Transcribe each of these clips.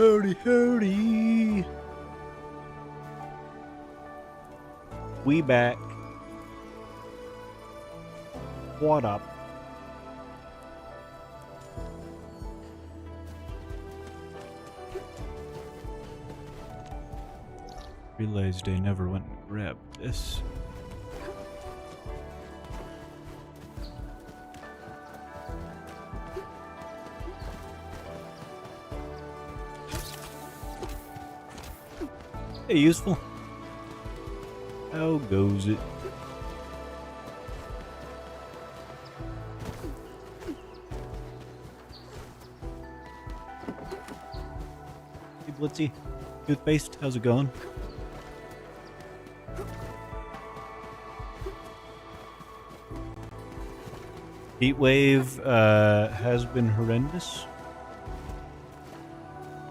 Howdy, howdy. We back. What up? Realized I never went and grabbed this. Hey, useful. How goes it? Hey, Blitzy. Toothpaste, how's it going? Heat wave has been horrendous.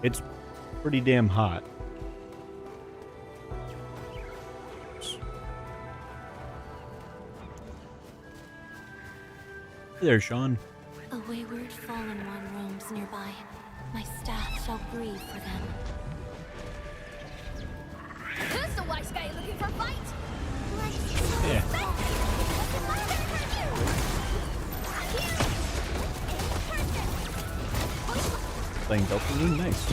It's pretty damn hot. Hey there, Sean. A wayward fallen one roams nearby. My staff shall grieve for them. Who's the wise guy looking for a fight? Yeah. Playing Delta Rune, nice.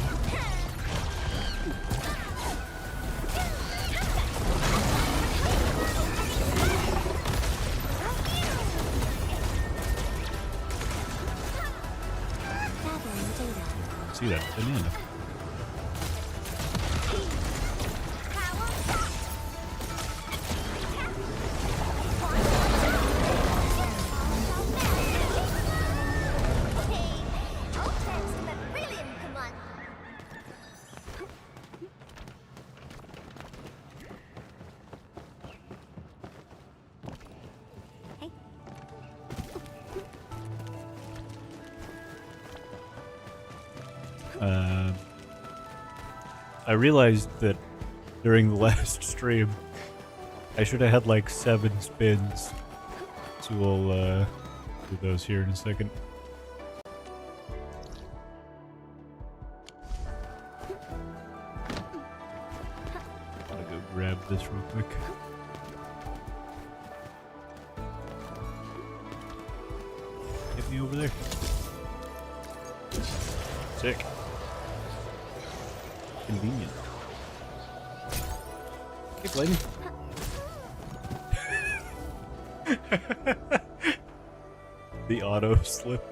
See that banana. I realized that during the last stream, I should have had like 7 spins. So we'll do those here in a second. Gotta go grab this real quick. Get me over there. Sick. Convenient. Hey, Clayton. The auto slip.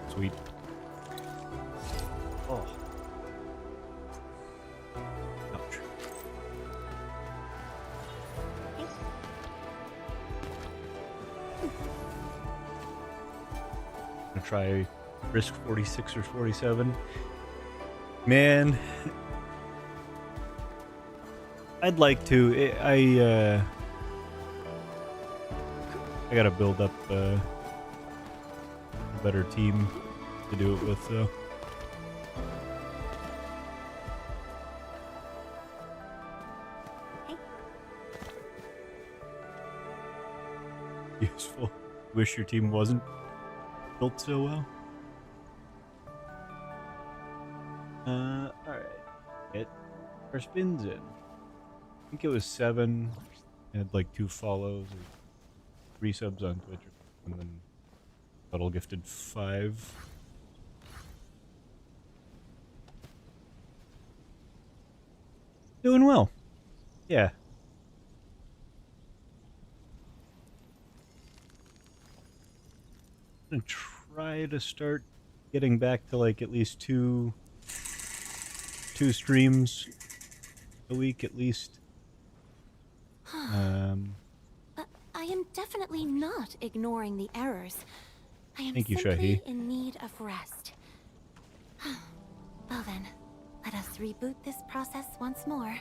Sweet. Oh. Ouch. Gonna try risk 46 or 47. Man, I'd like to. I gotta build up a better team to do it with, though. Useful. Wish your team wasn't built so well. Alright. Get our spins in. I think it was 7. I had like 2 follows or 3 subs on Twitch, and then total gifted 5. Doing well. Yeah. I'm gonna try to start getting back to like at least two streams a week at least. I am definitely not ignoring the errors. I am Thank you, simply Shahi. in need of rest. Well then, let us reboot this process once more.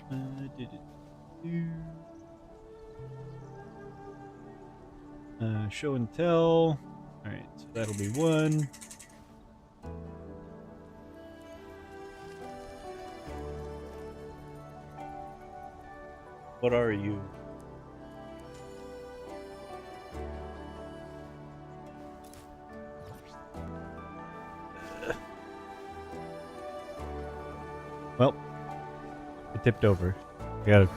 Show and tell. Alright, so that'll be 1. What are you? It tipped over. I gotta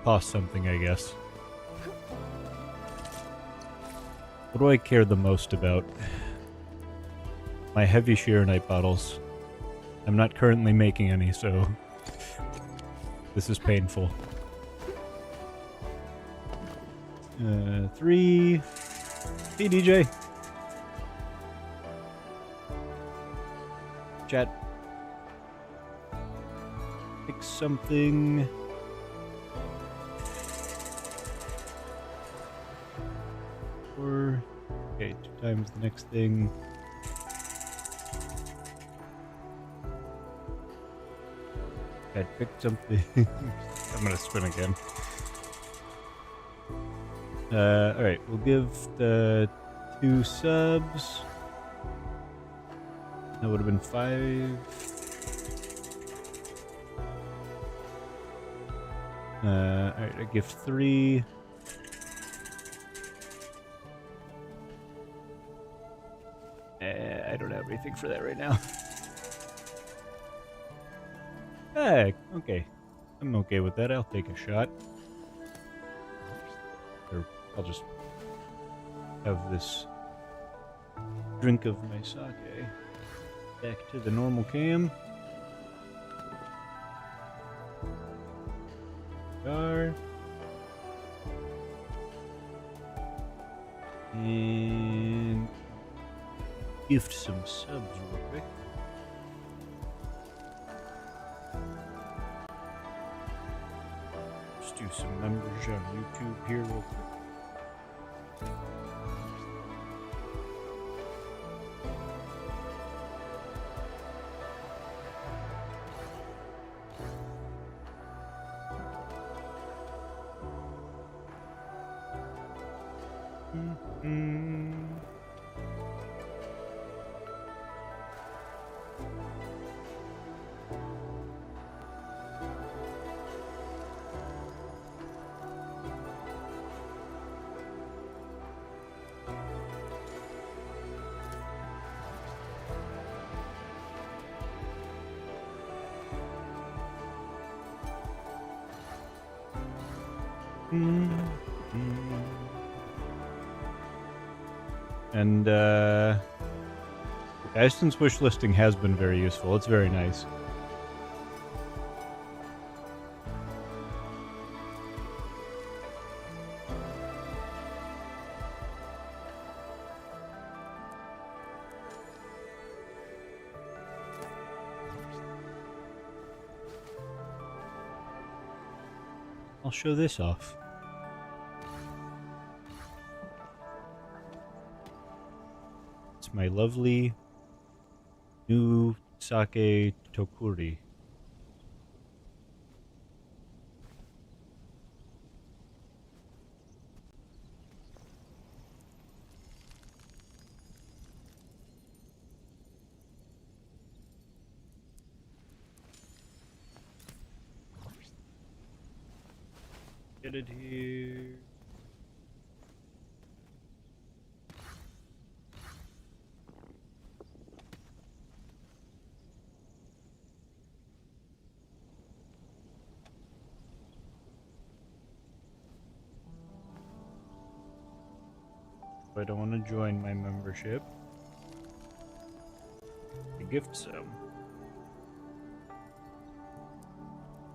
toss something, I guess. What do I care the most about? My heavy Sheeranite bottles. I'm not currently making any, so this is painful. 3. Hey, DJ. Chat. Pick something. Or okay, 2 times the next thing. I picked something. I'm gonna spin again. Alright, we'll give the 2 subs. That would have been 5. Alright, I give 3. I don't have anything for that right now. Okay. I'm okay with that. I'll take a shot. Or I'll just have this drink of my sake. Back to the normal cam. Car. And gift some subs real quick. Let's do some numbers on YouTube here real quick. And Ashton's wish listing has been very useful. It's very nice. I'll show this off. It's my lovely new sake tokuri. Get it here. I don't want to join my membership. I gift some.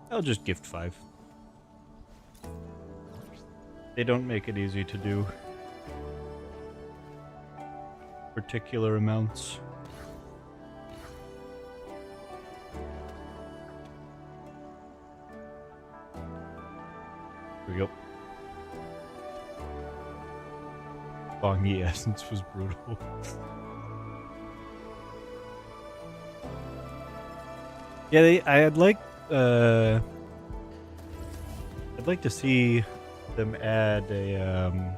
I'll just gift 5. They don't make it easy to do particular amounts. Here we go. Bongi essence was brutal. Yeah, I'd like to see them add a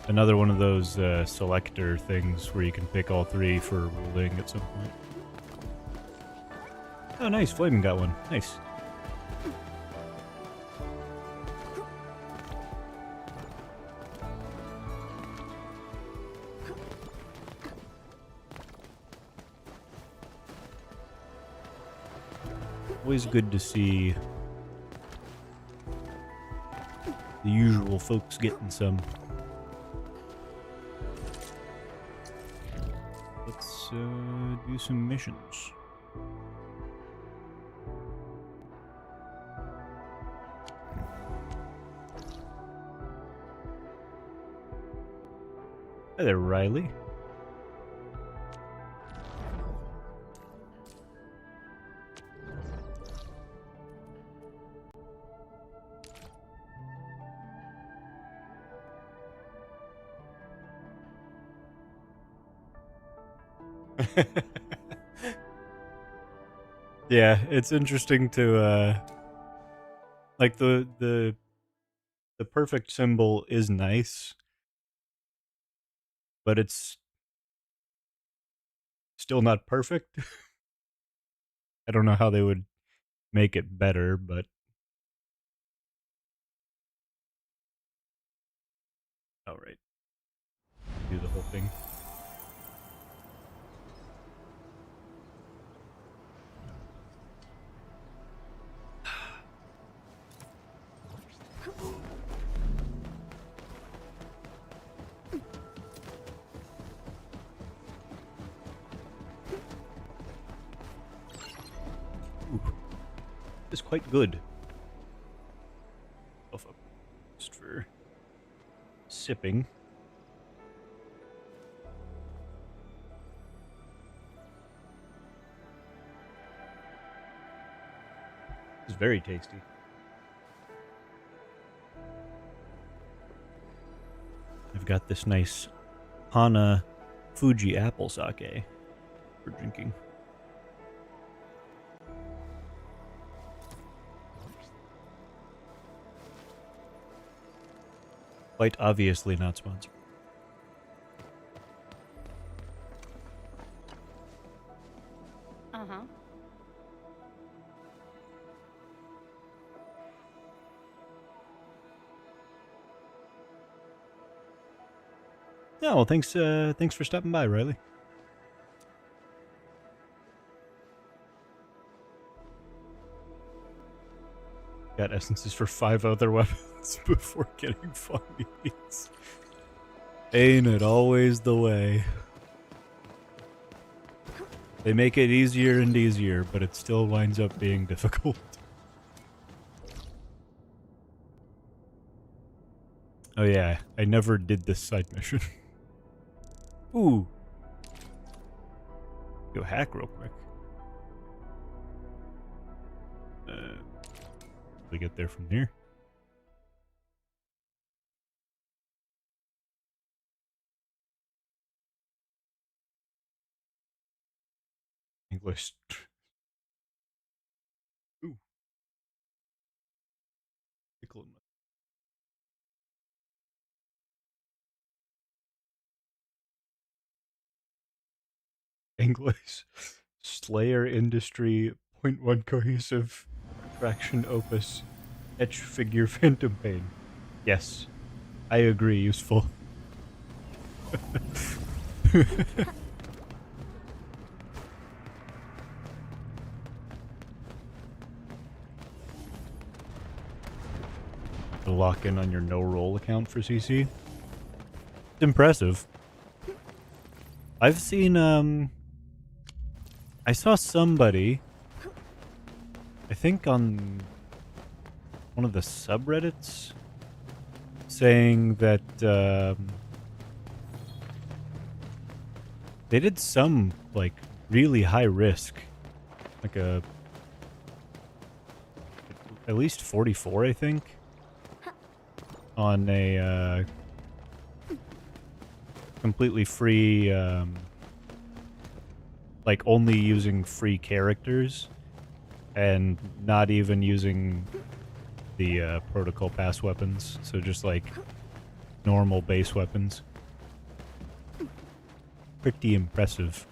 another one of those selector things where you can pick all 3 for ruling at some point. Oh, nice! Flaming got one. Nice. Always good to see the usual folks getting some. Let's do some missions. Hi there, Riley. Yeah, it's interesting to like the perfect symbol is nice, but it's still not perfect. I don't know how they would make it better, but all right. Do the whole thing. Ooh, it's quite good. Off up just for sipping. It's very tasty. I've got this nice Hana Fuji apple sake for drinking. Quite obviously not sponsored. Uh-huh. Yeah, well, thanks for stopping by, Riley. Got essences for 5 other weapons before getting funnies. Ain't it always the way? They make it easier and easier, but it still winds up being difficult. Oh yeah, I never did this side mission. Ooh. Go hack real quick. We get there from here. English. Ooh. Pickle in my- English. Slayer Industry 0.1 cohesive fraction opus etch figure phantom pain. Yes, I agree, useful. To lock in on your no roll account for CC. It's impressive. I've seen I saw somebody, I think on one of the subreddits, saying that they did some like really high risk, like a at least 44, I think, on a completely free, like only using free characters and not even using the protocol pass weapons, so just like normal base weapons. Pretty impressive.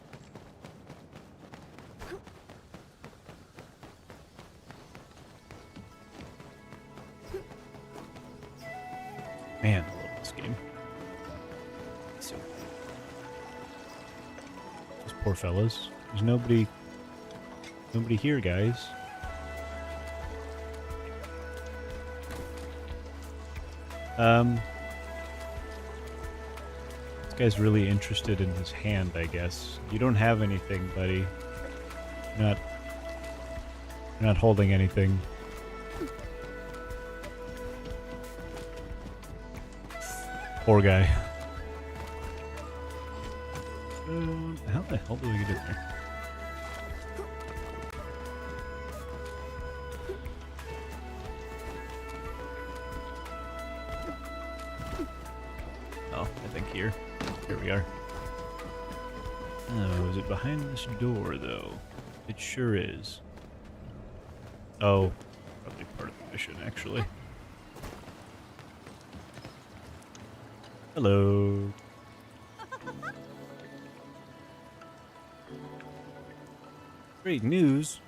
Man, I love this game. So, those poor fellas. There's nobody here, guys. This guy's really interested in his hand, I guess. You don't have anything, buddy. You're not holding anything. Poor guy. How the hell do we get in there? Oh, I think here. Here we are. Oh, is it behind this door, though? It sure is. Oh, probably part of the mission, actually. Hello. Great news.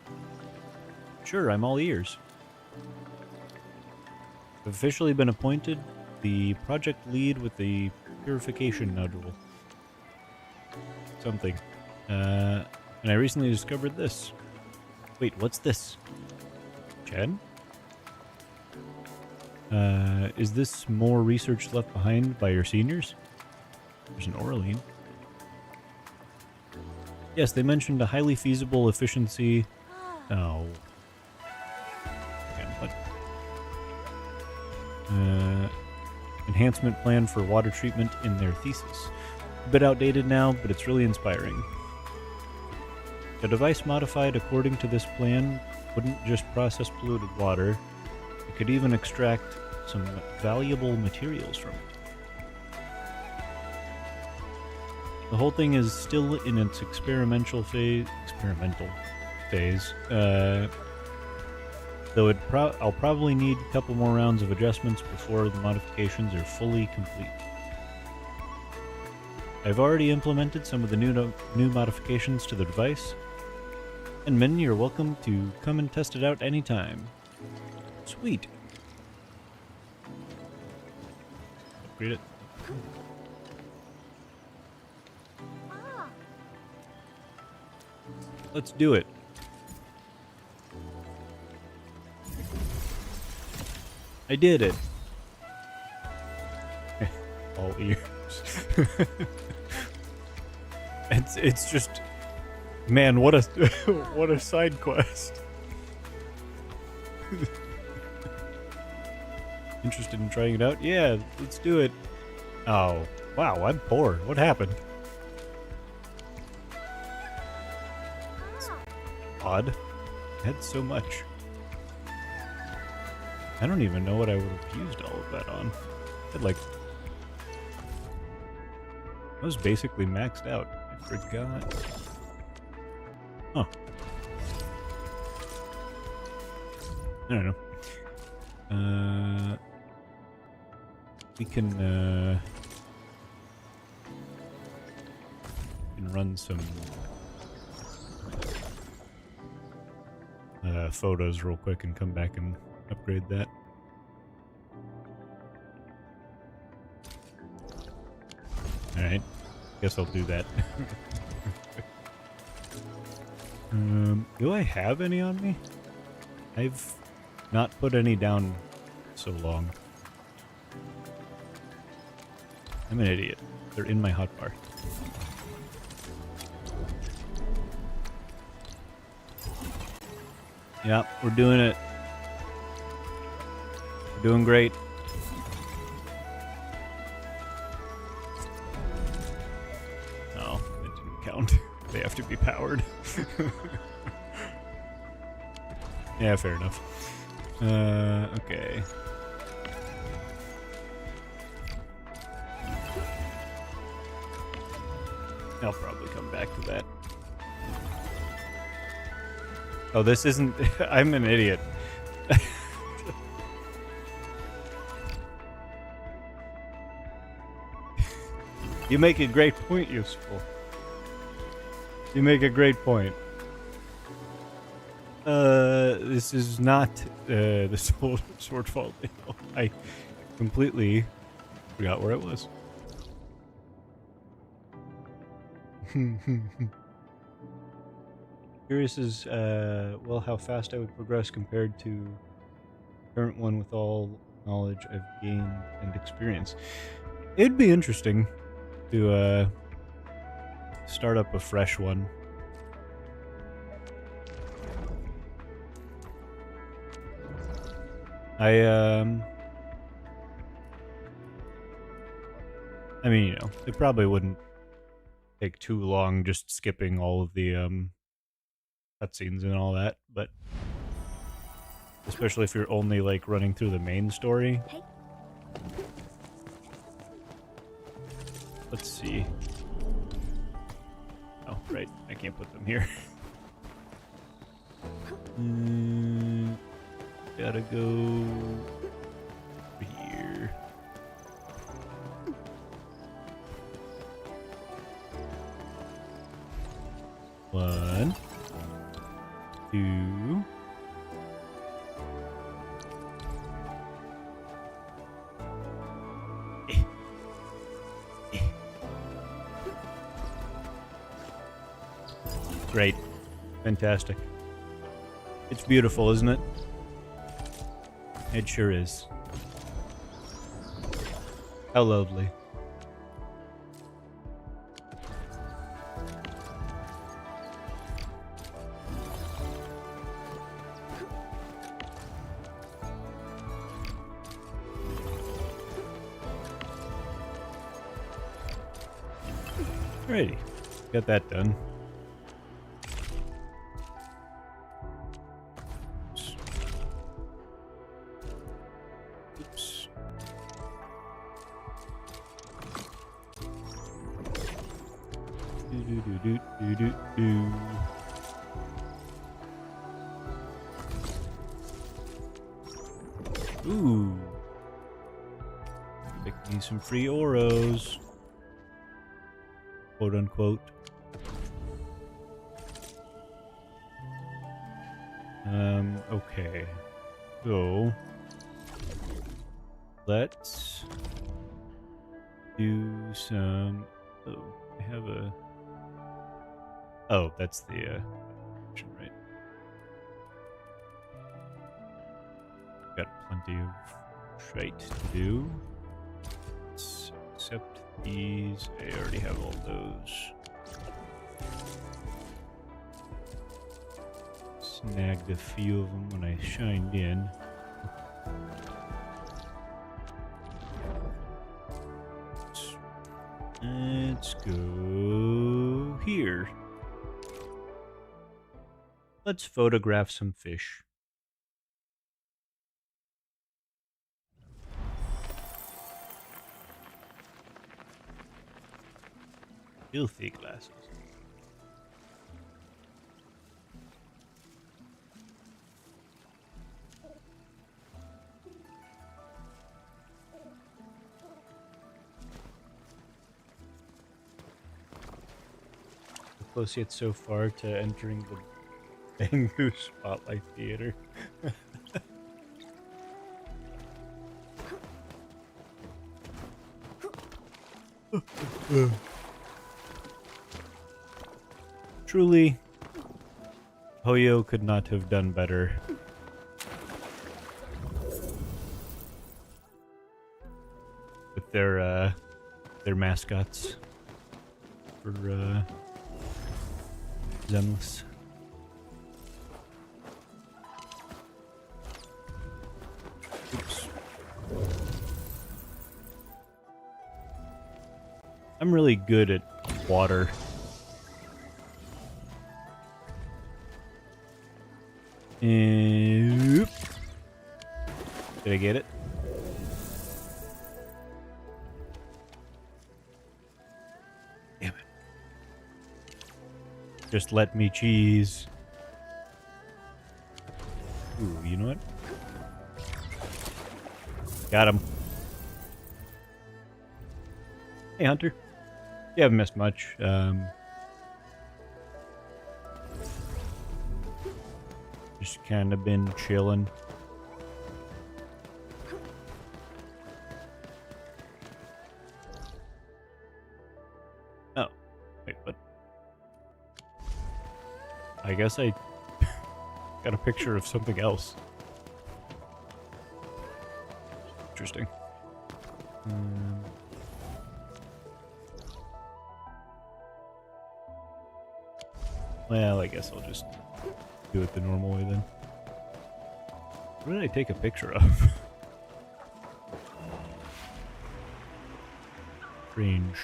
Sure, I'm all ears. I've officially been appointed the project lead with the purification nodule. Something. And I recently discovered this. Wait, what's this? Chen? Is this more research left behind by your seniors? There's an Oraline. Yes, they mentioned a highly feasible efficiency. Oh. Okay, what? Enhancement plan for water treatment in their thesis. A bit outdated now, but it's really inspiring. The device modified according to this plan wouldn't just process polluted water, it could even extract some valuable materials from it. The whole thing is still in its experimental phase, though I'll probably need a couple more rounds of adjustments before the modifications are fully complete. I've already implemented some of the new modifications to the device, and Min, you're welcome to come and test it out anytime. Sweet. Upgrade it. Let's do it. I did it. All ears. It's just, man, what a what a side quest. Interested in trying it out? Yeah, let's do it. Oh, wow, I'm poor. What happened? Odd. I had so much. I don't even know what I would have used all of that on. I had like... I was basically maxed out. I forgot. Huh. I don't know. We can run some photos real quick and come back and upgrade that. Alright, guess I'll do that. Do I have any on me? I've not put any down so long. I'm an idiot. They're in my hotbar. Yeah, we're doing it. We're doing great. Oh, it didn't count. They have to be powered. Yeah, fair enough. Okay. I'll probably come back to that. Oh, this isn't... I'm an idiot. You make a great point, Useful. You make a great point. This is not the Swordfall Dale. I completely forgot where it was. Curious as well how fast I would progress compared to current one with all knowledge I've gained and experience. It'd be interesting to start up a fresh one. I mean, you know, it probably wouldn't take too long just skipping all of the cutscenes and all that, but especially if you're only like running through the main story. Hey. Let's see. Oh, right. I can't put them here. Gotta go over here. One, two. Great. Fantastic. It's beautiful, isn't it? It sure is. How lovely. Alrighty. Got that done. Oops. Do. Ooh. Pick me some free Oros. Quote unquote. Okay. So let's do some. Oh, I have a. Oh, that's the option, right? Got plenty of shite to do. Let's accept these. I already have all those. Snagged a few of them when I shined in. Let's go here. Let's photograph some fish. Filthy glasses. Close yet so far to entering the Bangu Spotlight Theater. Truly, Hoyo could not have done better. With their mascots for Zenless. Oops. I'm really good at water. And did I get it? Damn it. Just let me cheese. Ooh, you know what? Got him. Hey, Hunter. You haven't missed much. Just kind of been chilling. Oh, wait, what? I guess I got a picture of something else. interesting. Well, I guess I'll just do it the normal way then. What did I take a picture of? Strange.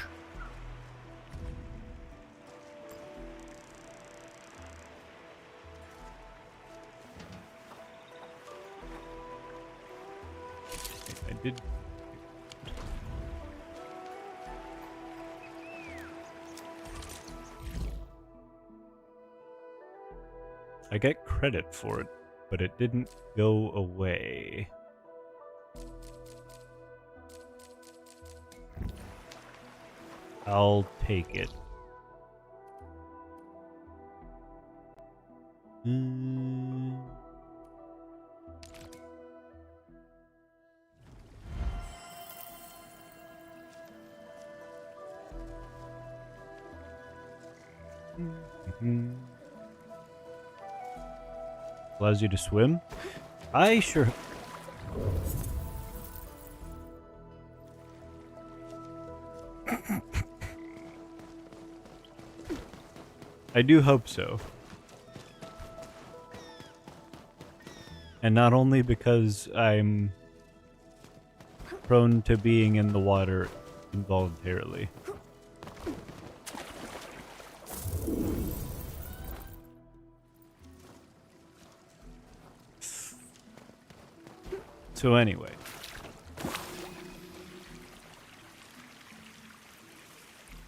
I did. I get credit for it, but it didn't go away. I'll take it. Allows you to swim? I sure... I do hope so. And not only because I'm prone to being in the water involuntarily. So anyway.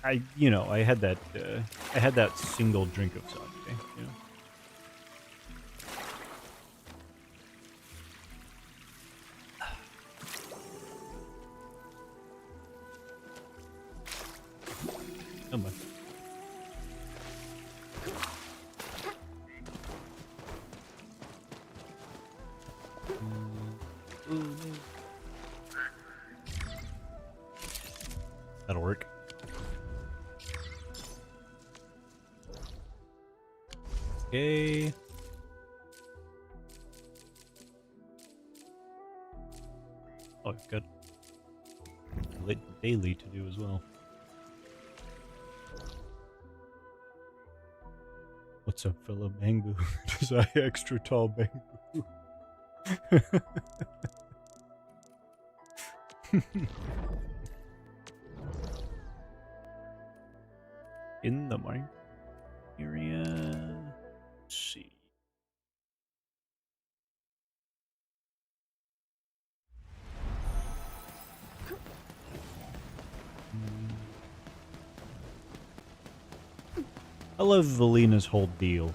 I had that single drink of sake, you know. Come on. That'll work. Okay. Oh, I've got daily to do as well. What's up, fellow Bangu? Does I extra tall Bangu? In the mine area. Let's see. I love Valina's whole deal.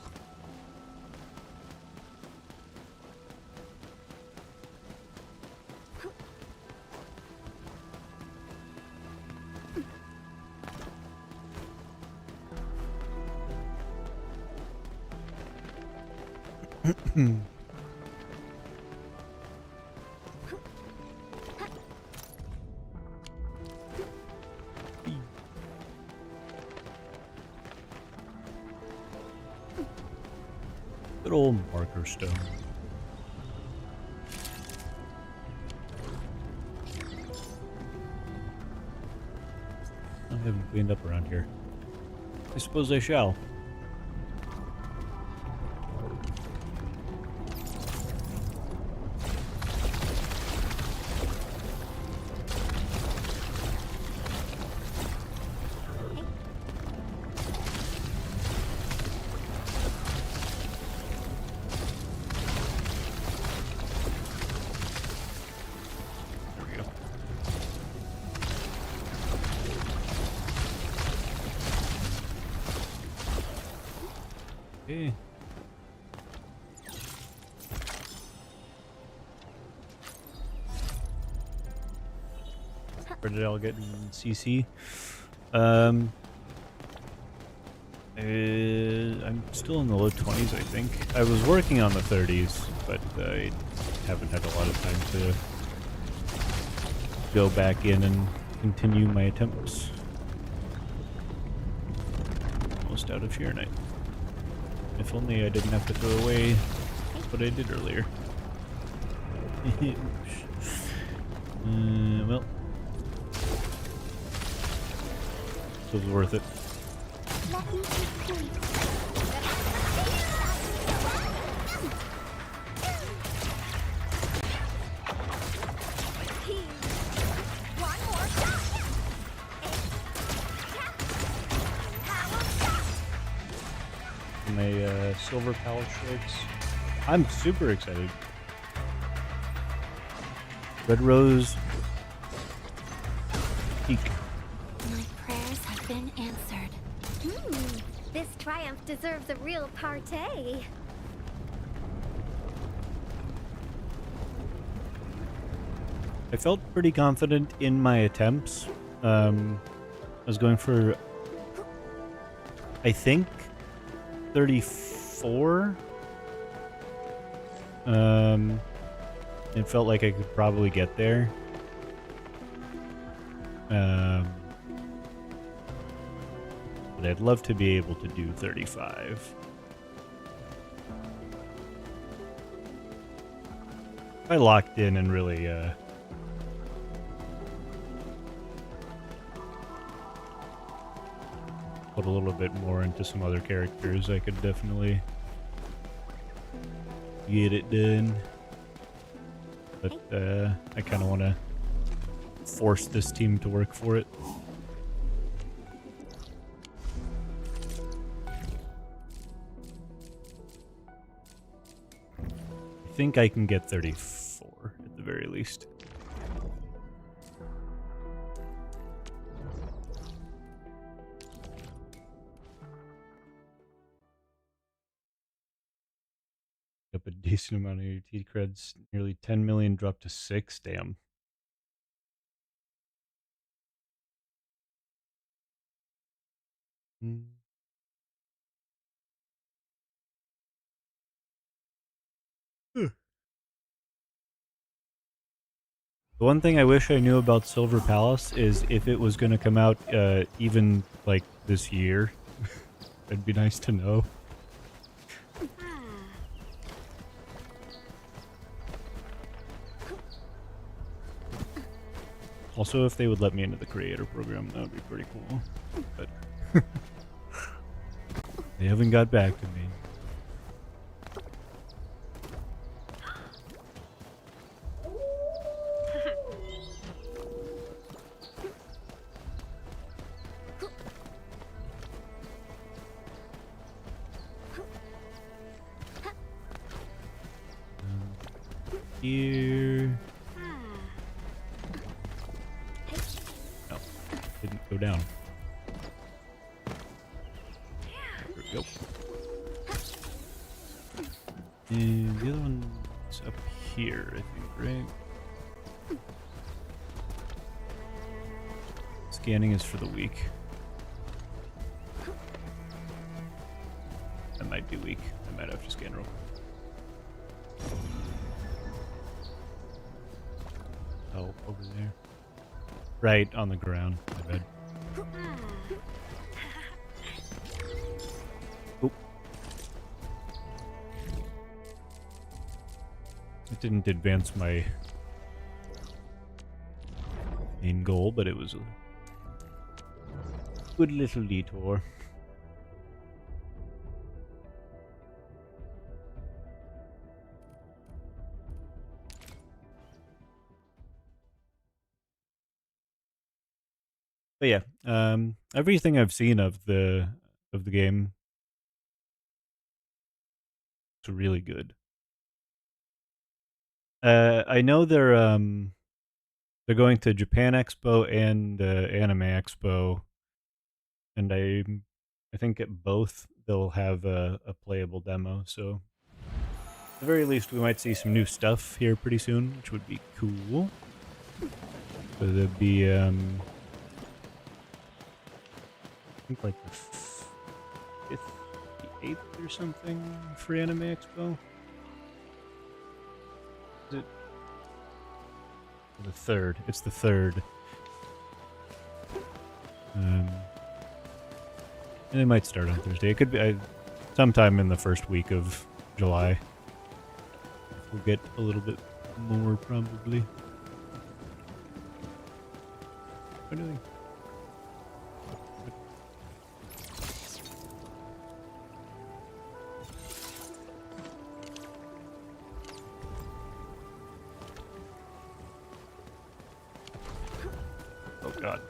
Good old marker stone. I haven't cleaned up around here. I suppose I shall. Okay. Where did I get in CC? I'm still in the low 20s, I think. I was working on the 30s, but I haven't had a lot of time to go back in and continue my attempts. Almost out of Sheer Night. If only I didn't have to throw away what I did earlier. Well, this was worth it. Let me take point. One more shot. My silver power shorts. I'm super excited. Red Rose Peak. My prayers have been answered. This triumph deserves a real party. I felt pretty confident in my attempts. I was going for, I think, 34. It felt like I could probably get there. But I'd love to be able to do 35. I locked in and really put a little bit more into some other characters, I could definitely get it done. But I kind of want to force this team to work for it. I think I can get 34 at the very least. Up a decent amount of your T creds, nearly 10 million dropped to 6. Damn. The one thing I wish I knew about Silver Palace is if it was going to come out even like this year. It'd be nice to know. Also, if they would let me into the creator program, that would be pretty cool. But they haven't got back to me. Here. No, didn't go down. There we go. And the other one's up here, I think, right? Scanning is for the weak. That might be weak. I might have to scan real quick. Oh, over there. Right on the ground. My bad. Oop. It didn't advance my main goal, but it was a good little detour. But yeah, everything I've seen of the game is really good. I know they're going to Japan Expo and Anime Expo, and I think at both they'll have a playable demo. So at the very least, we might see some new stuff here pretty soon, which would be cool. So there'd be I think like the 5th, the 8th or something for Anime Expo. Is it the 3rd? It's the 3rd. And it might start on Thursday. It could be sometime in the first week of July. We'll get a little bit more probably. What am I doing? Oh god.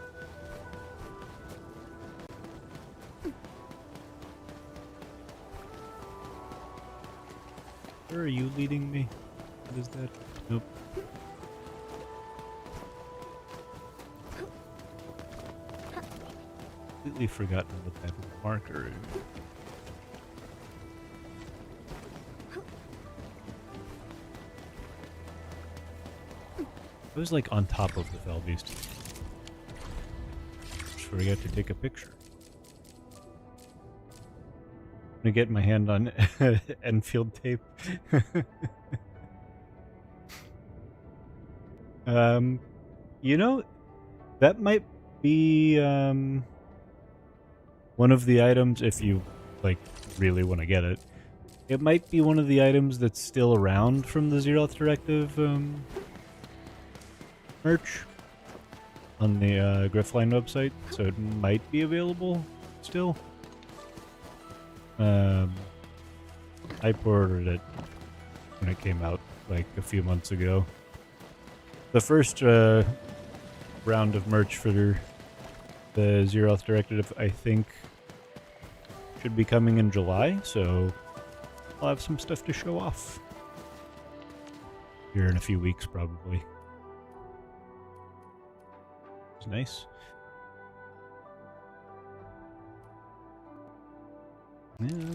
Where are you leading me? What is that? Nope. Completely forgotten what that marker is. I was like on top of the fell beast. Just forgot to take a picture. I'm gonna get my hand on Enfield tape. You know, that might be one of the items, if you like really want to get it. It might be one of the items that's still around from the Zeroth Directive merch on the Griffline website, so it might be available still. I pre-ordered it when it came out like a few months ago. The first round of merch for the Zeroth Directive, I think, should be coming in July, so I'll have some stuff to show off here in a few weeks, probably. It's nice. Yeah,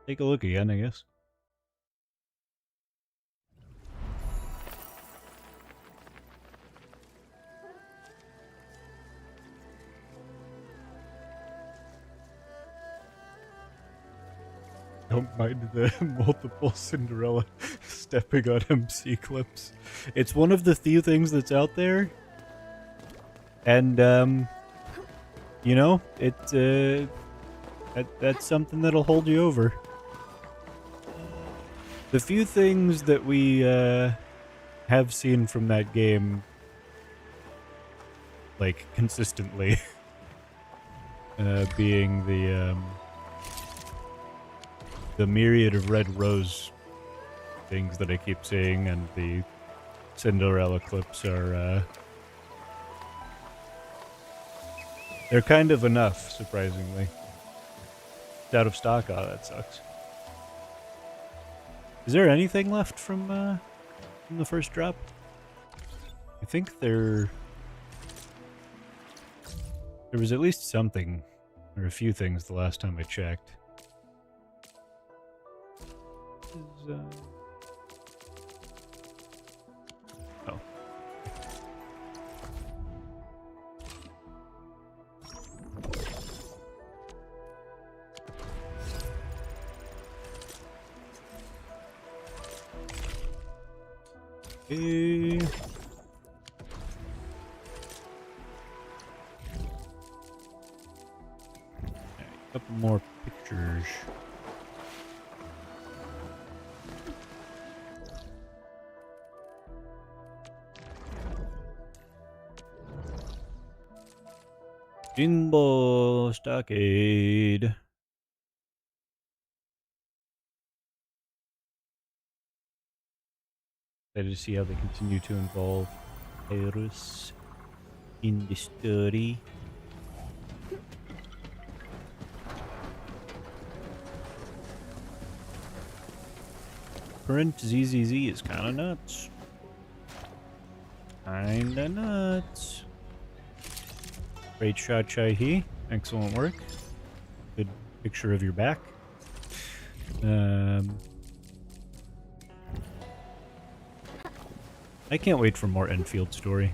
take a look again, I guess. Don't mind the multiple Cinderella stepping on MC clips. It's one of the few things that's out there. And, you know, that's something that'll hold you over. The few things that we have seen from that game, like, consistently, being the myriad of red rose things that I keep seeing, and the Cinderella clips are, they're kind of enough, surprisingly. It's out of stock. Oh, that sucks. Is there anything left from the first drop? I think there was at least something, or a few things the last time I checked. Oh. Okay. A couple more pictures. Jinbo Stockade. Excited to see how they continue to involve Iris in the story. Current ZZZ is kind of nuts. Kinda nuts. Great shot, Chai-Hee. Excellent work. Good picture of your back. I can't wait for more Endfield story.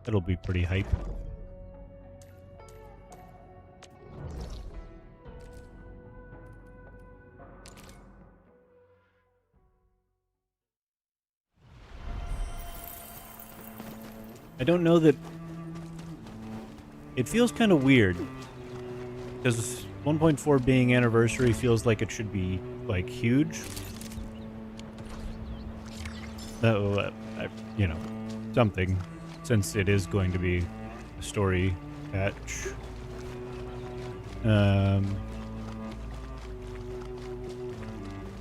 That'll be pretty hype. I don't know that... It feels kind of weird, because 1.4 being anniversary feels like it should be, like, huge. You know, something since it is going to be a story patch.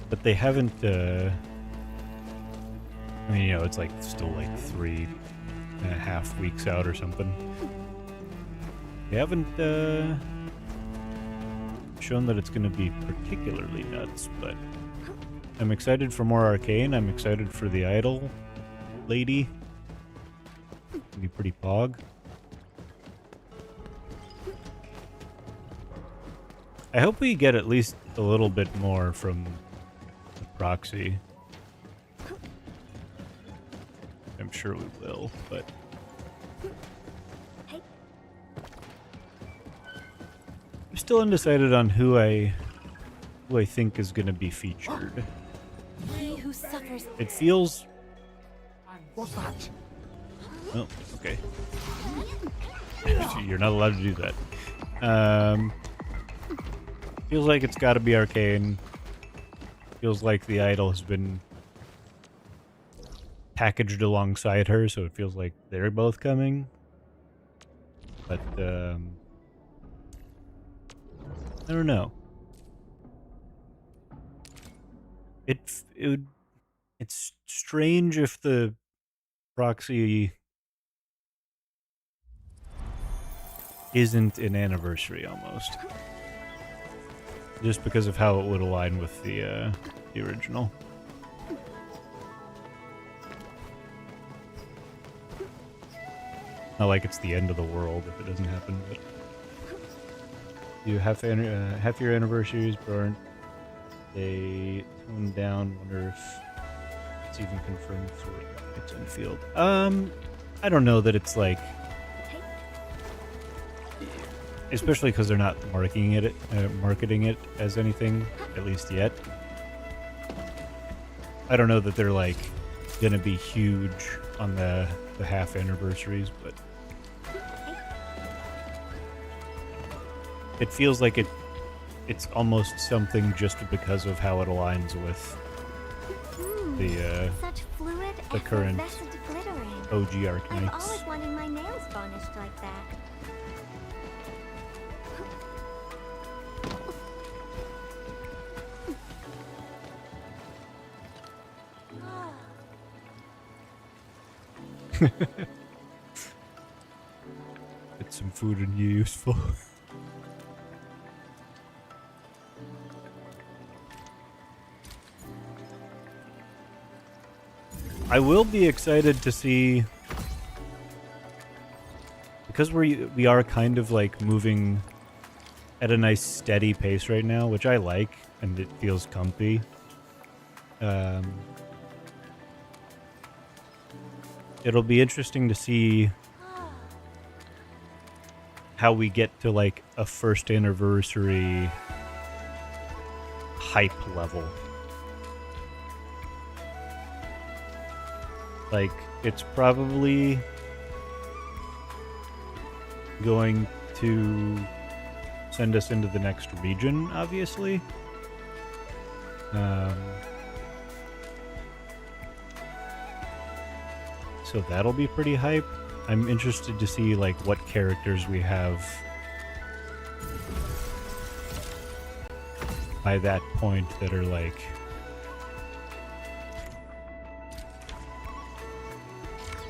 But they haven't, I mean, you know, it's like still like 3.5 weeks out or something. They haven't, shown that it's going to be particularly nuts, but I'm excited for more Arcane. I'm excited for the Idol lady. It'll be pretty pog. I hope we get at least a little bit more from the proxy. I'm sure we will, but I'm still undecided on who I think is going to be featured. He who suffers. It feels. What's that? Oh, okay. You're not allowed to do that. Feels like it's got to be Arcane. Feels like the Idol has been packaged alongside her, so it feels like they're both coming. But I don't know. It's strange if the proxy isn't an anniversary almost. Just because of how it would align with the original. Not like it's the end of the world if it doesn't happen, but you half your anniversaries burnt. They toned down. Wonder if it's even confirmed for it's Endfield. I don't know that it's like, especially because they're not marketing it as anything, at least yet. I don't know that they're like gonna be huge on the half anniversaries, but it feels like it's almost something just because of how it aligns with Such fluid, the current effervescent glittering. OG I've Arknights. always wanted my nails varnished like that. Get some food and you useful. I will be excited to see, because we are kind of like moving at a nice steady pace right now, which I like, and it feels comfy. It'll be interesting to see how we get to like a first anniversary hype level. Like, it's probably going to send us into the next region, obviously. So that'll be pretty hype. I'm interested to see like what characters we have by that point that are like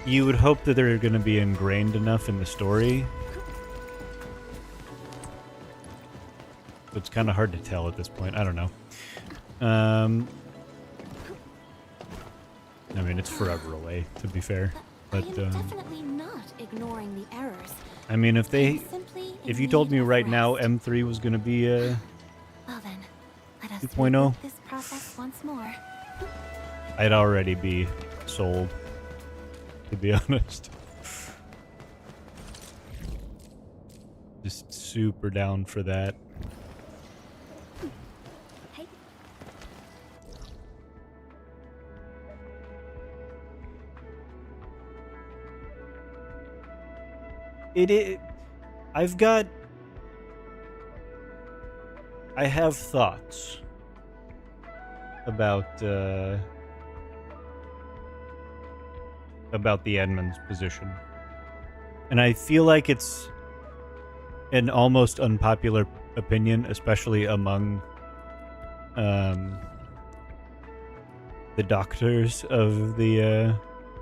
you would hope that they're going to be ingrained enough in the story. It's kind of hard to tell at this point. I don't know. I mean, it's forever away, to be fair. But I am definitely not ignoring the errors. I mean, if I'm simply if in you told need me of right now rest. M3 was going to be Well then, let us 2.0. repeat this process once more. I'd already be sold, to be honest. Just super down for that. Hey. I have thoughts about the Edmund's position. And I feel like it's an almost unpopular opinion, especially among the doctors of the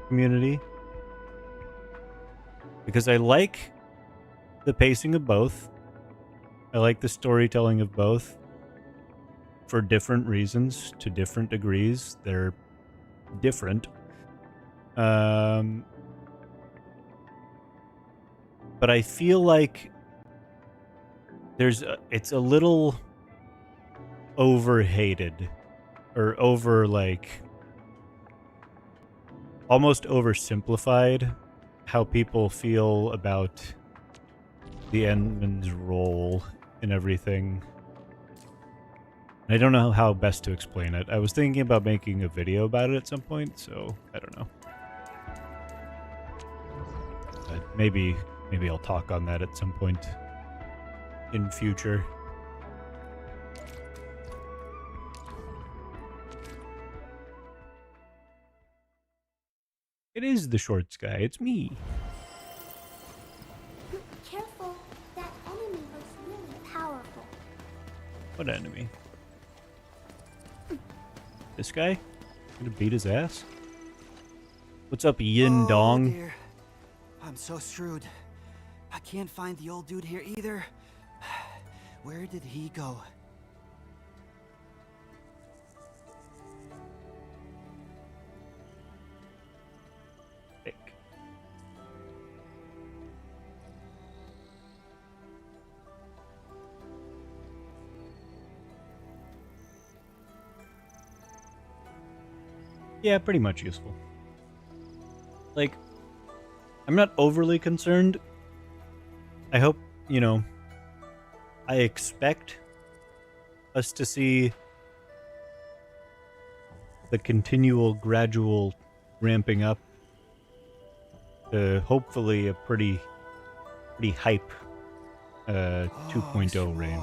community. Because I like the pacing of both. I like the storytelling of both. For different reasons, to different degrees. They're different. But I feel like it's a little overhated, or over, like, almost oversimplified how people feel about the Endman's role in everything. I don't know how best to explain it. I was thinking about making a video about it at some point, so I don't know. But maybe I'll talk on that at some point in future. It is the Shorts guy. It's me. Careful, that enemy looks really powerful. What enemy? This guy? Gonna beat his ass? What's up, Yin Dong? Dear. I'm so screwed. I can't find the old dude here either. Where did he go? Thick. Yeah, pretty much useful. Like, I'm not overly concerned. I hope, you know, I expect us to see the continual, gradual ramping up to hopefully a pretty hype 2.0 range.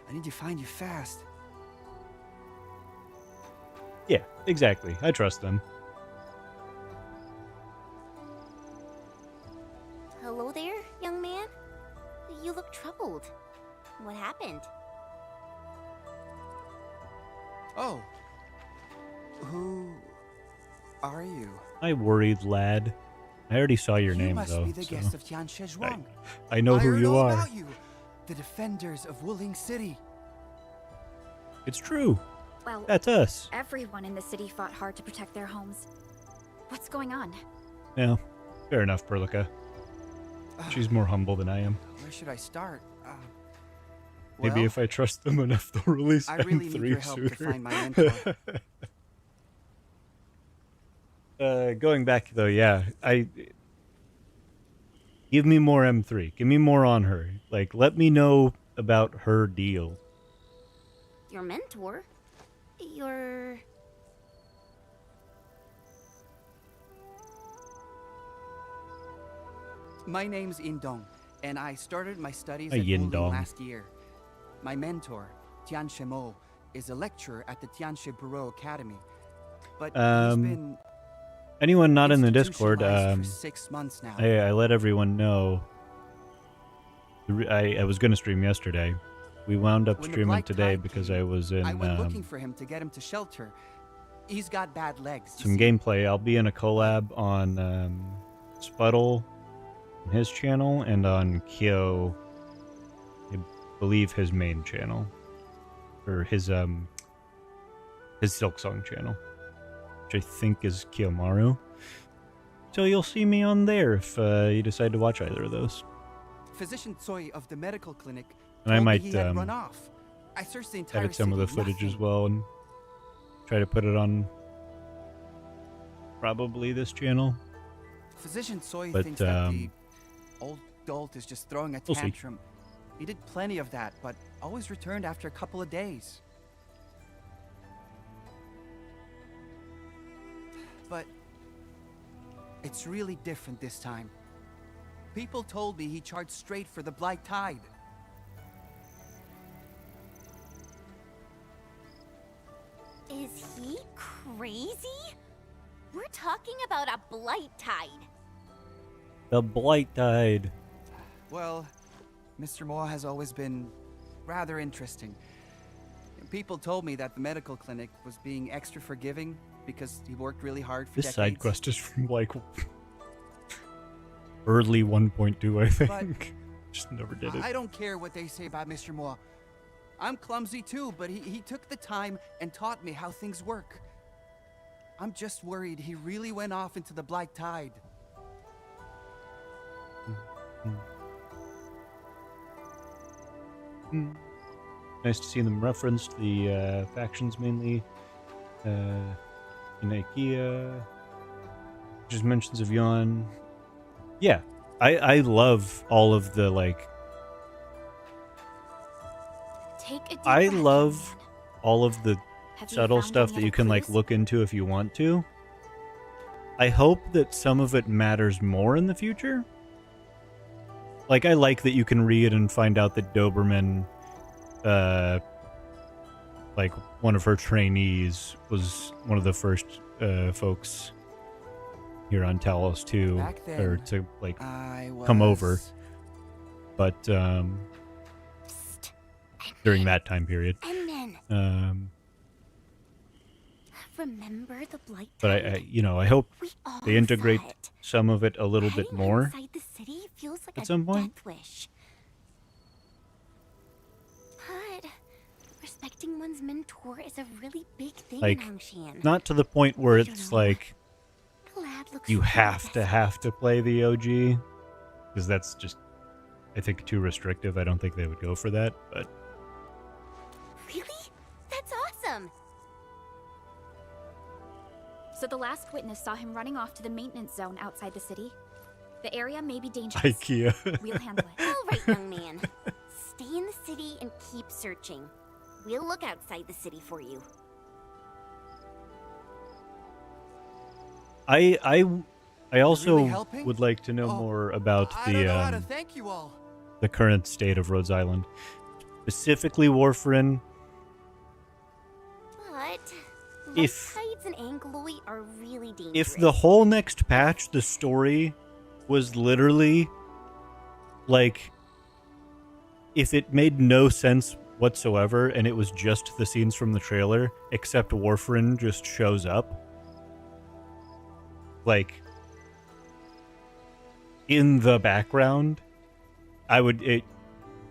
I need to find you fast. Yeah, exactly. I trust them. Hello there, young man? You look troubled. What happened? Oh. Who are you? Hi, worried lad. I already saw your name, must though. be the So guest of Tian Shezhuang. I know who heard you all are. about you. The defenders of Wuling City. It's true. Well, That's us. everyone in the city fought hard to protect their homes. What's going on? Yeah, fair enough, Perlica. She's more humble than I am. Where should I start? Maybe well, if I trust them enough, they'll release I really M3 need your help sooner. to find my mentor. Going back though, yeah, give me more M3. Give me more on her. Like, let me know about her deal. Your mentor? Your... My name's Indong, and I started my studies Hi, at Wuling Yindong. last year. My mentor, Tian Shemo, is a lecturer at the Tianshi Bureau Academy. But he's been Anyone not in the Discord, institutionalized for 6 months now. I let everyone know. I was going to stream yesterday. We wound up When the streaming Black today Tide because came, I was in I went looking for him to get him to shelter. He's got bad legs. you some see. gameplay. I'll be in a collab on Spuddle, on his channel, and on Kyo, I believe his main channel, or his Silksong channel, which I think is Kiyomaru. So you'll see me on there if you decide to watch either of those. Physician Tsoi of the medical clinic And I told me might he had run off. I searched the entire edit some of the city, footage as nothing. well and try to put it on probably this channel. Physician Tsoi But, thinks that the old dolt is just throwing a we'll see. tantrum. He did plenty of that, but always returned after a couple of days. But it's really different this time. People told me he charged straight for the Black Tide. Is he crazy? We're talking about a blight tide. The Blight Tide. Well, Mr. Moore has always been rather interesting. People told me that the medical clinic was being extra forgiving because he worked really hard for This decades. side quest is from like early 1.2, I think. Just never did it. I don't care what they say about Mr. Moore. I'm clumsy too, but he took the time and taught me how things work. I'm just worried he really went off into the Black Tide. Nice to see them referenced. The factions mainly in IKEA. Just mentions of Yon. Yeah, I love all of the like. Take a deep I breath, love young man. all of the Have you subtle found stuff any that you other can like clues? look into if you want to. I hope that some of it matters more in the future. Like, I like that you can read and find out that Doberman, like, one of her trainees was one of the first folks here on Talos too, Back then, or to, like, I was... come over. But, Psst. during that time period. Endman, remember the Blight But Tide? I hope We all they integrate saw it. some of it a little bit Heading more. inside the city feels like at a some point. death wish. But respecting one's mentor is a really big thing Like, in Angshan. Not to the point where I it's don't know. like The lad looks you really have desperate. to play the OG, because that's just, I think, too restrictive. I don't think they would go for that, but Really? That's awesome. So the last witness saw him running off to the maintenance zone outside the city. The area may be dangerous. IKEA. We'll handle it. All right, young man. Stay in the city and keep searching. We'll look outside the city for you. I also really helping? would like to know Oh, more about I don't know how to the thank you all. the current state of Rhodes Island, specifically Warfarin. But If- tides and Angloy are really dangerous. If the whole next patch, the story was literally like, if it made no sense whatsoever and it was just the scenes from the trailer, except Warfarin just shows up, like, in the background, I would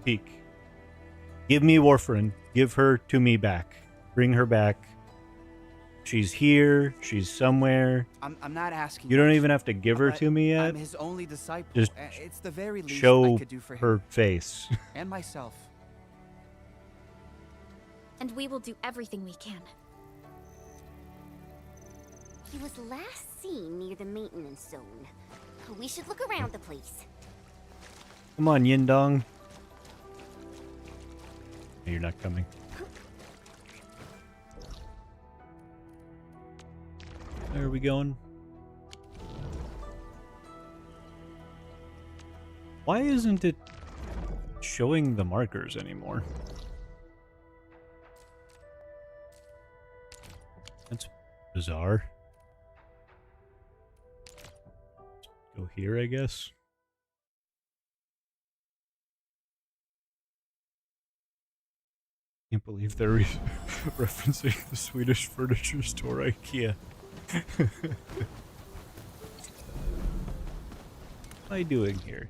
peek. Give me Warfarin. Give her to me back. Bring her back. She's here. She's somewhere. I'm not asking. You don't much, even have to give her but to me yet. I'm his only disciple. Just It's the very least I Show could do for him her face. and myself. And we will do everything we can. He was last seen near the maintenance zone. We should look around the place. Come on, Yin Dong. You're not coming. Where are we going? Why isn't it showing the markers anymore? That's bizarre. Go here, I guess. Can't believe they're referencing the Swedish furniture store IKEA. What am I doing here?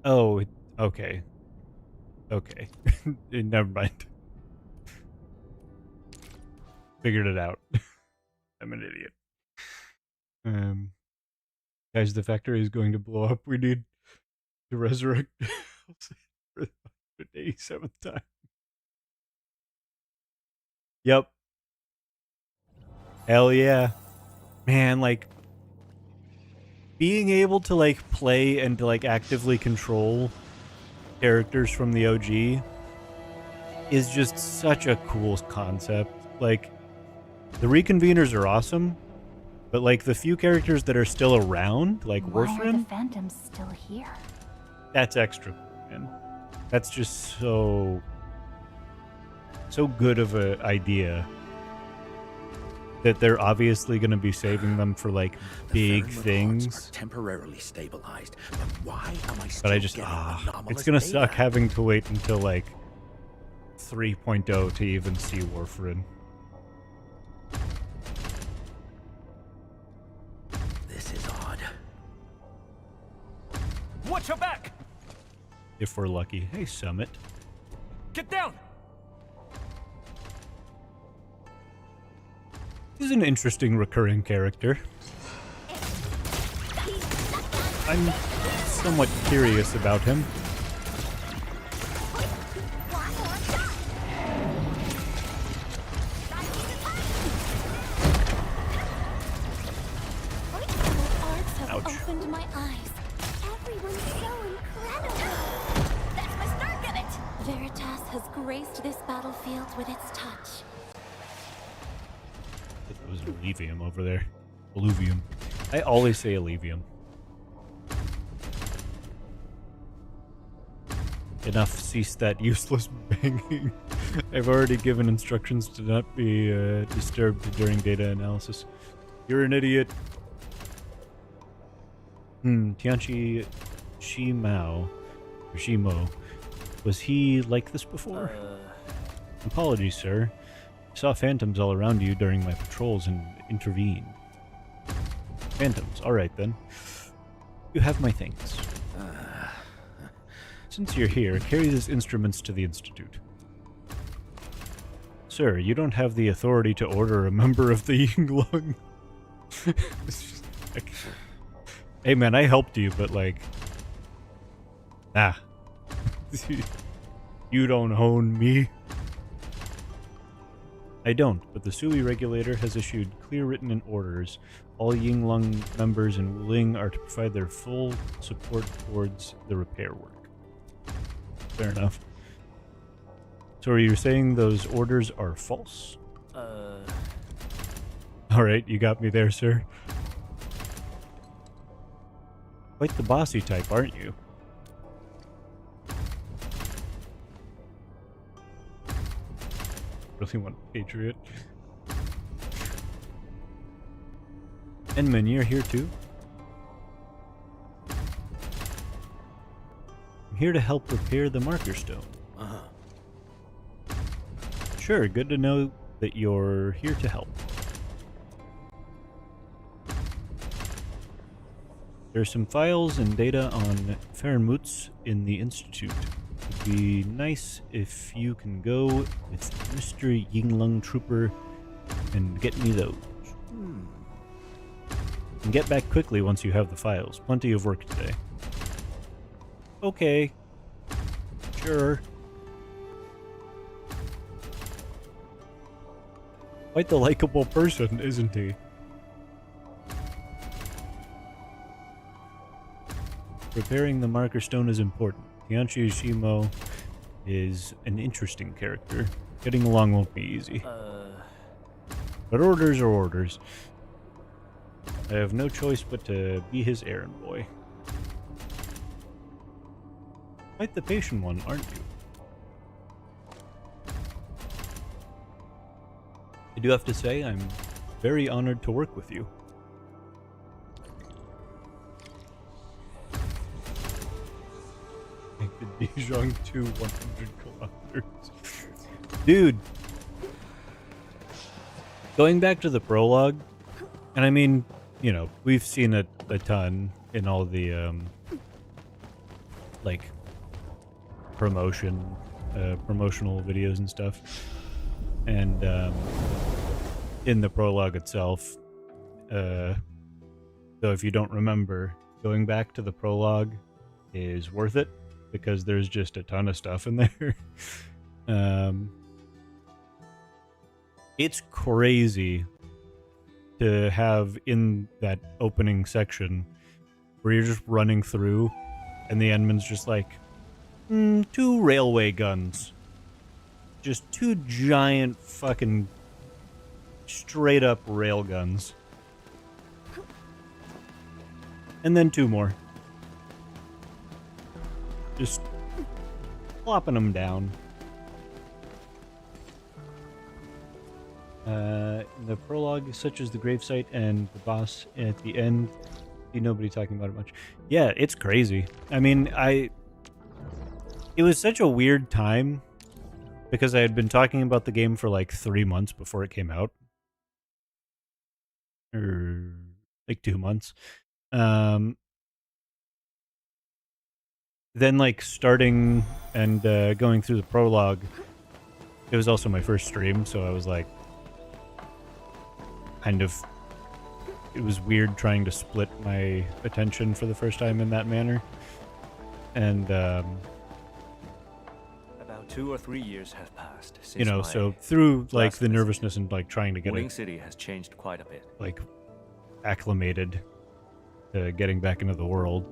Oh, okay. Okay. Never mind. Figured it out. I'm an idiot. Guys, the factory is going to blow up. We need to resurrect for the 87th time. Yep. Hell yeah. Man, like, being able to, like, play and to, like, actively control characters from the OG is just such a cool concept. Like, the Reconveners are awesome, but, like, the few characters that are still around, like Why are the Warfarin, Phantoms still here? that's extra, man. That's just so good of an idea. that they're obviously going to be saving them for like big things. Temporarily stabilized, but why am I still But I just it's going to suck having to wait until like 3.0 to even see Warfarin. This is odd. Watch your back! If we're lucky. Hey, Summit. Get down! He's an interesting recurring character. I'm somewhat curious about him. Ouch. Opened my eyes. Everyone's so incredible. That's my start of it! Veritas has graced this battlefield with its touch. It was Allevium over there. Alluvium. I always say Allevium. Enough, cease that useless banging. I've already given instructions to not be disturbed during data analysis. You're an idiot. Tianchi Shimao, or Shimo, was he like this before? Apologies, sir. I saw phantoms all around you during my patrols and intervened. Phantoms, alright then. You have my thanks. Since you're here, carry these instruments to the Institute. Sir, you don't have the authority to order a member of the Yinglong. It's just like, hey man, I helped you, but like, nah. You don't own me. I don't, but the Sui regulator has issued clear written orders. All Yinglong members in Wuling are to provide their full support towards the repair work. Fair enough. So are you saying those orders are false? Alright, you got me there, sir. Quite the bossy type, aren't you? Really want Patriot. Enman, you're here too? I'm here to help repair the marker stone. Sure, good to know that you're here to help. There's some files and data on Farenmutz in the Institute. It'd be nice if you can go with Mr. Yinglong Trooper and get me those. And get back quickly once you have the files. Plenty of work today. Okay. Sure. Quite the likable person, isn't he? Repairing the marker stone is important. Tianchi Shimo is an interesting character. Getting along won't be easy. But orders are orders. I have no choice but to be his errand boy. Quite the patient one, aren't you? I do have to say, I'm very honored to work with you. Make the Dijon to 100 kilometers. Dude! Going back to the prologue, and I mean, you know, we've seen it a ton in all the, like, promotional videos and stuff. And, in the prologue itself, so if you don't remember, going back to the prologue is worth it, because there's just a ton of stuff in there. It's crazy to have in that opening section where you're just running through and the Endman's just like, 2 railway guns. Just 2 giant fucking straight up rail guns. And then 2 more. Just plopping them down. In the prologue, such as the gravesite and the boss at the end, see nobody talking about it much. Yeah, it's crazy. I mean, it was such a weird time because I had been talking about the game for like 3 months before it came out. Or like 2 months. Then like starting and going through the prologue, it was also my first stream, so I was like, kind of, it was weird trying to split my attention for the first time in that manner. And, About 2 or 3 years have passed since you know, so through like the nervousness and like trying to get Wuling it, City has changed quite a bit. like acclimated to getting back into the world.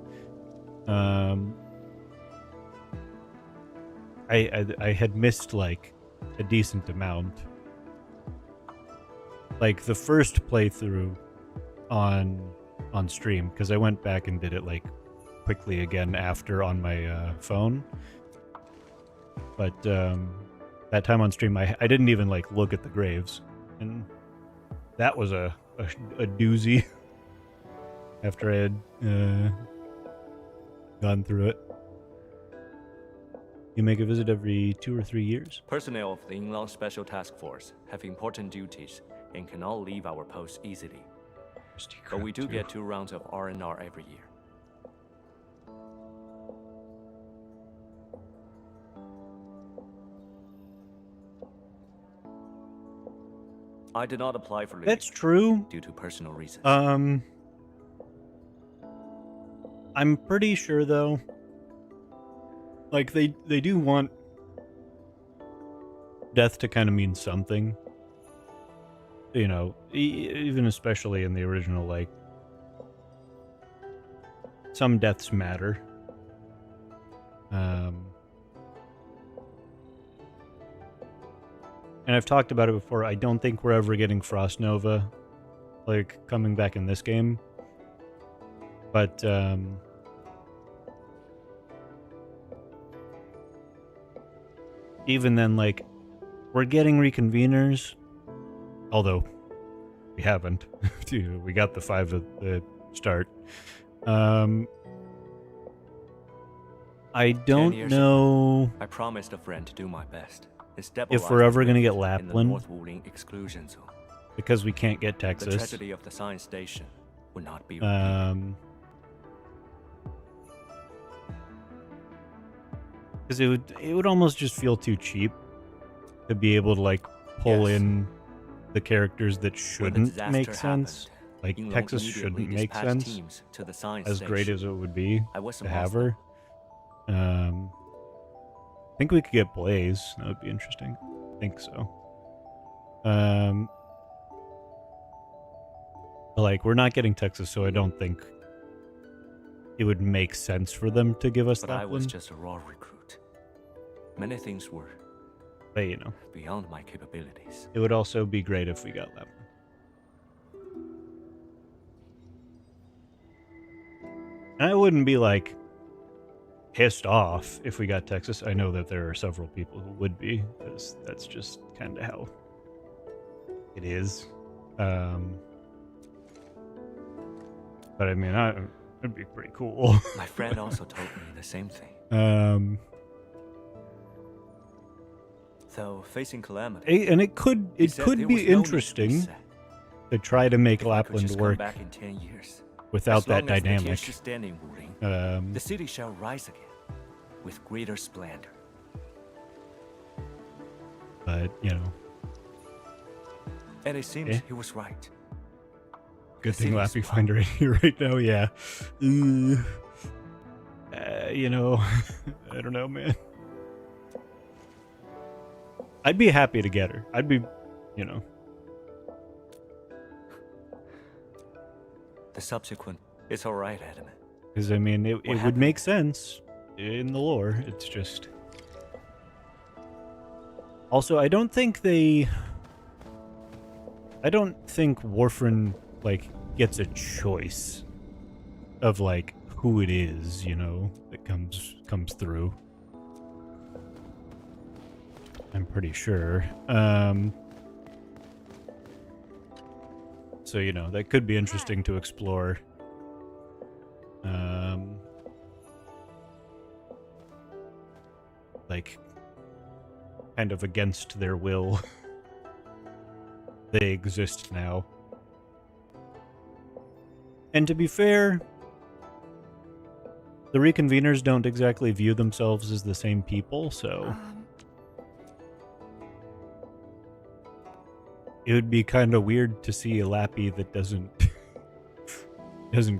I had missed like a decent amount. Like the first playthrough on stream, because I went back and did it like quickly again after on my phone. But that time on stream, I didn't even like look at the graves, and that was a doozy. After I had gone through it. You make a visit every 2 or 3 years. Personnel of the Inland Special Task Force have important duties and cannot leave our posts easily. But we do get 2 rounds of R&R every year. I did not apply for leave. That's true. Due to personal reasons. I'm pretty sure though, like they do want death to kind of mean something. You know, even especially in the original, like some deaths matter. And I've talked about it before. I don't think we're ever getting Frost Nova, like coming back in this game. But even then, like, we're getting reconveners, although we haven't. We got the 5 at the start. I don't know. I promised a friend to do my best. If we're ever going to get Lapland, North Wuling exclusion zone, because we can't get Texas. the tragedy of the science station would not be because it would almost just feel too cheap to be able to like pull in the characters that shouldn't make sense. Like Texas shouldn't make sense to the science as great station. as it would be to have her. I think we could get Blaze. That would be interesting. I think so. Like, we're not getting Texas, so I don't think it would make sense for them to give us But that I was one. just a raw recruit. Many things were But, you know, beyond my capabilities. it would also be great if we got that one. And I wouldn't be, like, pissed off if we got Texas. I know that there are several people who would be, because that's just kind of how it is. But I mean, it'd be pretty cool. My friend also told me the same thing. Though facing calamity, And it could he said there be was no need to interesting reset. to try to make If I could Lapland just come work back in 10 years, without as long that as the dynamic. tears should stand in Wuling, the city shall rise again with greater splendor. But, you know, And it seems he was right. good The thing city's Lappy Finder in here right now, yeah. You know, I don't know, man. I'd be happy to get her. I'd be, you know. The subsequent is alright, Edmund. Because, I mean, it would happened? make sense in the lore. It's just... Also, I don't think Warfren, like, gets a choice of, like, who it is, you know, that comes through. I'm pretty sure. So, you know, that could be interesting to explore. Like, kind of against their will. They exist now. And to be fair, the Reconveners don't exactly view themselves as the same people, so it would be kind of weird to see a Lappy that doesn't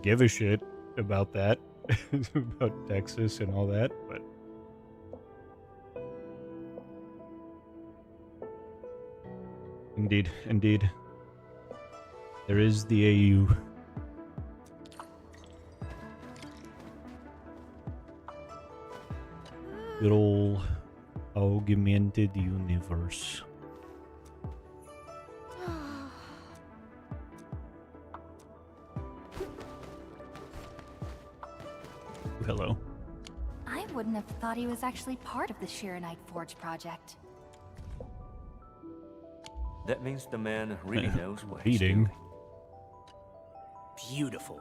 give a shit about that, about Texas and all that, but indeed, there is the AU. Good old augmented universe. Hello. I wouldn't have thought he was actually part of the Shiranite Forge project. That means the man really knows what Reading. he's doing. Beautiful.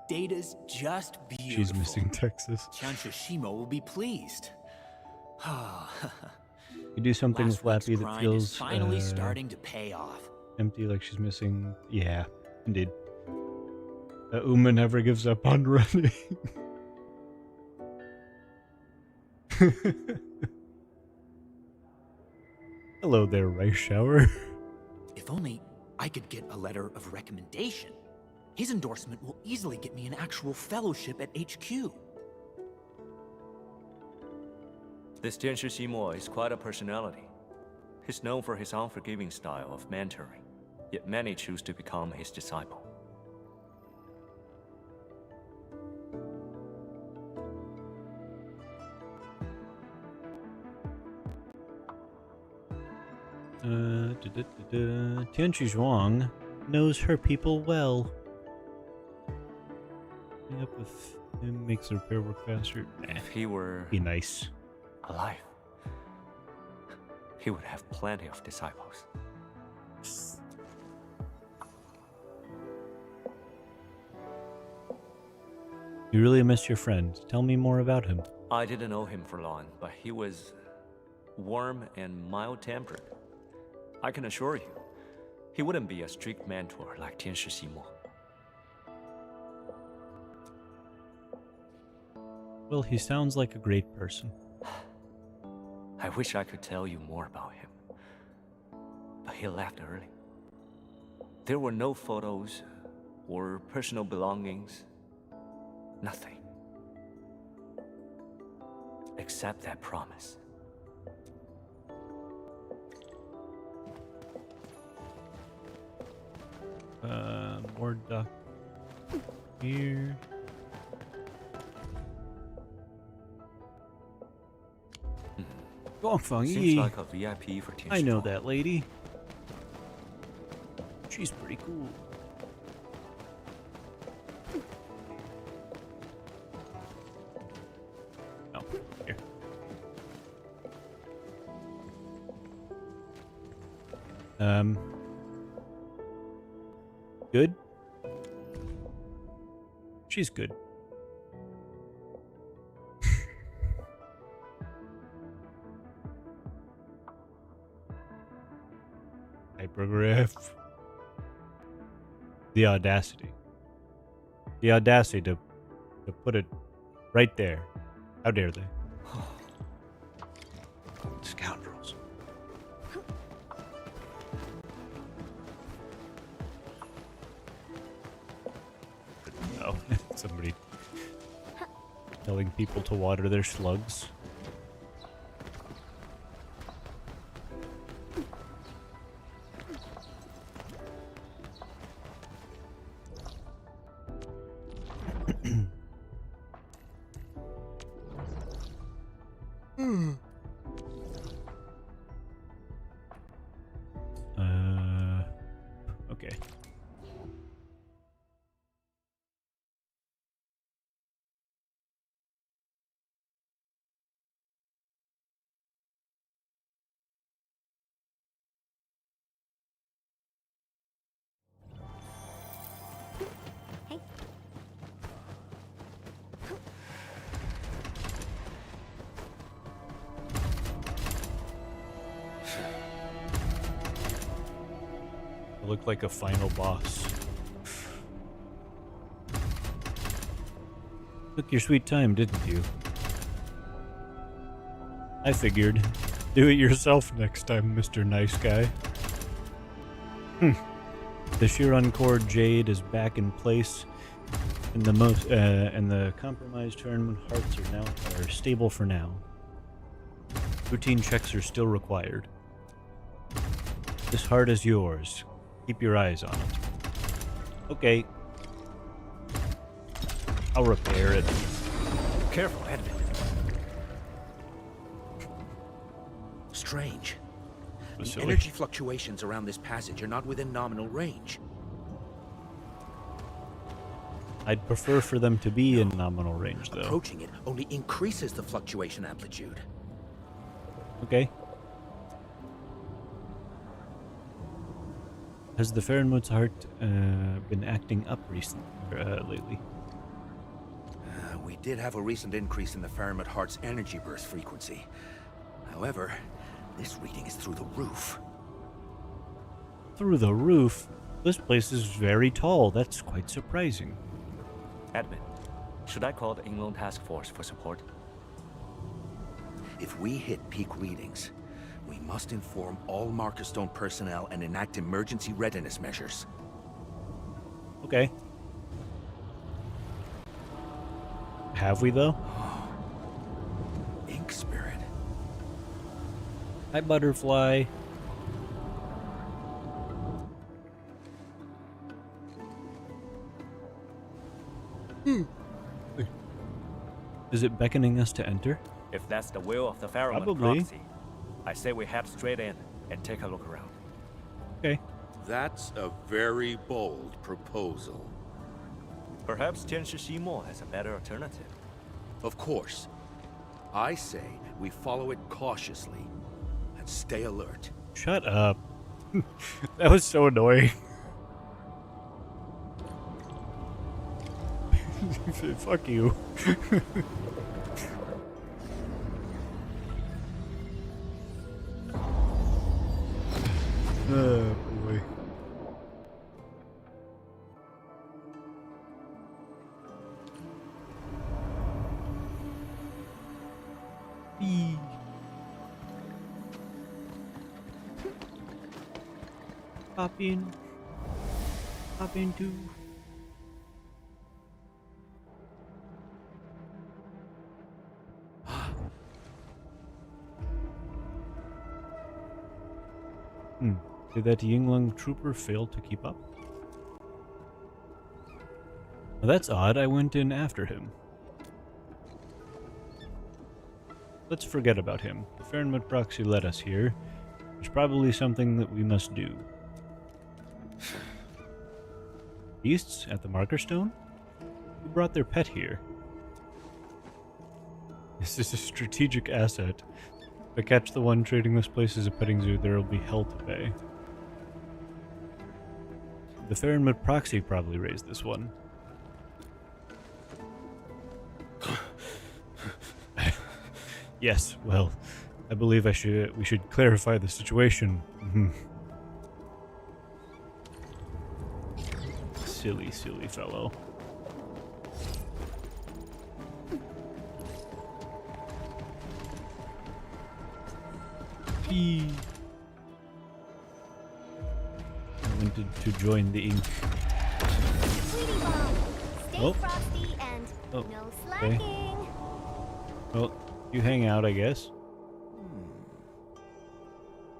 Data's just beautiful. She's missing Texas. Chanshishima will be pleased. You do something with Last Lappy week's that grind feels is finally starting to pay off. empty, like she's missing. Yeah, indeed. Uma never gives up on running. Hello there, Rice Shower. If only I could get a letter of recommendation. His endorsement will easily get me an actual fellowship at HQ. This Tianshi Ximo is quite a personality. He's known for his unforgiving style of mentoring, yet many choose to become his disciple. Tianchi Zhuang knows her people well. Meeting up with him makes the repair work faster. If he were Be nice. alive, he would have plenty of disciples. You really miss your friend. Tell me more about him. I didn't know him for long, but he was warm and mild-tempered. I can assure you, he wouldn't be a strict mentor like Tianshi Ximo. Well, he sounds like a great person. I wish I could tell you more about him, but he left early. There were no photos or personal belongings. Nothing. Except that promise. More duck here. Gongfang Seems Yi. like a VIP for Tianshi. I know that lady. She's pretty cool. Oh, here. Good? She's good. Hypergraph. The audacity. The audacity to put it right there. How dare they? Scoundrels. Oh, somebody telling people to water their slugs. Okay. looked like a final boss. Took your sweet time, didn't you? I figured. Do it yourself next time, Mr. Nice Guy. The Chiron Core Jade is back in place, and the compromised tournament hearts are stable for now. Routine checks are still required. This heart is yours. Keep your eyes on it. Okay. I'll repair it. Careful, Edmund. Strange. The Silly. energy fluctuations around this passage are not within nominal range. I'd prefer for them to be in nominal range, though. Approaching it only increases the fluctuation amplitude. Okay. Has the Farenwood's heart been acting up lately? We did have a recent increase in the Faramid Heart's energy burst frequency. However, this reading is through the roof. Through the roof? This place is very tall. That's quite surprising. Admin, should I call the Inland Task Force for support? If we hit peak readings, we must inform all Markerstone personnel and enact emergency readiness measures. Okay. Have we, though? Ink Spirit. Hi, Butterfly. Is it beckoning us to enter? If that's the will of the Pharaoh Probably. proxy, I say we head straight in and take a look around. Okay. That's a very bold proposal. Perhaps Tianshi Shimo has a better alternative. Of course. I say we follow it cautiously and stay alert. Shut up. That was so annoying. Fuck you. Oh boy. Eee. Pop in. Pop into. Did that Yingling trooper fail to keep up? Well, that's odd. I went in after him. Let's forget about him. The Farenwood proxy led us here. There's probably something that we must do. Beasts at the marker stone? Who brought their pet here? This is a strategic asset. If I catch the one trading this place as a petting zoo, there will be hell to pay. The Farenwood proxy probably raised this one. Yes, well, I believe we should clarify the situation. Silly fellow. I wanted to join the ink. Sweetie Bomb, stay Oh. frosty and Oh, no okay. slacking. Well, you hang out, I guess.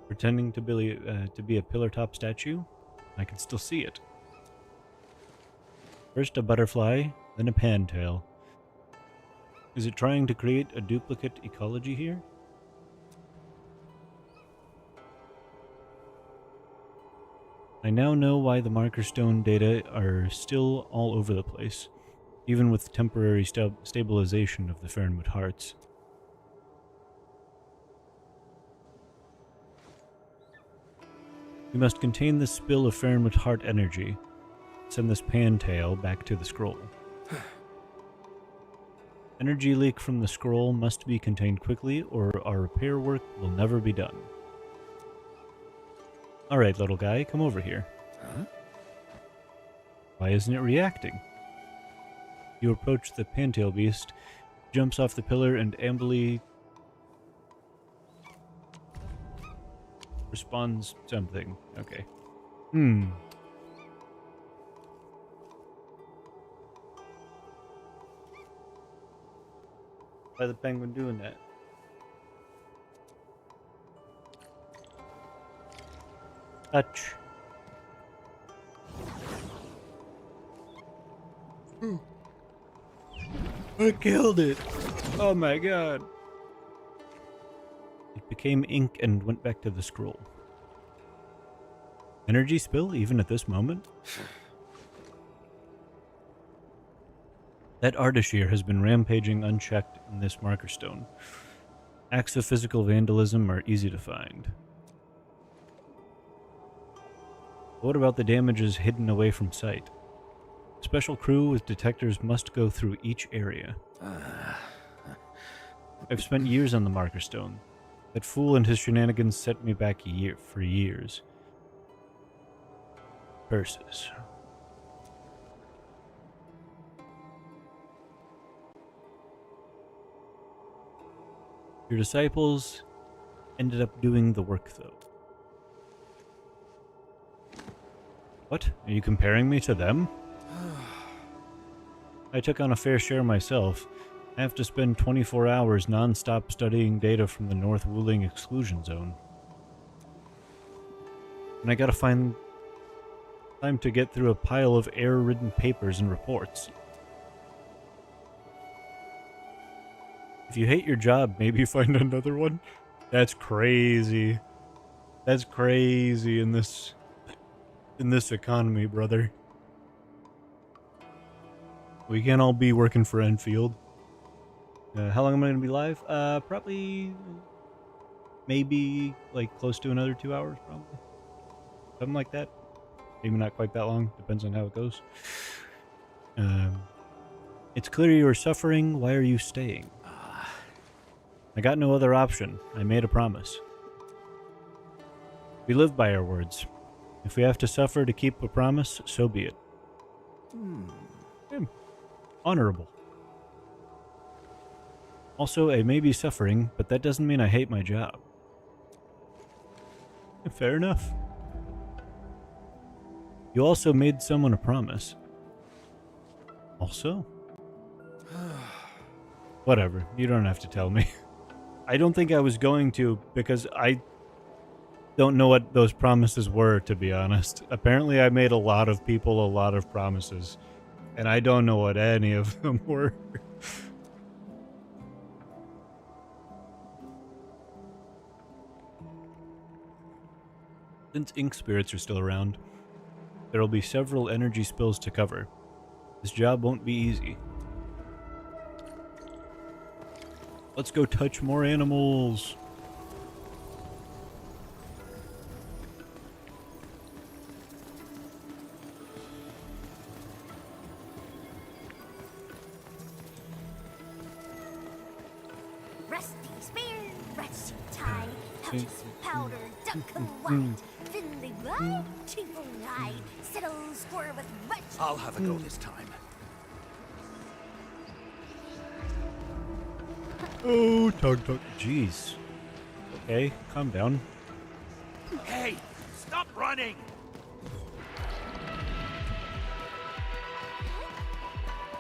Pretending to be a pillar-top statue? I can still see it. First a butterfly, then a pantail. Is it trying to create a duplicate ecology here? I now know why the marker stone data are still all over the place, even with temporary stabilization of the Farenwood hearts. We must contain the spill of Farenwood heart energy. Send this pantail back to the scroll. Energy leak from the scroll must be contained quickly, or our repair work will never be done. Alright, little guy, come over here. Why isn't it reacting? You approach the pantail beast, jumps off the pillar, and ambly responds something. Okay. Why the penguin doing that? Touch. I killed it! Oh my god. It became ink and went back to the scroll. Energy spill even at this moment? That Ardashir has been rampaging unchecked in this marker stone. Acts of physical vandalism are easy to find. What about the damages hidden away from sight? Special crew with detectors must go through each area. I've spent years on the marker stone. That fool and his shenanigans set me back for years. Curses. Your disciples ended up doing the work, though. What? Are you comparing me to them? I took on a fair share myself. I have to spend 24 hours non-stop studying data from the North Wuling exclusion zone. And I gotta find time to get through a pile of error-ridden papers and reports. If you hate your job, maybe find another one? That's crazy. That's crazy in this economy, brother. We can't all be working for Endfield. How long am I going to be live? Probably, maybe, like, close to another 2 hours, probably. Something like that. Maybe not quite that long. Depends on how it goes. It's clear you are suffering. Why are you staying? I got no other option. I made a promise. We live by our words. If we have to suffer to keep a promise, so be it. Honorable. Also, I may be suffering, but that doesn't mean I hate my job. Fair enough. You also made someone a promise. Also? Whatever, you don't have to tell me. I don't think I was going to, because I don't know what those promises were, to be honest. Apparently I made a lot of people a lot of promises, and I don't know what any of them were. Since ink spirits are still around, there will be several energy spills to cover. This job won't be easy. Let's go touch more animals. Rusty spear, rusty tie, pouches of powder, duck white, thinly blind, cheerful eye, settle score with much. I'll have a go this time. Oh, tug. Jeez. Okay, calm down. Hey, stop running!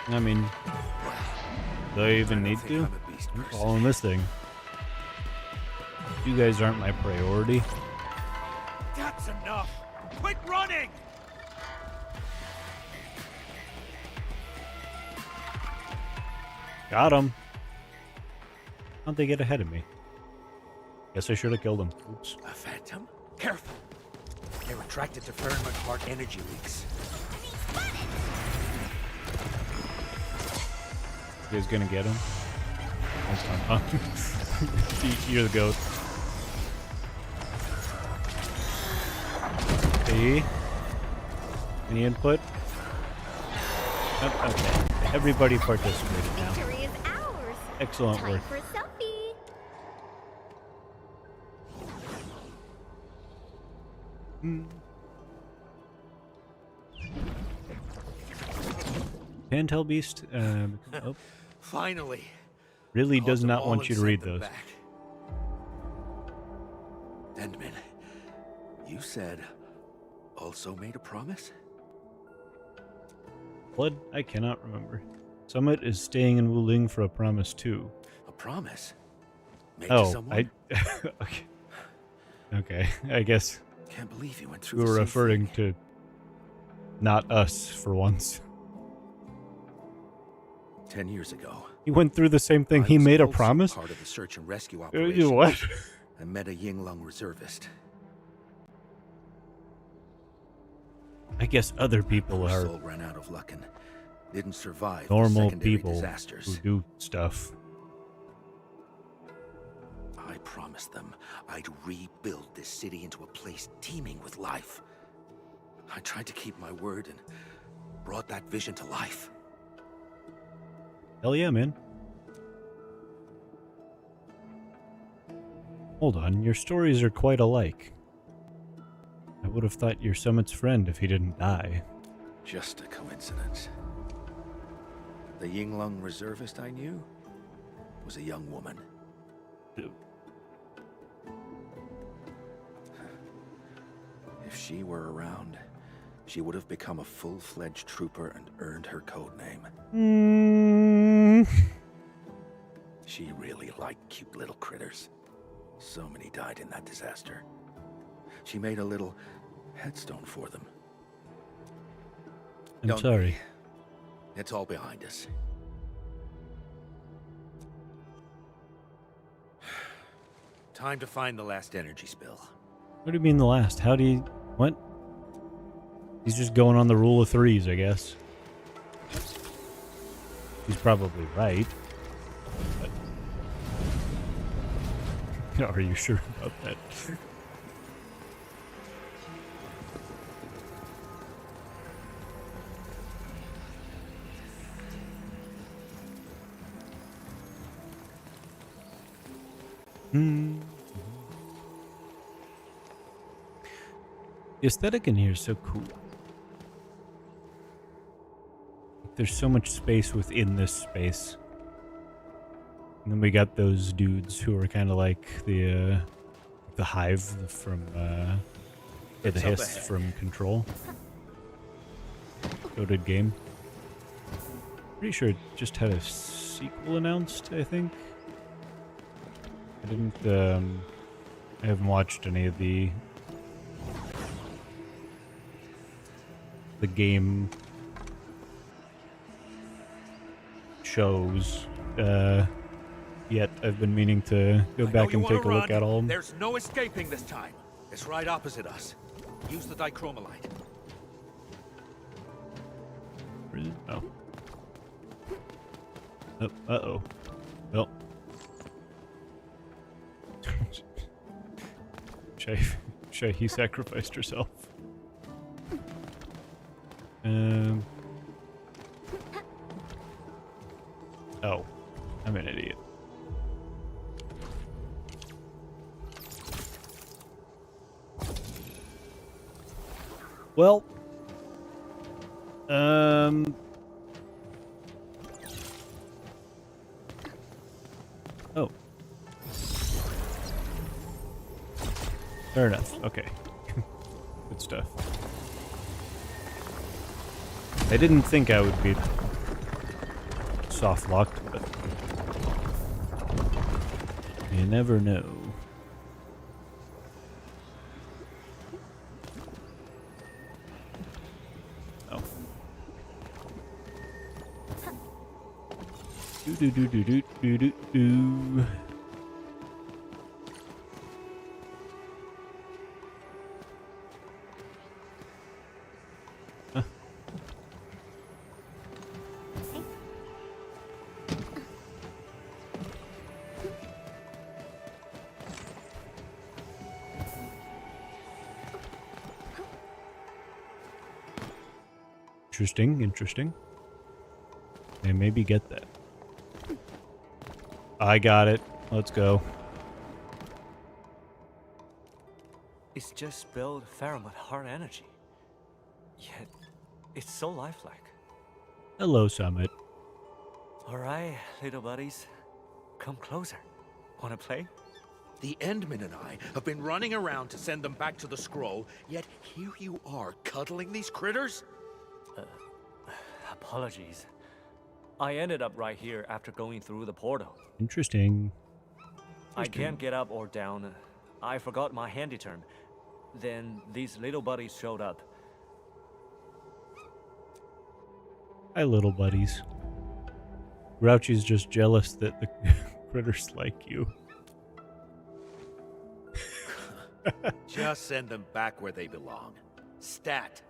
I mean, do I even need to? I'm following this thing. You guys aren't my priority. That's enough! Quit running! Got him. How'd they get ahead of me? Guess I should have killed him. Oops. A phantom? Careful! They're attracted to Fernwood Heart energy leaks. You guys gonna get him? That's fun, huh? You're the goat. See? Any input? Oh, okay. Everybody participated now. Victory is ours. Excellent Time work. for a selfie. Pantel Beast oh, Finally. really Caught does them not all want and you to sent read them those. back. Endman, you said also made a promise? Blood? I cannot remember. Summit is staying in Wuling for a promise too. A promise? Made to Oh, someone? okay. Okay, I guess Can't believe you went through we the were same referring thing. to not us for once. 10 years ago. He went through the same thing. I He was made a also promise? part of the search and rescue You operation. what? I met a Yinglung reservist. I guess other people Poor are soul ran out of luck and didn't survive the normal secondary people disasters. who do stuff. I promised them I'd rebuild this city into a place teeming with life. I tried to keep my word and brought that vision to life. Hell yeah, man. Hold on, your stories are quite alike. I would have thought you're Summit's friend if he didn't die. Just a coincidence. The Yinglung reservist I knew was a young woman. If she were around, she would have become a full-fledged trooper and earned her code name. She really liked cute little critters. So many died in that disaster. She made a little headstone for them. I'm Don't sorry. worry. It's all behind us. Time to find the last energy spill. What do you mean the last? How do you... What? He's just going on the rule of threes, I guess. He's probably right. But... Are you sure about that? The aesthetic in here is so cool. There's so much space within this space. And then we got those dudes who are kind of like the hive from the It's up hiss ahead. from Control. Goated game. Pretty sure it just had a sequel announced, I think. I didn't I haven't watched any of the game shows yet. I've been meaning to go back and take a look at all of them. There's no escaping this time. It's right opposite us. Use the dichromolite. Where is it? Oh. Oh, uh-oh. Well. He sacrificed herself. Oh. I'm an idiot. Well. Oh. Fair enough. Okay. Good stuff. I didn't think I would be soft locked, but you never know. Oh. Do do do do do do do do. Interesting. And maybe get that. I got it. Let's go. It's just spilled ferrum with hard energy. Yet, it's so lifelike. Hello, Summit. Alright, little buddies. Come closer. Wanna play? The Endmen and I have been running around to send them back to the scroll, yet here you are cuddling these critters? Apologies. I ended up right here after going through the portal. Interesting. I can't get up or down. I forgot my handy turn. Then these little buddies showed up. Hi, little buddies. Grouchy's just jealous that the critters like you. Just send them back where they belong. Stat.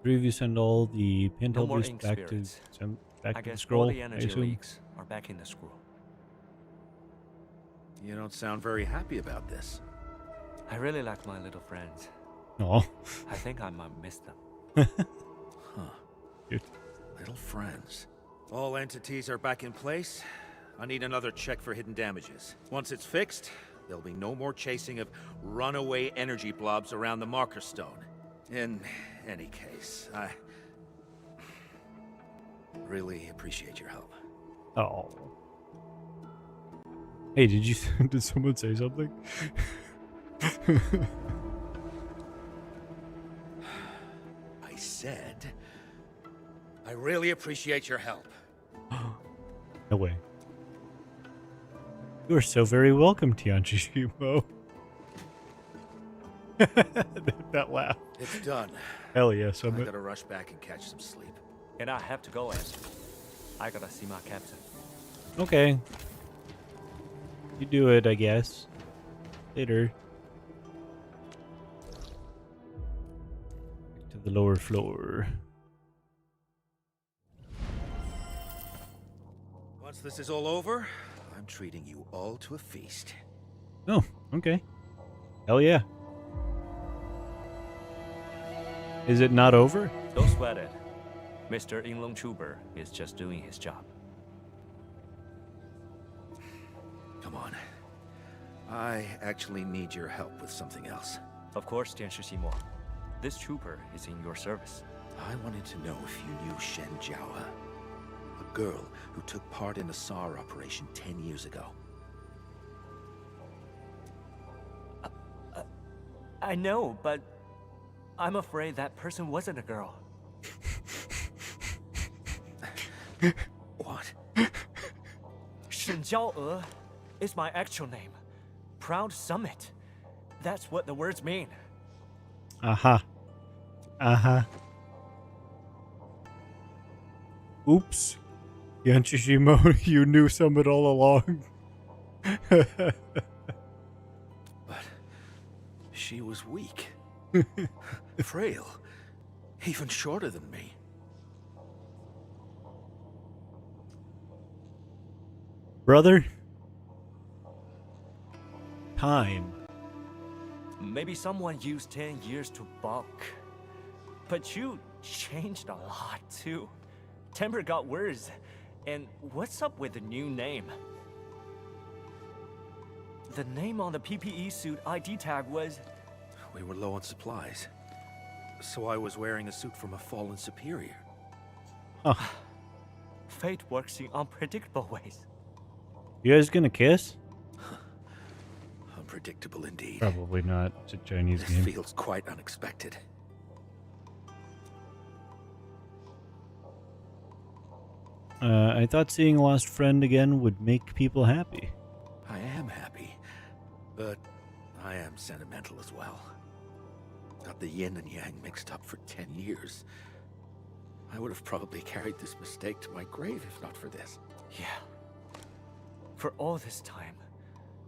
Three of you send all the No more Pintail ink back to spirits. back I to the guess scroll. all the I energy assume. leaks are back in the scroll. You don't sound very happy about this. I really like my little friends. Oh, I think I might miss them. Huh. Dude. Little friends. All entities are back in place. I need another check for hidden damages. Once it's fixed, there'll be no more chasing of runaway energy blobs around the marker stone. In any case, I really appreciate your help. Oh. Hey, did someone say something? I said, I really appreciate your help. No way. You are so very welcome, Tianjishimo. That laugh. It's done. Hell yeah, I Summit. gotta rush back and catch some sleep. And I have to go, and I gotta see my captain. Okay. You do it, I guess. Later. Back to the lower floor. Once this is all over, I'm treating you all to a feast. Oh, okay. Hell yeah. Is it not over? Don't sweat it. Mr. Inglong Chuber is just doing his job. Come on. I actually need your help with something else. Of course, Tianshi Ximo. This trooper is in your service. I wanted to know if you knew Shen Jiaohe, a girl who took part in the SAR operation 10 years ago. I know, but I'm afraid that person wasn't a girl. What? Shen Jiaohe is my actual name. Proud Summit. That's what the words mean. Aha. Uh-huh. Oops. Yanshishimo, you knew Summit all along. But she was weak. Frail. Even shorter than me. Brother? Time. Maybe someone used 10 years to bulk. But you changed a lot, too. Temper got worse. And what's up with the new name? The name on the PPE suit ID tag was... We were low on supplies. So I was wearing a suit from a fallen superior. Huh. Fate works in unpredictable ways. You guys gonna kiss? Unpredictable indeed. Probably not. It's a Chinese This game. feels quite unexpected. I thought seeing a lost friend again would make people happy. I am happy, but I am sentimental as well. Got the yin and yang mixed up for 10 years. I would have probably carried this mistake to my grave if not for this. Yeah. For all this time,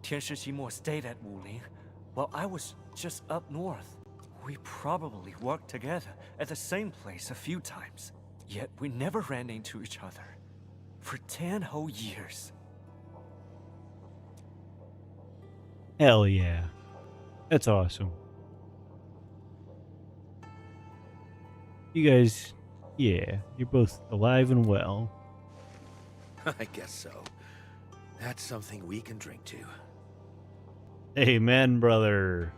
Tianshi Ximo stayed at Wuling, while I was just up north. We probably worked together at the same place a few times, yet we never ran into each other. For 10 whole years. Hell yeah. That's awesome. You Yeah, you're both alive and well. I guess so. That's something we can drink to. Amen, brother.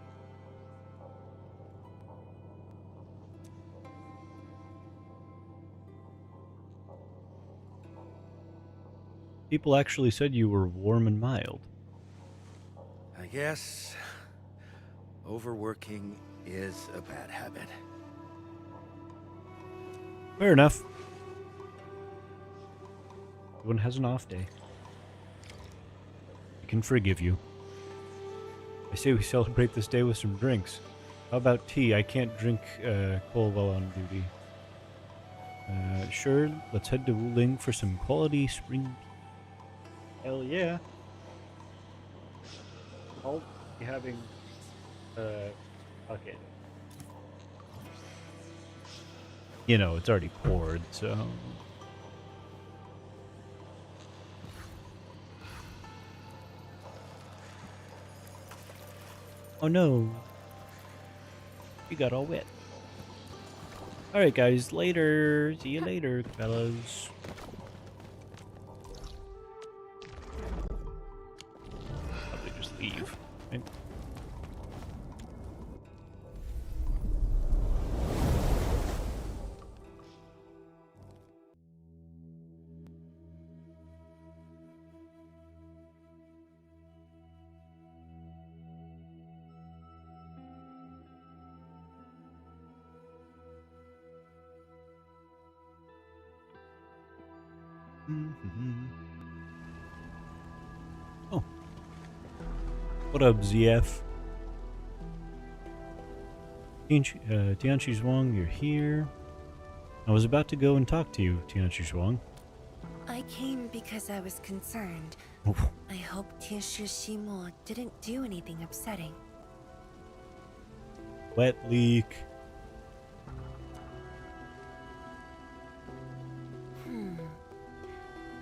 People actually said you were warm and mild. I guess overworking is a bad habit. Fair enough. Everyone has an off day. I can forgive you. I say we celebrate this day with some drinks. How about tea? I can't drink coal while on duty. Sure, let's head to Wuling for some quality spring tea. Hell yeah. I'll be having okay. You know, it's already poured, so oh no. You got all wet. Alright guys, later. See you later, fellas. Probably just leave. Right? Oh. What up, ZF? Tianchi Zhuang, you're here. I was about to go and talk to you, Tianchi Zhuang. I came because I was concerned. I hope Tianshi Shimo didn't do anything upsetting. Wet leak.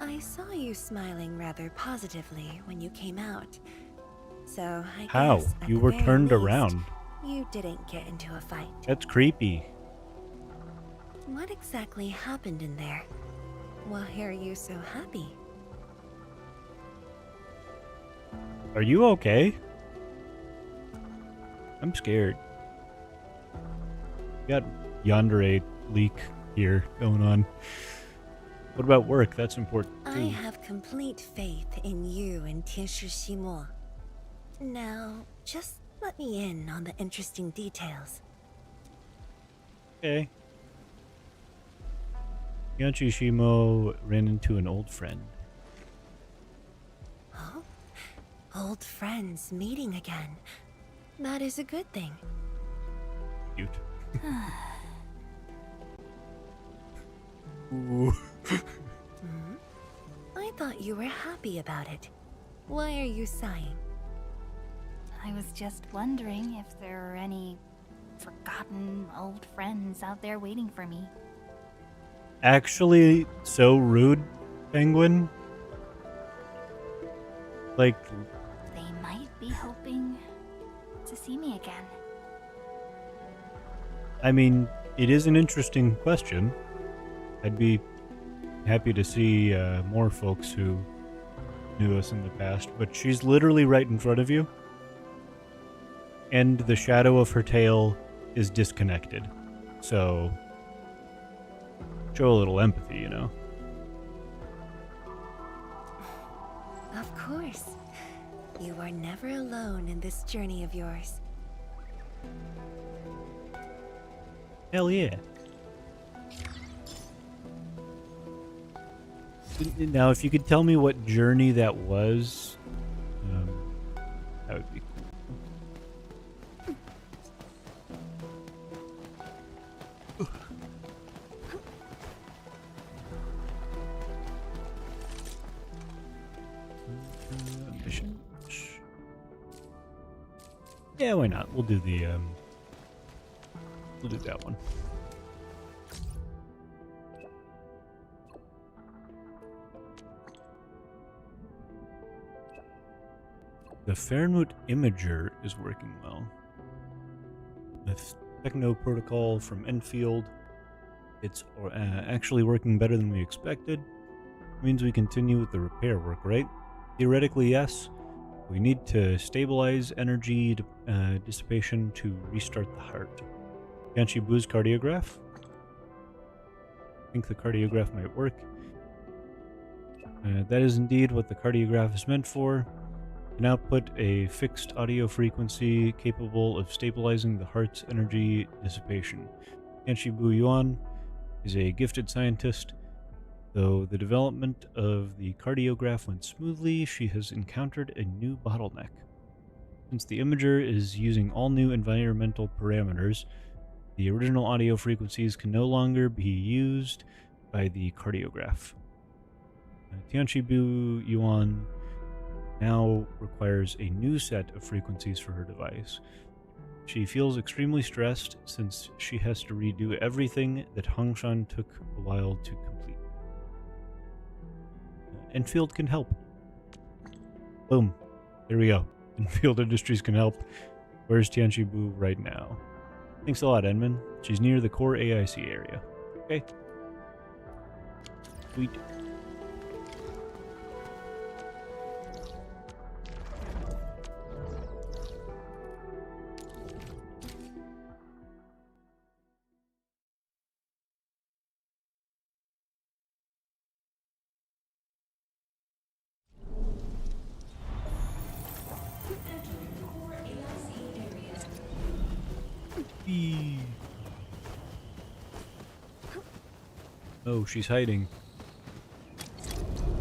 I saw you smiling rather positively when you came out. So I How? guess at You the were very turned least, around. You didn't get into a fight. That's creepy. What exactly happened in there? Why are you so happy? Are you okay? I'm scared. We got yandere leak here going on. What about work? That's important too. I have complete faith in you and Tianshi Shimo. Now, just let me in on the interesting details. Okay. Tianchi Shimo ran into an old friend. Oh? Old friends meeting again. That is a good thing. Cute. Ooh. I thought you were happy about it. Why are you sighing? I was just wondering if there are any forgotten old friends out there waiting for me. Actually, so rude, Penguin. Like, They might be hoping to see me again. I mean, it is an interesting question. I'd be happy to see more folks who knew us in the past, but she's literally right in front of you. And the shadow of her tail is disconnected. So, show a little empathy, you know? Of course. You are never alone in this journey of yours. Hell yeah. Now, if you could tell me what journey that was, that would be cool. Missions. Yeah, why not? We'll do the we'll do that one. The Fahrenheit Imager is working well. The Techno Protocol from Endfield It's actually working better than we expected. Means we continue with the repair work, right? Theoretically, yes. We need to stabilize energy dissipation to restart the heart. Yanshibu's cardiograph? I think the cardiograph might work. That is indeed what the cardiograph is meant for. It can output a fixed audio frequency capable of stabilizing the heart's energy dissipation. Yanshibu Yuan is a gifted scientist. Though the development of the cardiograph went smoothly, she has encountered a new bottleneck. Since the imager is using all new environmental parameters, the original audio frequencies can no longer be used by the cardiograph. Tianqibu Yuan now requires a new set of frequencies for her device. She feels extremely stressed since she has to redo everything that Hongshan took a while to complete. Endfield can help. Boom. There we go. Endfield Industries can help. Where's Tianqibu right now? Thanks a lot, Edmund. She's near the core AIC area. Okay. Sweet. Oh, she's hiding.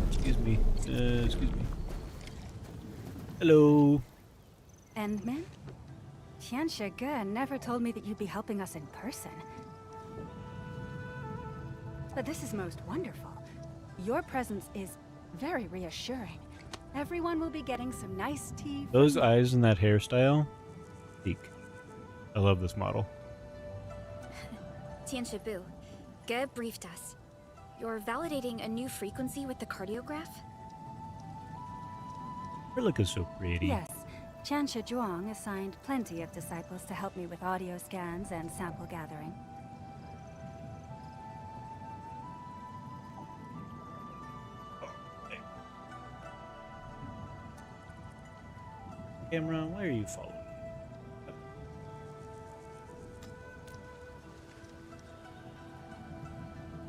Excuse me. Excuse me. Hello. Endman? Tianxia Ge never told me that you'd be helping us in person. But this is most wonderful. Your presence is very reassuring. Everyone will be getting some nice tea. Those eyes and that hairstyle. Peak. I love this model. Tianqibu, Ge briefed us. You're validating a new frequency with the cardiograph? Relica's so pretty. Yes. Tianxia Zhuang assigned plenty of disciples to help me with audio scans and sample gathering. Camera, why are you following?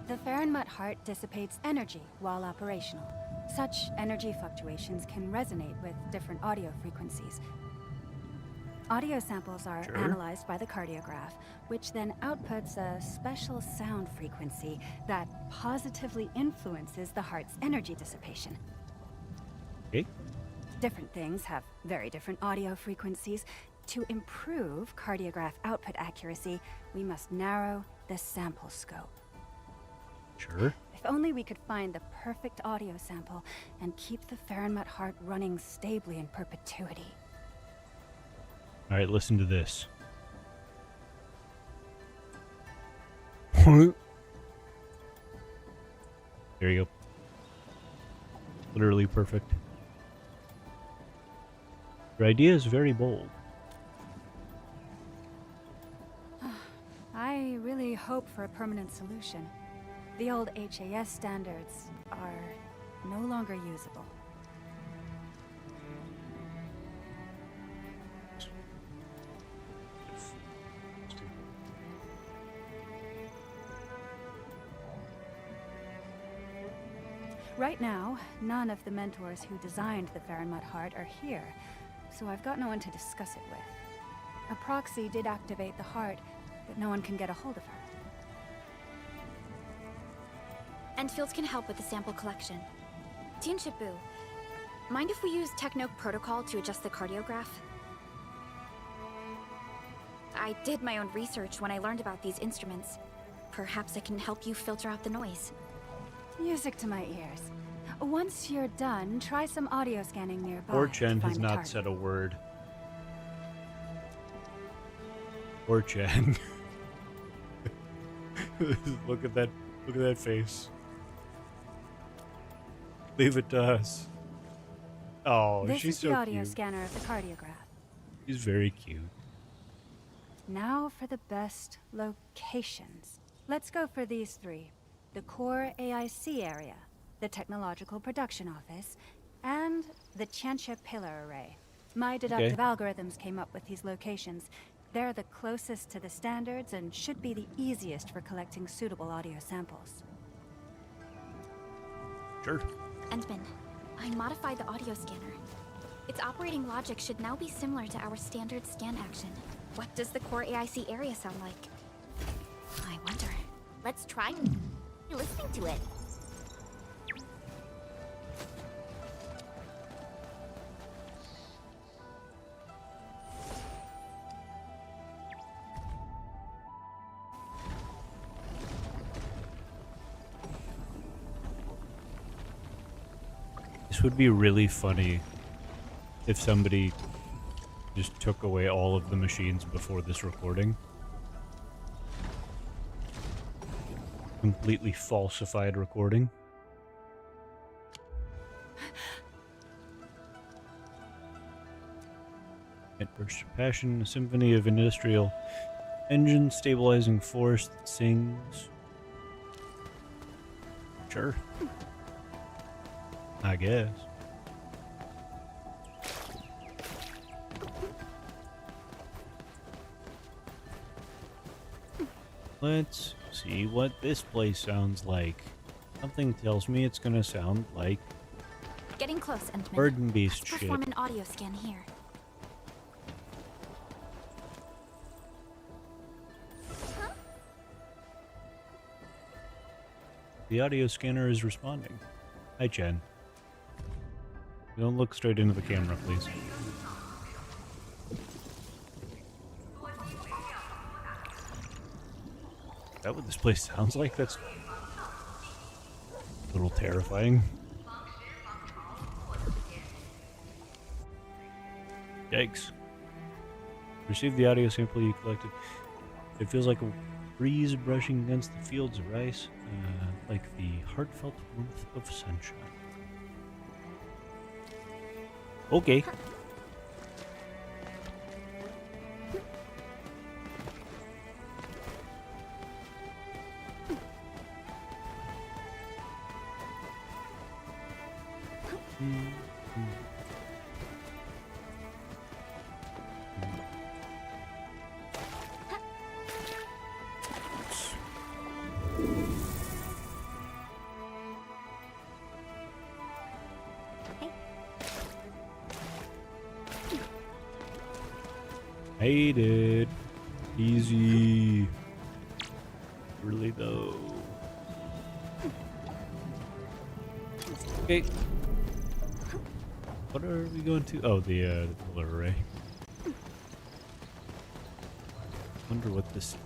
The Fahrenheit heart dissipates energy while operational. Such energy fluctuations can resonate with different audio frequencies. Audio samples are analyzed by the cardiograph, which then outputs a special sound frequency that positively influences the heart's energy dissipation. Okay. Different things have very different audio frequencies. To improve cardiograph output accuracy, we must narrow the sample scope. Sure. If only we could find the perfect audio sample and keep the Fahrenheit heart running stably in perpetuity. Alright, listen to this. There you go. Literally perfect. Your idea is very bold. I really hope for a permanent solution. The old HAS standards are no longer usable. Right now, none of the mentors who designed the Fahrenheit heart are here, so I've got no one to discuss it with. A proxy did activate the heart, but no one can get a hold of her. Endfield can help with the sample collection. Tianqibu, mind if we use Techno protocol to adjust the cardiograph? I did my own research when I learned about these instruments. Perhaps I can help you filter out the noise. Music to my ears. Once you're done, try some audio scanning nearby. Poor Chen to has find the not target. said a word. Poor Chen. Look at that face. Leave it to us. Oh, This she's is so the audio cute. scanner of the cardiograph. She's very cute. Now for the best locations. Let's go for these three. The core AIC area, the Technological Production Office, and the Tianxia Pillar Array. My deductive algorithms came up with these locations. They're the closest to the standards and should be the easiest for collecting suitable audio samples. Sure. Endman, I modified the audio scanner. Its operating logic should now be similar to our standard scan action. What does the core AIC area sound like? I wonder. Let's try listening to it. This would be really funny if somebody just took away all of the machines before this recording. Completely falsified recording. Outburst of passion, a symphony of industrial engine stabilizing force that sings. Sure. I guess. Let's see what this place sounds like. Something tells me it's gonna sound like Getting close, Endman. bird and beast Let's shit. perform an audio scan here. The audio scanner is responding. Hi, Chen. Don't look straight into the camera, please. Is that what this place sounds like? That's a little terrifying. Yikes. Receive the audio sample you collected. It feels like a breeze brushing against the fields of rice, like the heartfelt warmth of sunshine. Okay. Hate it. Easy. Really though. Okay. What are we going to? Oh, the pillar array. Wonder what this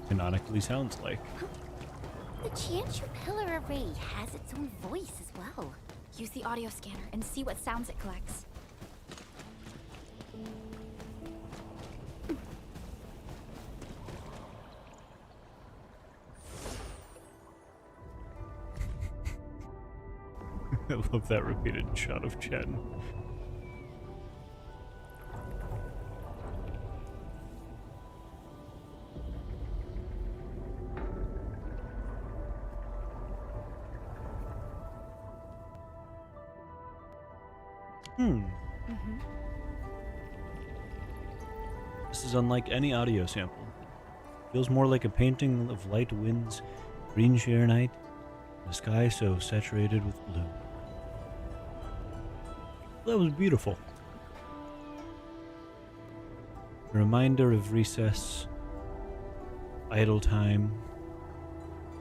canonically sounds like. The Tianxia Pillar Array has its own voice as well. Use the audio scanner and see what sounds it collects. I love that repeated shot of Chen. This is unlike any audio sample. Feels more like a painting of light winds, green sheer night, and a sky so saturated with blue. That was beautiful. A reminder of recess, idle time,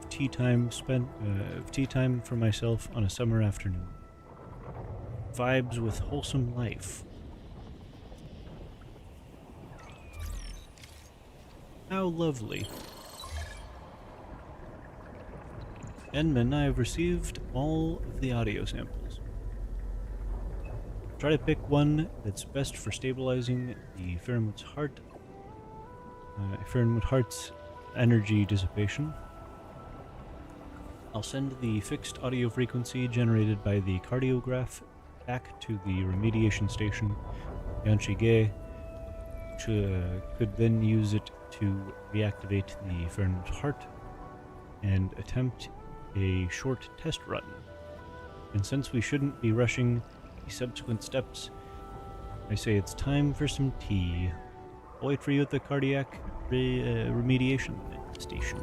tea time for myself on a summer afternoon. Vibes with wholesome life. How lovely. Endman, I have received all of the audio samples. Try to pick one that's best for stabilizing the Fahrenwood's heart's energy dissipation. I'll send the fixed audio frequency generated by the cardiograph back to the remediation station, Yanshige, which could then use it to reactivate the Fahrenwood's heart and attempt a short test run. And since we shouldn't be rushing the subsequent steps, I say it's time for some tea. I'll wait for you at the cardiac remediation station.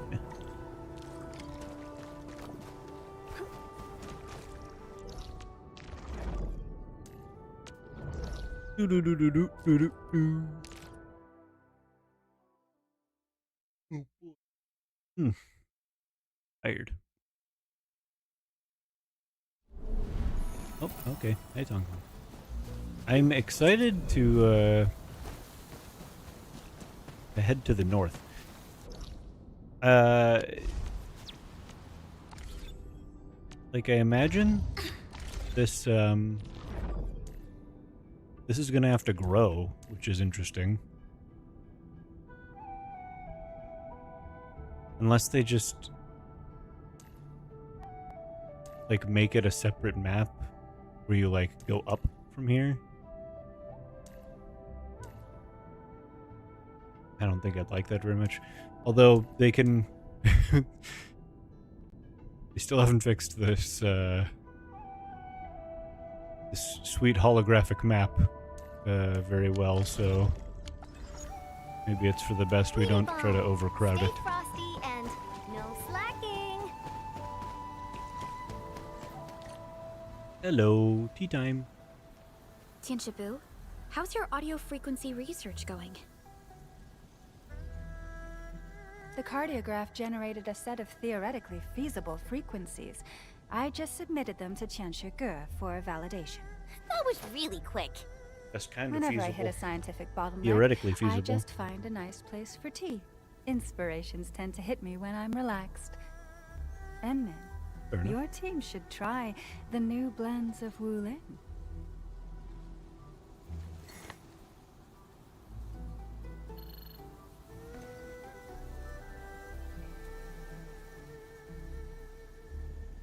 Tired. Oh, okay. Hey, Tonko. I'm excited to head to the north. Like I imagine this this is gonna have to grow, which is interesting. Unless they just like make it a separate map where you like go up from here. I don't think I'd like that very much. Although they can they still haven't fixed this this sweet holographic map very well, so maybe it's for the best we don't try to overcrowd it. Stay frosty and no slacking. Hello, tea time. Tianshibu, how's your audio frequency research going? The cardiograph generated a set of theoretically feasible frequencies. I just submitted them to Qianshi for validation. That was really quick. That's kind of Whenever feasible. I hit a scientific bottleneck, Theoretically feasible. I just find a nice place for tea. Inspirations tend to hit me when I'm relaxed. Enmin, Fair enough. your team should try the new blends of Wulin.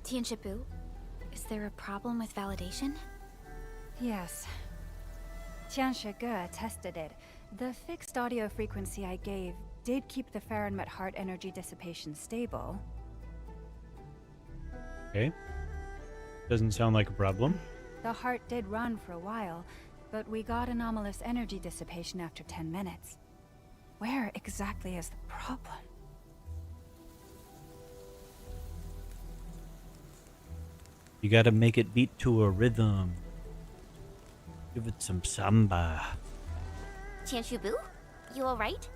Tianshibu, is there a problem with validation? Yes. Qianshi tested it. The fixed audio frequency I gave did keep the Fahrenheit heart energy dissipation stable. Okay. Doesn't sound like a problem. The heart did run for a while, but we got anomalous energy dissipation after 10 minutes. Where exactly is the problem? You gotta make it beat to a rhythm. Give it some samba. Tianshibu, you alright?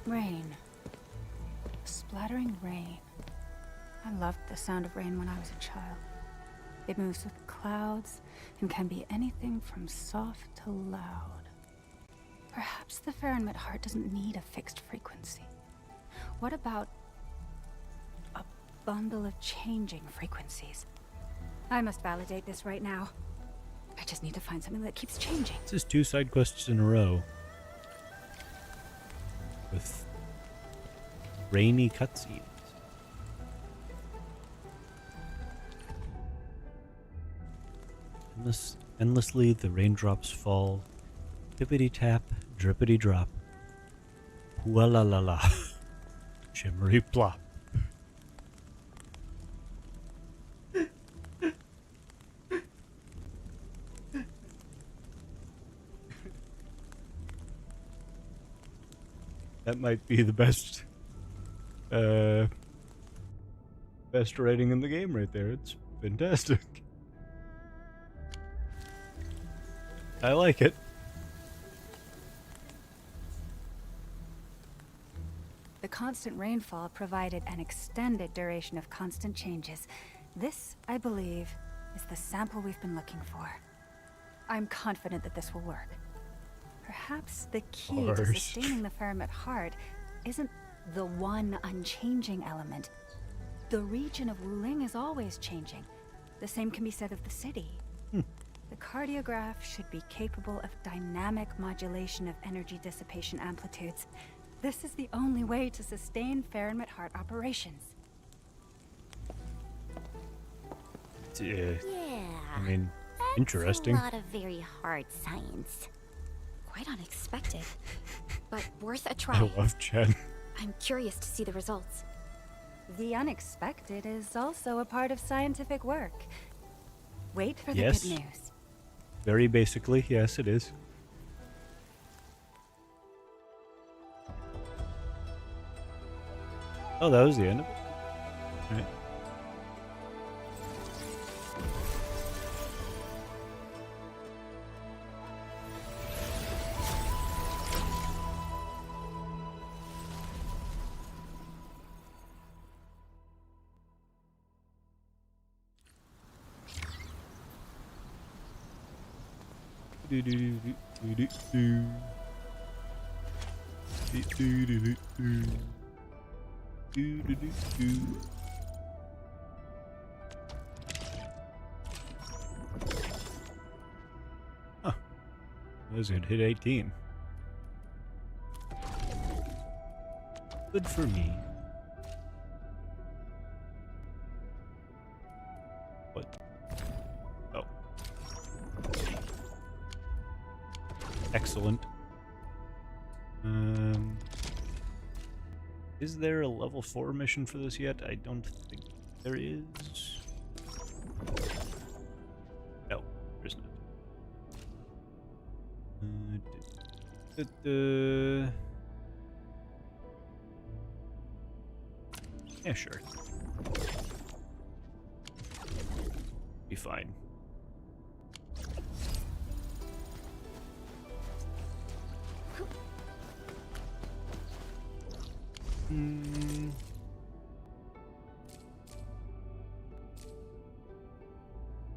Rain. Splattering rain. I loved the sound of rain when I was a child. It moves with clouds and can be anything from soft to loud. Perhaps the Fahrenheit heart doesn't need a fixed frequency. What about a bundle of changing frequencies? I must validate this right now. I just need to find something that keeps changing. This is 2 side quests in a row. With rainy cutscenes. Endlessly the raindrops fall. Tippity tap, drippity drop. Walla la la. Shimmery plop. That might be the best best writing in the game right there. It's fantastic. I like it. The constant rainfall provided an extended duration of constant changes. This, I believe, is the sample we've been looking for. I'm confident that this will work. Perhaps the key to sustaining the Fahrenheit heart isn't the one unchanging element. The region of Wuling is always changing. The same can be said of the city. The cardiograph should be capable of dynamic modulation of energy dissipation amplitudes. This is the only way to sustain Fahrenheit heart operations. Yeah. I mean, That's interesting. a lot of very hard science. Quite unexpected. but worth a I try. love Jen. I'm curious to see the results. The unexpected is also a part of scientific work. Wait for the Yes. good news. Very basically, yes, it is. Oh, that was the end of it? Right. Huh. That was good. Hit 18. Good for me. What? Oh. Excellent. Is there a level 4 mission for this yet? I don't think there is. No, there's not. Yeah, sure. Be fine.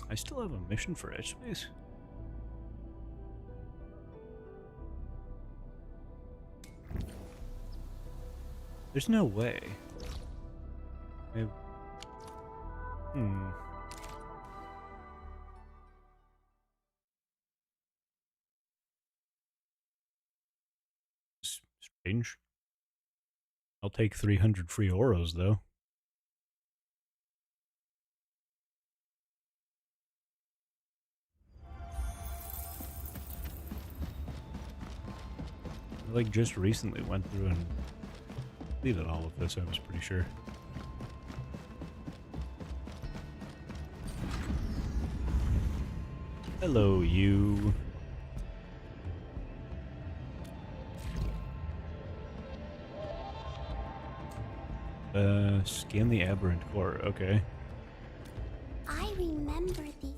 I still have a mission for Edge Space. There's no way. Strange. I'll take 300 free auros, though. I, like, just recently went through and completed all of this, I was pretty sure. Hello, you. Scan the aberrant core, okay. I remember the...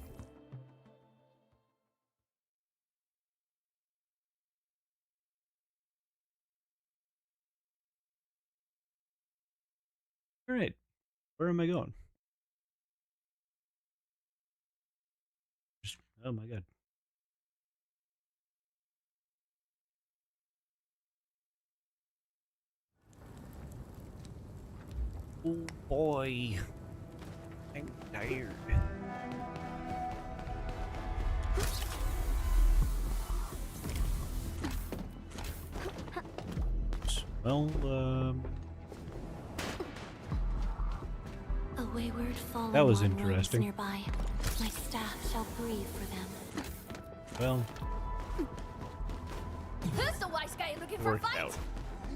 Alright, where am I going? Just, oh my god. Oh boy. I'm tired. Well, A wayward fallen that was one roams interesting. nearby. My staff shall grieve for them. Well, Who's the wise guy looking for a worked fight? out.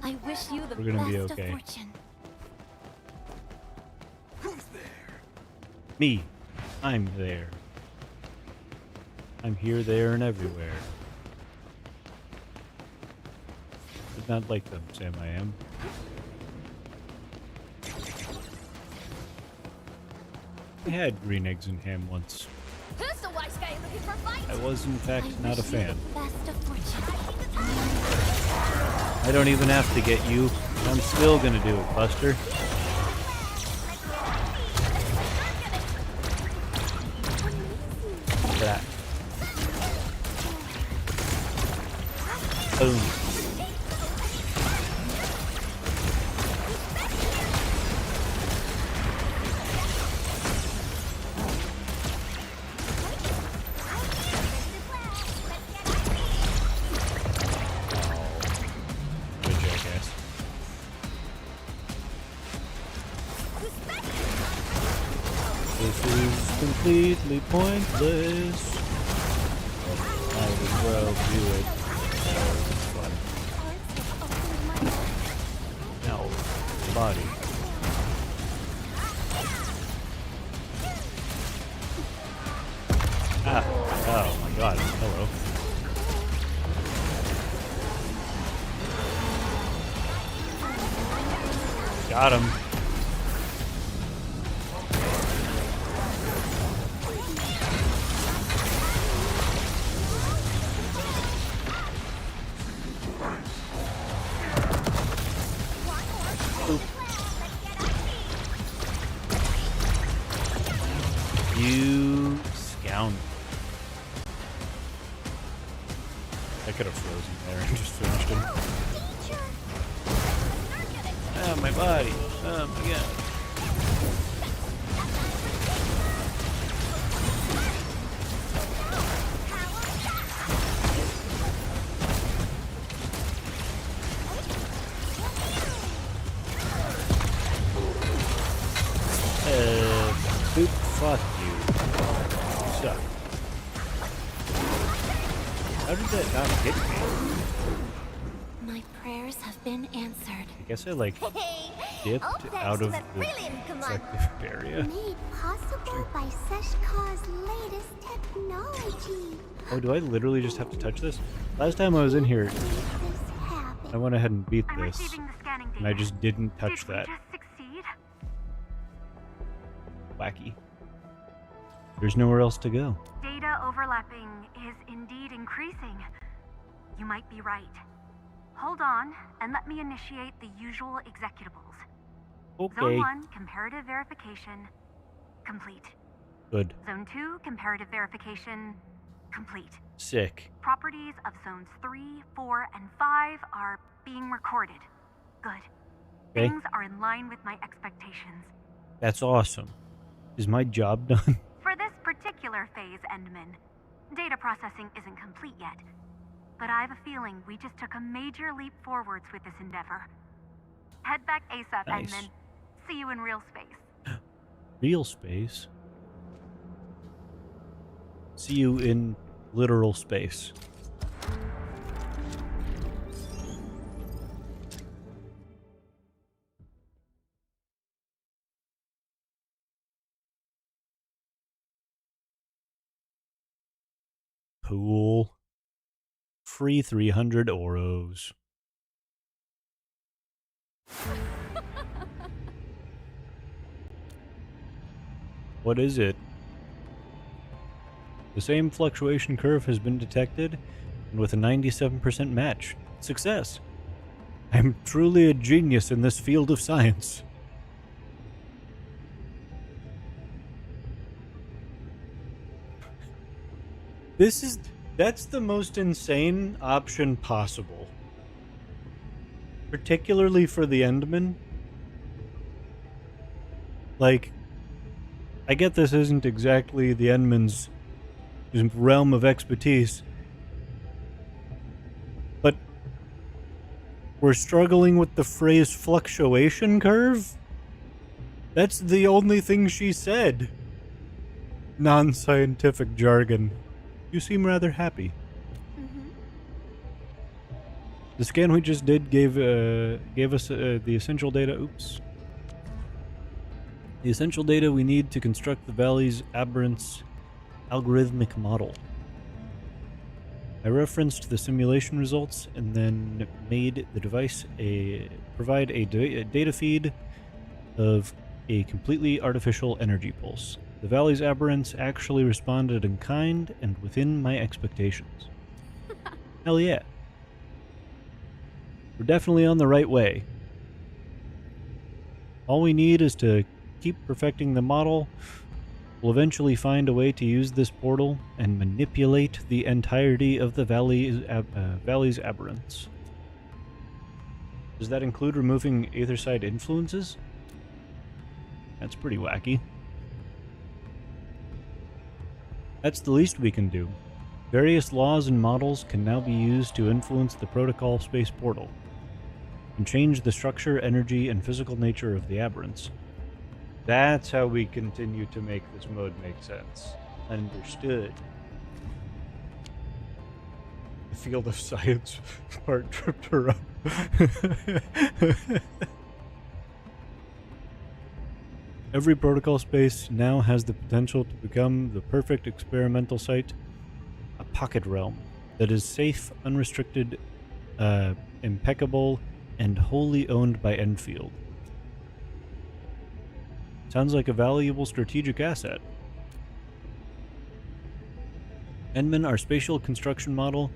I wish you the We're gonna be best okay. of fortune. Who's there? Me. I'm there. I'm here, there, and everywhere. It's not like them, Sam, I am. I had green eggs and ham once. Who's the wise guy looking for a fight? I was, in fact, I not a wish you fan. the best of fortune. I don't even have to get you. I'm still gonna do it, Buster. That. Boom. Good jackass. This is completely pointless. Might as well do it. That was fun. body. Ah, oh my god, hello. Got him. You scoundrel. I could have frozen there and just finished him. Ah, my body. Oh my god. Boop, fuck you. You suck. How did that not hit me? My prayers have been answered. I guess I like dipped out of the effective area. Made possible by Seshkar's latest technology. Oh, do I literally just have to touch this? Last time I was in here, I went ahead and beat this, and I just didn't touch that. Wacky. There's nowhere else to go. Data overlapping is indeed increasing. You might be right. Hold on, and let me initiate the usual executables. Okay. Zone 1, comparative verification, complete. Good. Zone 2, comparative verification, complete. Sick. Properties of Zones 3, 4, and 5 are being recorded. Good. Okay. Things are in line with my expectations. That's awesome. Is my job done? For this particular phase, Endman, data processing isn't complete yet. But I have a feeling we just took a major leap forwards with this endeavor. Head back ASAP, Nice. Endman. See you in real space. Real space? See you in literal space. Cool. Free 300 Oros. What is it? The same fluctuation curve has been detected, and with a 97% match. Success! I'm truly a genius in this field of science. That's the most insane option possible. Particularly for the Endman. Like, I get this isn't exactly the Endman's realm of expertise, but we're struggling with the phrase fluctuation curve? That's the only thing she said. Non-scientific jargon. You seem rather happy. The scan we just did gave us the essential data. Oops. The essential data we need to construct the valley's aberrance algorithmic model. I referenced the simulation results and then made the device provide a data feed of a completely artificial energy pulse. The valley's aberrance actually responded in kind and within my expectations. Hell yeah. We're definitely on the right way. All we need is to keep perfecting the model. We'll eventually find a way to use this portal and manipulate the entirety of the valley's aberrance. Does that include removing Aetherside influences? That's pretty wacky. That's the least we can do. Various laws and models can now be used to influence the protocol space portal and change the structure, energy, and physical nature of the aberrance. That's how we continue to make this mode make sense. Understood. The field of science part tripped her up. Every protocol space now has the potential to become the perfect experimental site, a pocket realm that is safe, unrestricted, impeccable, and wholly owned by Endfield. Sounds like a valuable strategic asset. Endman, our spatial construction model,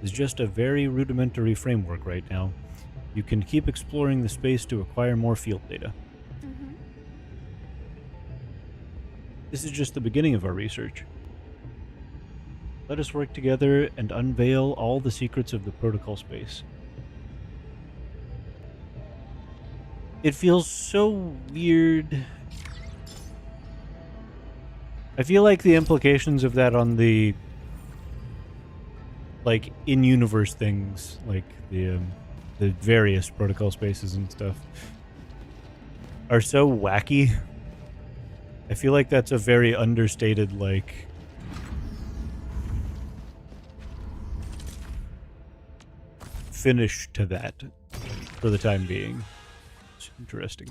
is just a very rudimentary framework right now. You can keep exploring the space to acquire more field data. This is just the beginning of our research. Let us work together and unveil all the secrets of the protocol space. It feels so weird. I feel like the implications of that on the like in-universe things, like the various protocol spaces and stuff, are so wacky. I feel like that's a very understated, like, finish to that for the time being. It's interesting.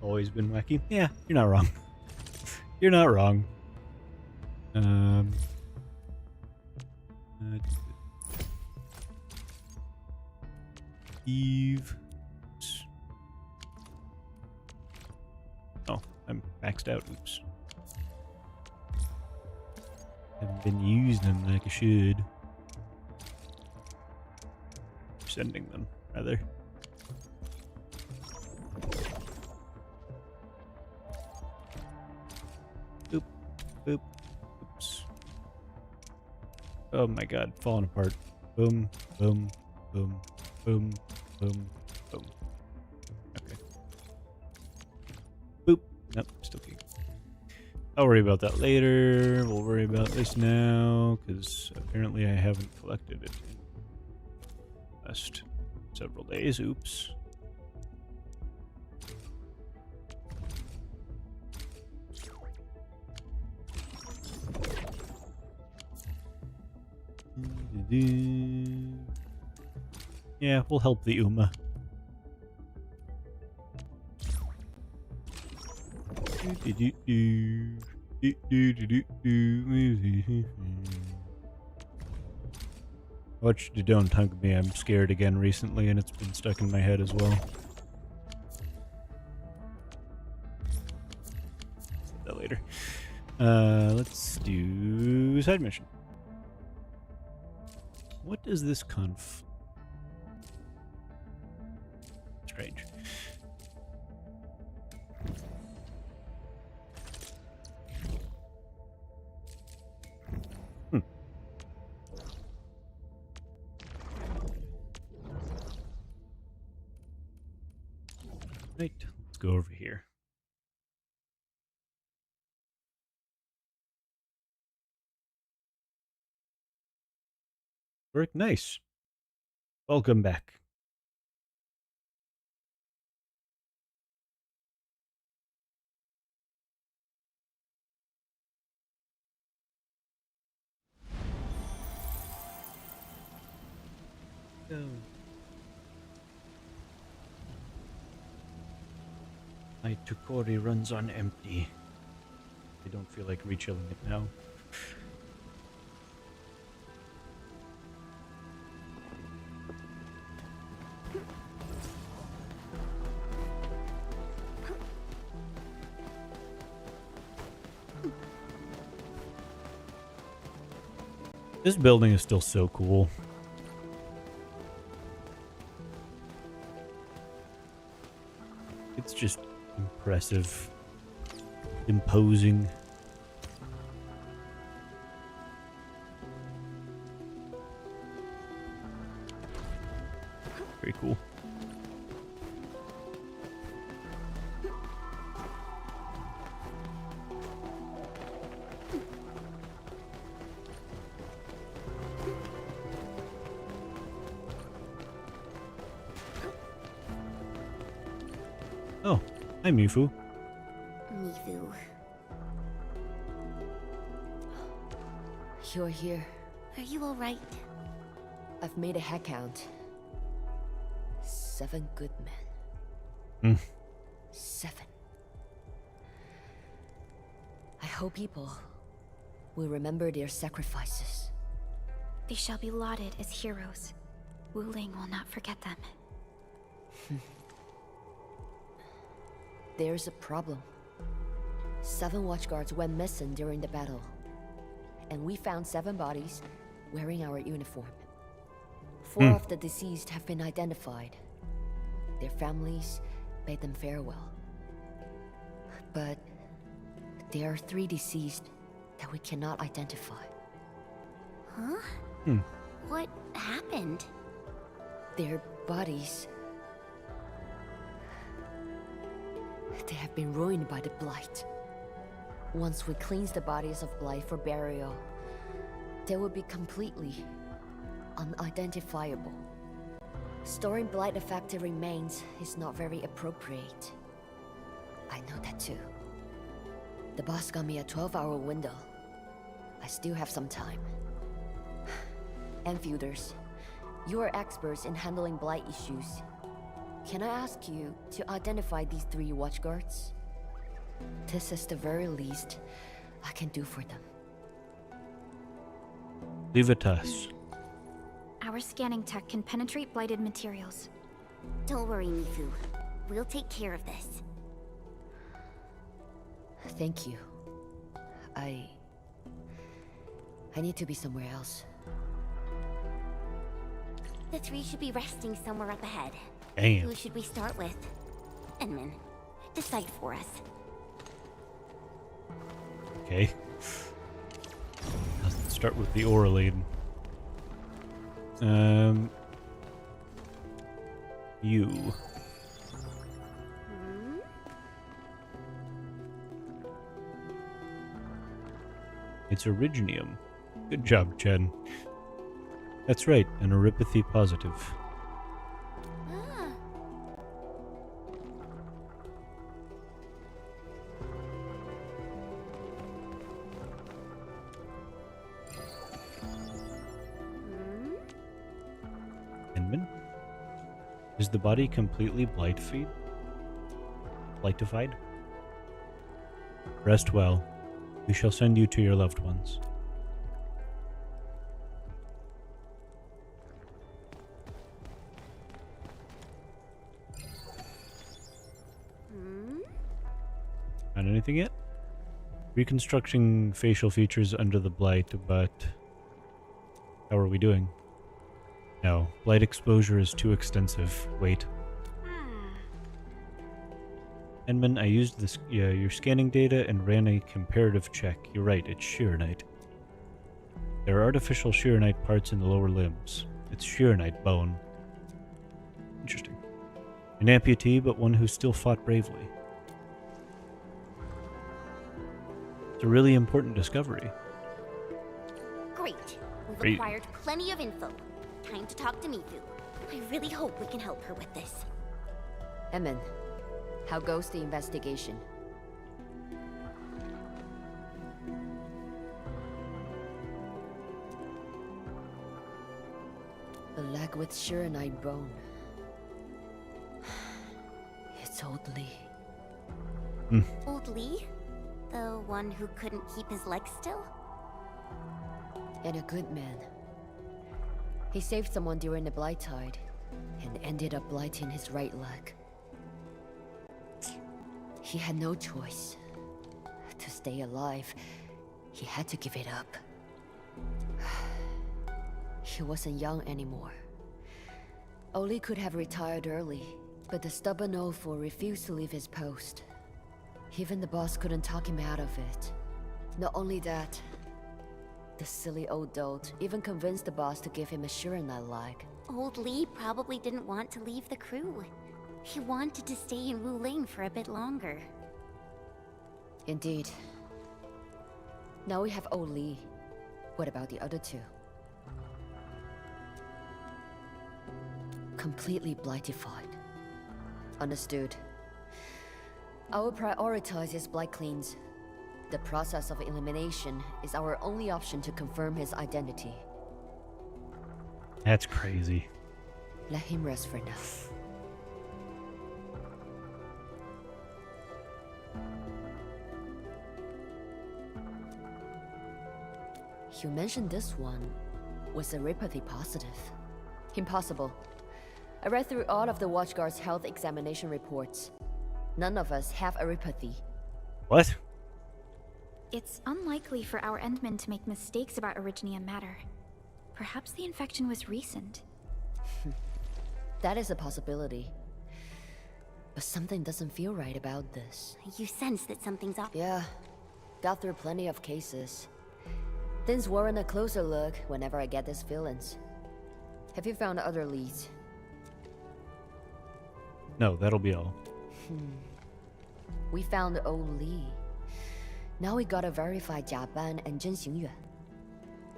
Always been wacky? Yeah, you're not wrong. You're not wrong. Eve. Oh, I'm maxed out. Oops. Haven't been using them like I should. Sending them, rather. Boop. Boop. Oops. Oh my god, falling apart. Boom, boom, boom, boom, boom, boom. Okay. Boop. Nope, still kicking. I'll worry about that later. We'll worry about this now, because apparently I haven't collected it in the last several days. Oops. Yeah, we'll help the Uma. Watch the Don't Hug Me, I'm scared again recently and it's been stuck in my head as well. Say that later. Let's do side mission. What is this conf? Strange. Right, let's go over here. Work nice. Welcome back. My Tukori runs on empty. I don't feel like rechilling it now. This building is still so cool. It's just impressive, imposing. Very cool. Oh, hi Mifu. Mifu. You're here. Are you alright? I've made a head count. 7 good men. 7. I hope people will remember their sacrifices. They shall be lauded as heroes. Wu Ling will not forget them. There's a problem. 7 watchguards went missing during the battle. And we found 7 bodies wearing our uniform. 4 of the deceased have been identified. Their families bade them farewell. But there are 3 deceased that we cannot identify. Huh? What happened? Their bodies... they have been ruined by the blight. Once we cleanse the bodies of blight for burial, they will be completely unidentifiable. Storing blight-affected remains is not very appropriate. I know that too. The boss got me a 12-hour window. I still have some time. Enfielders, you are experts in handling blight issues. Can I ask you to identify these 3 watchguards? This is the very least I can do for them. Leave it to us. Our scanning tech can penetrate blighted materials. Don't worry, Mifu. We'll take care of this. Thank you. I need to be somewhere else. The 3 should be resting somewhere up ahead. Damn. Who should we start with? Enman, decide for us. Okay. Let's start with the Auralade. You. It's Originium. Good job, Chen. That's right, an Oripathy positive. Enman? Is the body completely blightified? Rest well. We shall send you to your loved ones. Found anything yet? Reconstructing facial features under the blight, but how are we doing? No, blight exposure is too extensive. Wait. Enman, I used this, your scanning data and ran a comparative check. You're right, it's Sheeranite. There are artificial Sheeranite parts in the lower limbs. It's Sheeranite bone. Interesting. An amputee, but one who still fought bravely. It's a really important discovery. Great. We've acquired plenty of info. Time to talk to Mifu. I really hope we can help her with this. Enman, how goes the investigation? A leg with Sheeranite bone. It's old Lee. Old Lee? The one who couldn't keep his legs still? And a good man. He saved someone during the blight tide, and ended up blighting his right leg. He had no choice. To stay alive, he had to give it up. He wasn't young anymore. Oli could have retired early, but the stubborn Olfor refused to leave his post. Even the boss couldn't talk him out of it. Not only that, the silly old dolt even convinced the boss to give him a Sheeranite leg. Old Lee probably didn't want to leave the crew. He wanted to stay in Wu Ling for a bit longer. Indeed. Now we have old Lee. What about the other 2? Completely blightified. Understood. I will prioritize his blight cleans. The process of elimination is our only option to confirm his identity. That's crazy. Let him rest for now. You mentioned this one was erypathy positive. Impossible. I read through all of the Watchguard's health examination reports. None of us have erypathy. What? It's unlikely for our Endmen to make mistakes about Originium matter. Perhaps the infection was recent. That is a possibility. But something doesn't feel right about this. You sense that something's off? Yeah. Got through plenty of cases. Things warrant a closer look whenever I get these feelings. Have you found other leads? No, that'll be all. We found old Li. Now we gotta verify Jia Ban and Zhen Xingyuan.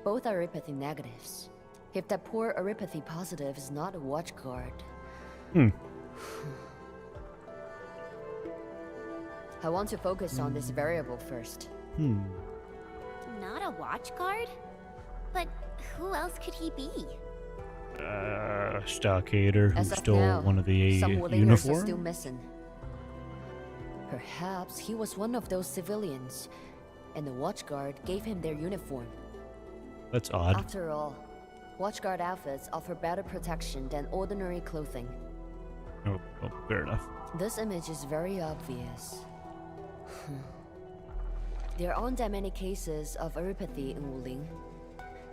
Both are erypathy negatives. If that poor erypathy positive is not a watchguard... I want to focus on this variable first. Not a watchguard? But who else could he be? Stockader who As of stole now, one of the some Wulingers are still uniforms? missing. Perhaps he was one of those civilians, and the watchguard gave him their uniform. That's odd. After all, watchguard outfits offer better protection than ordinary clothing. Oh, well, fair enough. This image is very obvious. There aren't that many cases of erypathy in Wuling.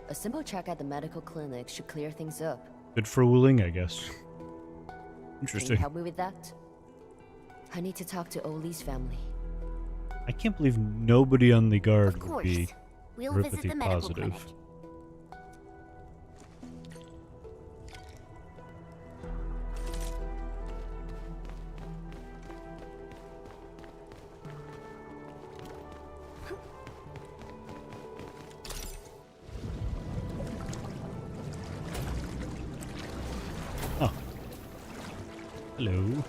A simple check at the medical clinic should clear things up. Good for Wuling, I guess. Can Interesting. you help me with that? I need to talk to Oli's family. I can't believe nobody on the guard Of would course. be We'll visit erypathy the medical positive. clinic. Oh. Hello.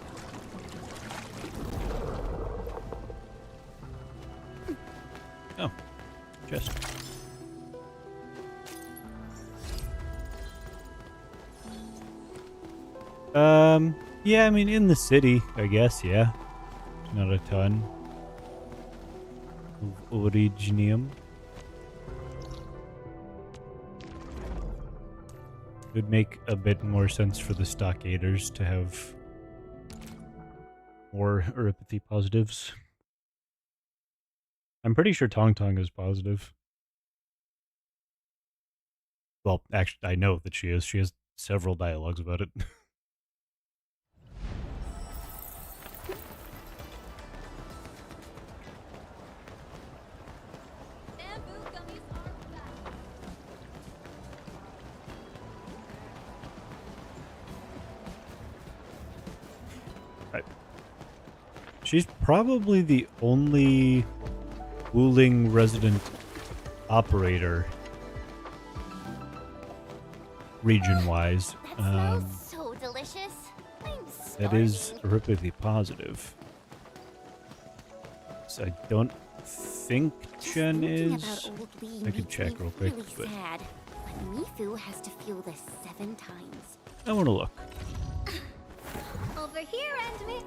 Oh. Chest. Yeah, I mean, in the city, I guess, yeah. Not a ton of Originium. It would make a bit more sense for the stockaders to have more erypathy positives. I'm pretty sure Tong Tong is positive. Well, actually, I know that she is. She has several dialogues about it. She's probably the only Wuling resident operator, region-wise, So delicious. that is erypathy positive. So I don't think Chen Thinking is. about old Lee I could makes check me real quick, really but sad. But Mifu has to feel this 7 times. I want to look. Over here, Endman.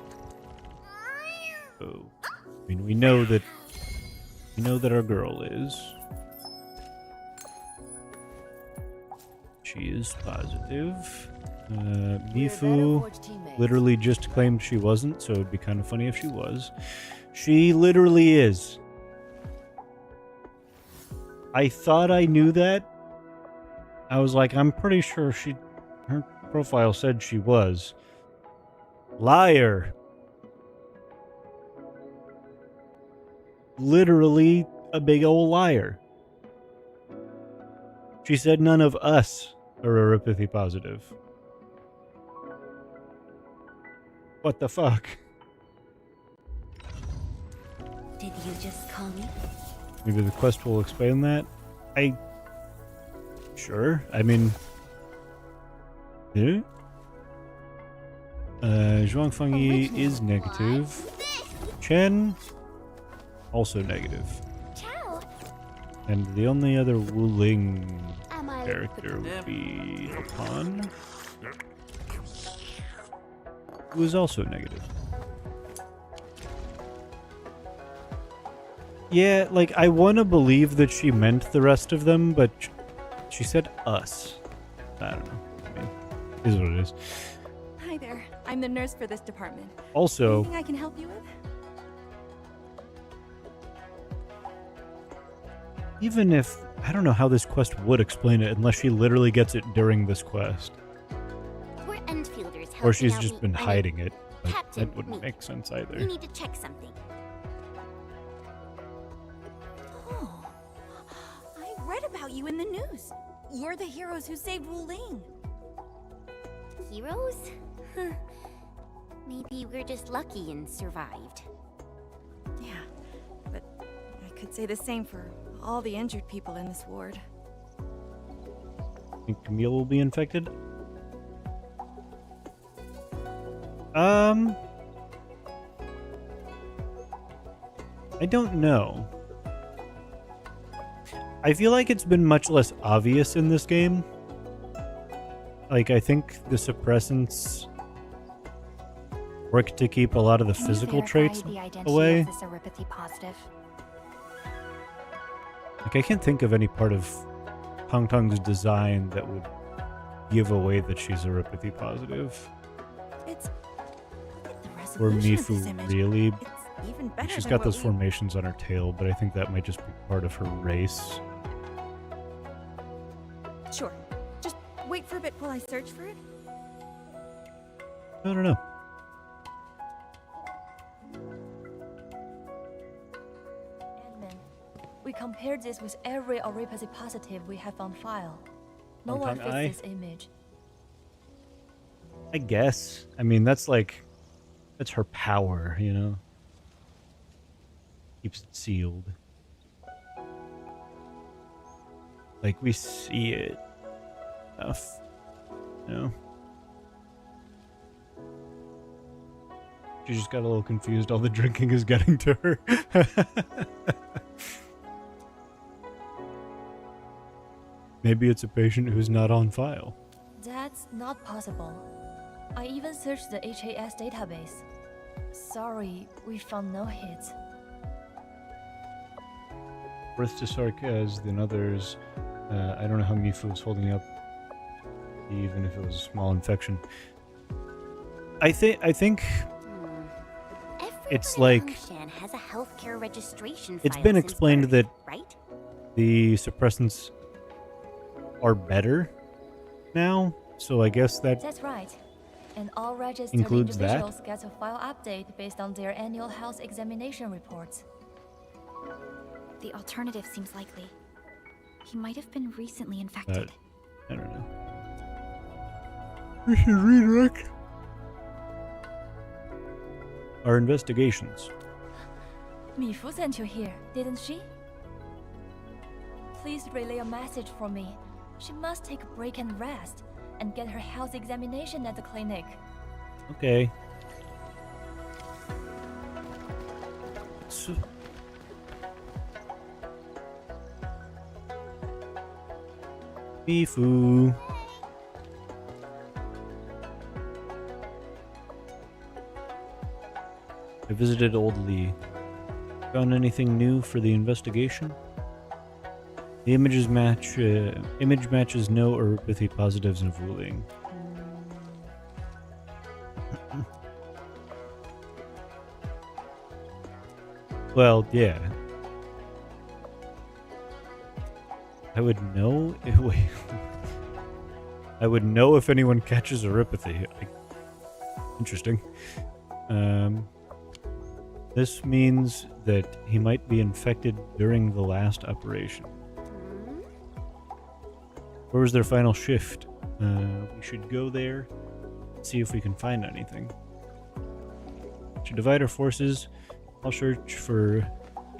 Oh, I mean, we know that our girl is. She is positive. Mifu literally just claimed she wasn't, so it'd be kind of funny if she was. She literally is. I thought I knew that. I was like, I'm pretty sure her profile said she was. Liar. Literally a big old liar. She said none of us are erypathy positive. What the fuck? Did you just call me? Maybe the quest will explain that? Sure. I mean... Yeah? Zhuang Fengyi is negative. Chen... also negative. Ciao. And the only other Wuling Am I- character would be Han, who is also negative. Yeah, like, I want to believe that she meant the rest of them, but she said us. I don't know. I mean, it is what it is. Hi there. I'm the nurse for this department. Also, anything I can help you with? even if... I don't know how this quest would explain it unless she literally gets it during this quest. We're Endfielders. Or she's helping out just me- been I mean, hiding it. Like, Captain that wouldn't me. make sense either. We need to check something. Oh, I read about you in the news. You're the heroes who saved Wu Ling. Heroes? Huh. Maybe we're just lucky and survived. Yeah, but I could say the same for all the injured people in this ward. Think Camille will be infected? I don't know. I feel like it's been much less obvious in this game. Like, I think the suppressants work to keep a lot of the Can you physical verify traits the identity away. of the seropathy positive? Like, I can't think of any part of Tong Tong's design that would give away that she's seropathy positive. It's Or resolution of this Mifu image. really. It's even better She's than got what those we- formations on her tail, but I think that might just be part of her race. Sure. Just wait for a bit while I search for it. I don't know. Admin, we compared this with every Oripathy positive we have on file. No Tong one Tong fits Eye? this image. I guess. I mean, that's like... That's her power, you know? Keeps it sealed. Like, we see it enough. You know? She just got a little confused. All the drinking is getting to her. Maybe it's a patient who's not on file. That's not possible. I even searched the HAS database. Sorry, we found no hits. Birth to Sarkaz than others. I don't know how Mifu is holding up, even if it was a small infection. I think it's like Shan has a healthcare registration it's file been since explained birth, that right? the suppressants are better now, so I guess that That's right. And all registered includes that? individuals get a file update based on their annual health examination reports. The alternative seems likely. He might have been recently infected. I don't know. We should redirect our investigations. Mifu sent you here, didn't she? Please relay a message for me. She must take a break and rest, and get her health examination at the clinic. Okay. So, Mifu. I visited Old Lee. Found anything new for the investigation? The image matches no Oripathy positives in Vuling. Well, yeah. I would know if I would know if anyone catches Oripathy. Interesting. This means that he might be infected during the last operation. Where was their final shift? We should go there, see if we can find anything. To divide our forces, I'll search for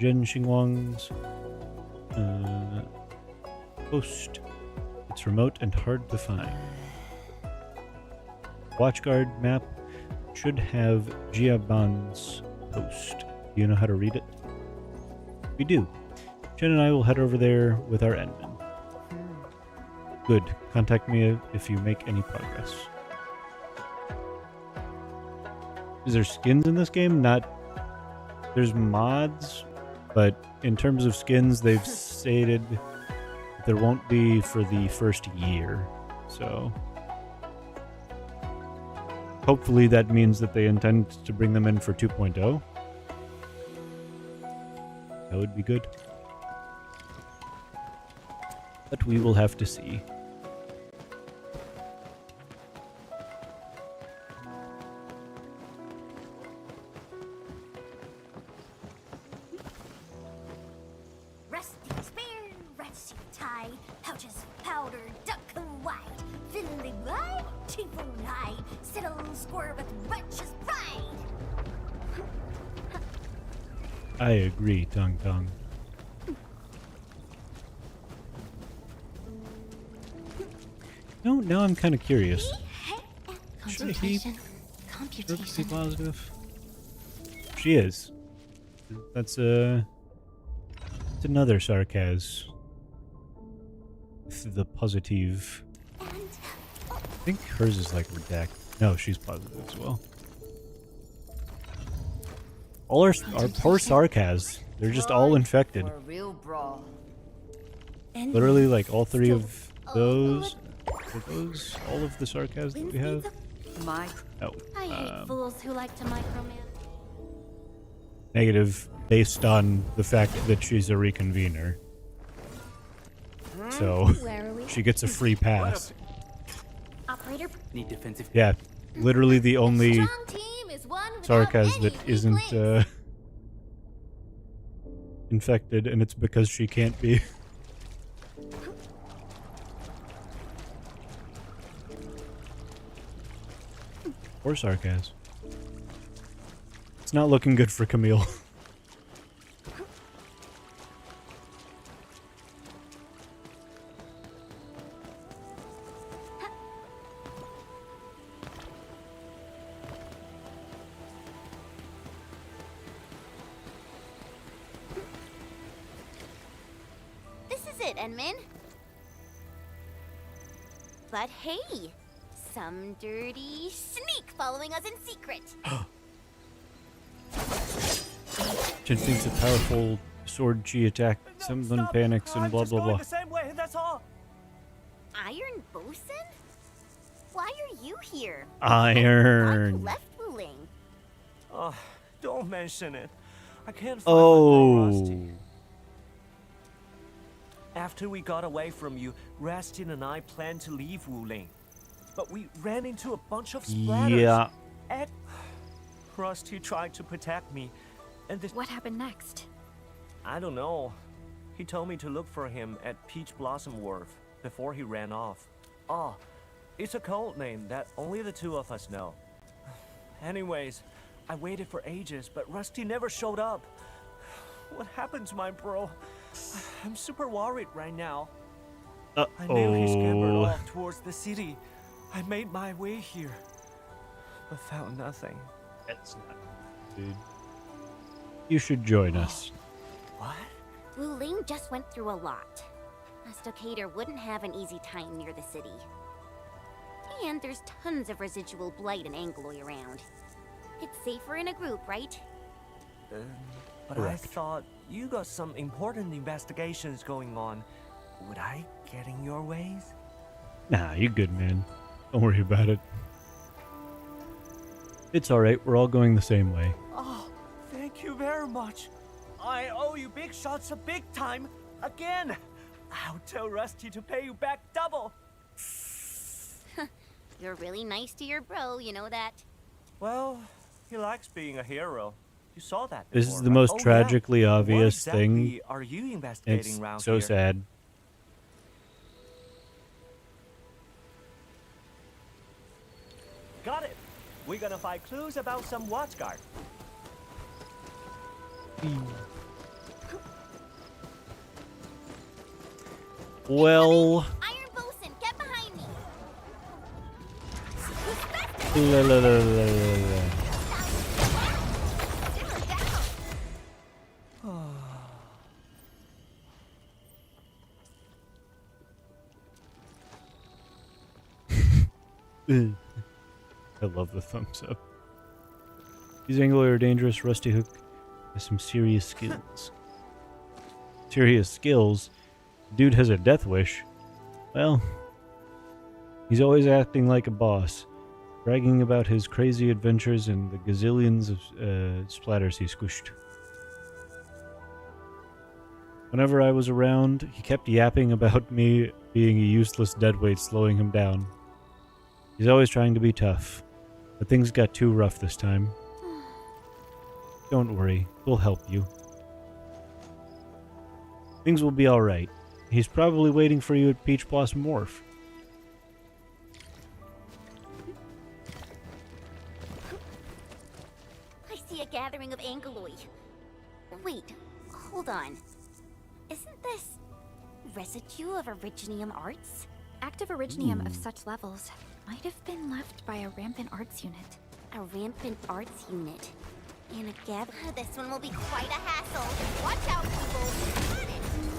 Zhen Xingwang's post. It's remote and hard to find. Watchguard map should have Jiaban's post. Do you know how to read it? We do. Jen and I will head over there with our endmen. Good. Contact me if you make any progress. Is there skins in this game? Not... There's mods, But in terms of skins, they've stated there won't be for the first year. So hopefully that means that they intend to bring them in for 2.0. That would be good. But we will have to see. Rusty spear, rusty tie, pouches powder, duck white, thinly wide, teeth high, settle square with righteous pride. I agree, Tung Tung. No, now I'm kind of curious. Should he be positive? She is. That's another sarcasm. The positive. I think hers is like redact. No, she's positive as well. All our poor sarcasms. They're just all infected. Literally, like all three of those. Are those all of the sarcasms that we have? No. I hate fools who like to micromanage. Negative, based on the fact that she's a reconvener. So, she gets a free pass. Operator. Need defensive. Yeah, literally the only sarcasm that isn't infected, and it's because she can't be. Or sarcasm. It's not looking good for Camille. This is it, Enman. But hey, some dirty sneak following us in secret. Chen thinks a powerful sword chi attack, someone panics and blah blah blah. Iron Bosun? Why are you here? Iron. Who left Wuling? Oh, don't mention it. I can't find my boy Rusty. After we got away from you, Rastin and I planned to leave Wuling. But we ran into a bunch of splatters. Yeah. And Rusty tried to protect me. And what happened next? I don't know. He told me to look for him at Peach Blossom Wharf before he ran off. Oh, it's a code name that only the two of us know. Anyways, I waited for ages, but Rusty never showed up. What happened to my bro? I'm super worried right now. I knew he scampered off towards the city. I made my way here, but found nothing. That's not dude. You should join us. What? Wuling just went through a lot. A stocator wouldn't have an easy time near the city. And there's tons of residual blight and Angloy around. It's safer in a group, right? But I thought you got some important investigations going on. Would I get in your ways? Nah, you're good, man. Don't worry about it. It's alright, we're all going the same way. Oh, thank you very much. I owe you big shots a big time again. I'll tell Rusty to pay you back double. You're really nice to your bro, you know that? Well, he likes being a hero. You saw that before, This is the most right? tragically What obvious exactly thing. are you investigating It's around so here? sad. Got it. We're gonna find clues about some watchguard. Well, Iron Bosun, get behind me! la, la, la, la, la, la. I love the thumbs up. These Angloy are dangerous. Rusty Hook has some serious skills. serious skills, dude has a death wish. Well, he's always acting like a boss, bragging about his crazy adventures and the gazillions of splatters he squished. Whenever I was around, he kept yapping about me being a useless deadweight slowing him down. He's always trying to be tough, but things got too rough this time. Don't worry, we'll help you. Things will be alright. He's probably waiting for you at Peach Blossom Wharf. I see a gathering of Angeloi. Wait, hold on. Isn't this residue of Originium arts? Active Originium of such levels might have been left by a rampant arts unit. A rampant arts unit. And a gather. This one will be quite a hassle. Watch out, people.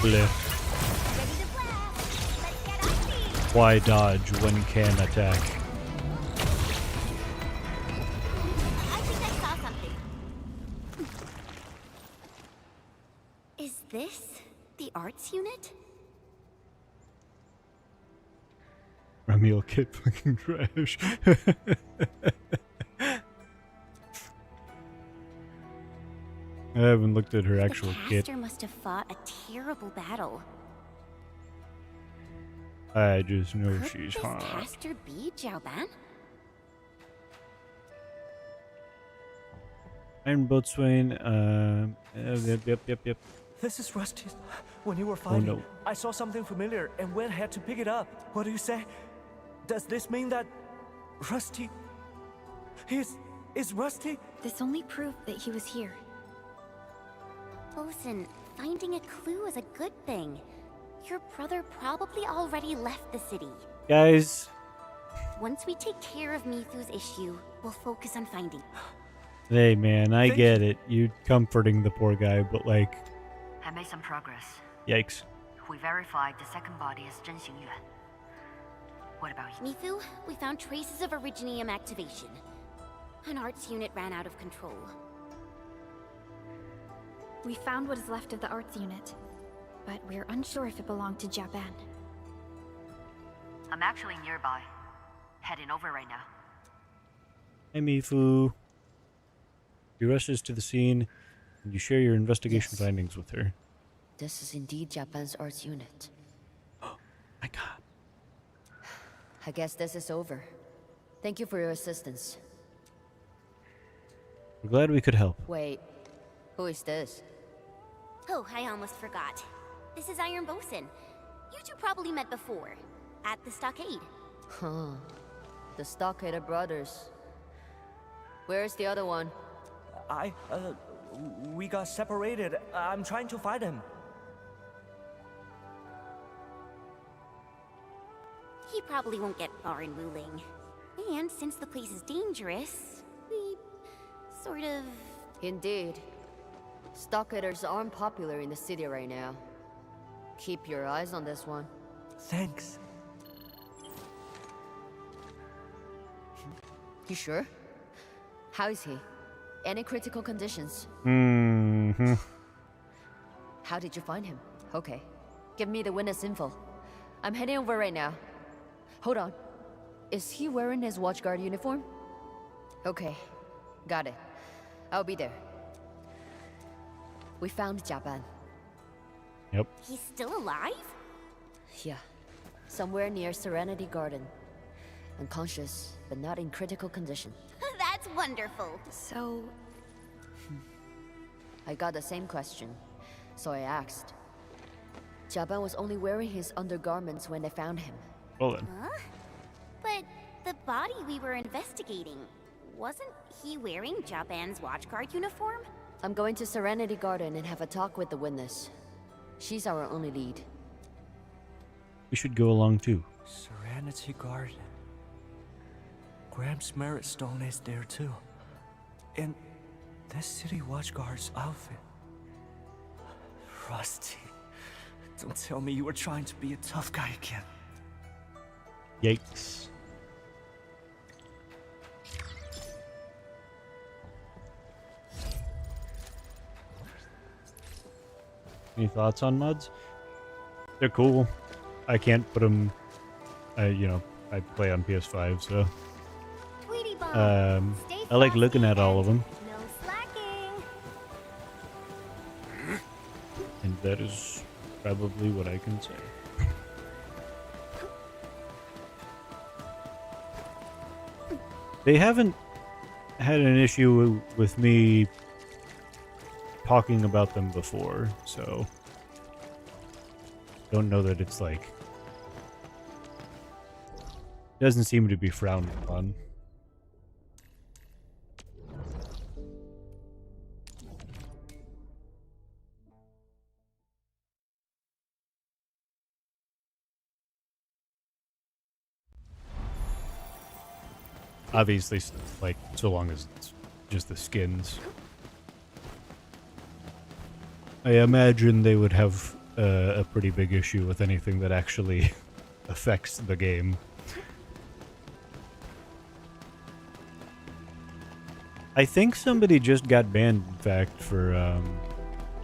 Bleh. Why dodge when can attack? I think I saw something. Is this the arts unit? Ramiel kid fucking trash. I haven't looked at her actual The kit. caster must have fought a terrible battle. I just know Could she's this hot. caster be Jiaoban? Iron Boatswain, yep. This is Rusty. When you were fighting, no. I saw something familiar and went ahead to pick it up. What do you say? Does this mean that Rusty is Rusty? This only proved that he was here. Bosun, finding a clue is a good thing. Your brother probably already left the city. Guys, Once we take care of Mithu's issue, we'll focus on finding. hey man, I get it. You comforting the poor guy, but like, I made some progress. yikes. We verified the second body is Zhen Xingyuan. What about you? Mithu, we found traces of Originium activation. An arts unit ran out of control. We found what is left of the arts unit, but we're unsure if it belonged to Japan. I'm actually nearby. Heading over right now. Hey Mifu. She rushes to the scene, and you share your investigation findings with her. This is indeed Japan's arts unit. My god. I guess this is over. Thank you for your assistance. We're glad we could help. Wait, who is this? Oh, I almost forgot. This is Iron Bosun. You two probably met before, at the stockade. Huh. The Stockader brothers. Where's the other one? We got separated. I'm trying to find him. He probably won't get far in Wuling. And since the place is dangerous, we sort of... Indeed. Stockaders aren't popular in the city right now. Keep your eyes on this one. Thanks. You sure? How is he? Any critical conditions? Mm-hmm. How did you find him? Okay. Give me the witness info. I'm heading over right now. Hold on. Is he wearing his watchguard uniform? Okay. Got it. I'll be there. We found Japan. Yep. He's still alive? Yeah. Somewhere near Serenity Garden. Unconscious, but not in critical condition. That's wonderful. So... I got the same question, so I asked. Japan was only wearing his undergarments when they found him. Well then. Huh? But the body we were investigating, wasn't he wearing Japan's watchguard uniform? I'm going to Serenity Garden and have a talk with the witness. She's our only lead. We should go along too. Serenity Garden. Gramps Merit Stone is there too. In this city watchguard's outfit. Rusty. Don't tell me you were trying to be a tough guy again. Yikes. Any thoughts on mods? They're cool. I can't put them. I play on PS5, so. I like looking at all of them. No slacking. And that is probably what I can say. They haven't had an issue with me talking about them before, so don't know that it's like doesn't seem to be frowned upon. Obviously, like, so long as it's just the skins. I imagine they would have a pretty big issue with anything that actually affects the game. I think somebody just got banned, in fact, for,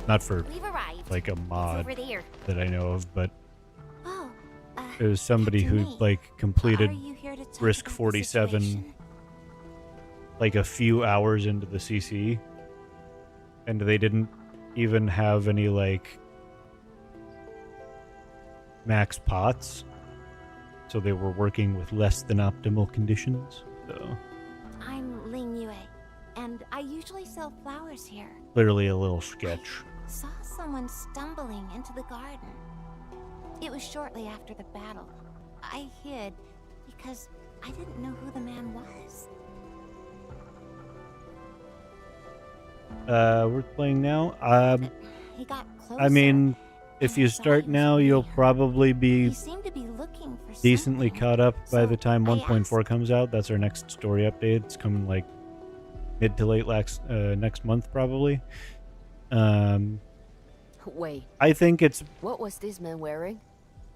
not for, like, a mod that I know of, but it was somebody who, like, completed Risk 47 like a few hours into the CC, and they didn't even have any like max pots, so they were working with less than optimal conditions. So I'm Ling Yue, and I usually sell flowers here. clearly a little sketch. Saw someone stumbling into the garden. It was shortly after the battle. I hid because I didn't know who the man was. We're playing now. He got closer. I mean, if you start now, you'll probably be He seemed to be looking for decently something. caught up by the time I 1.4 comes out. That's our next story update. It's coming like mid to late next month, probably. Wait. I think it's. What was this man wearing?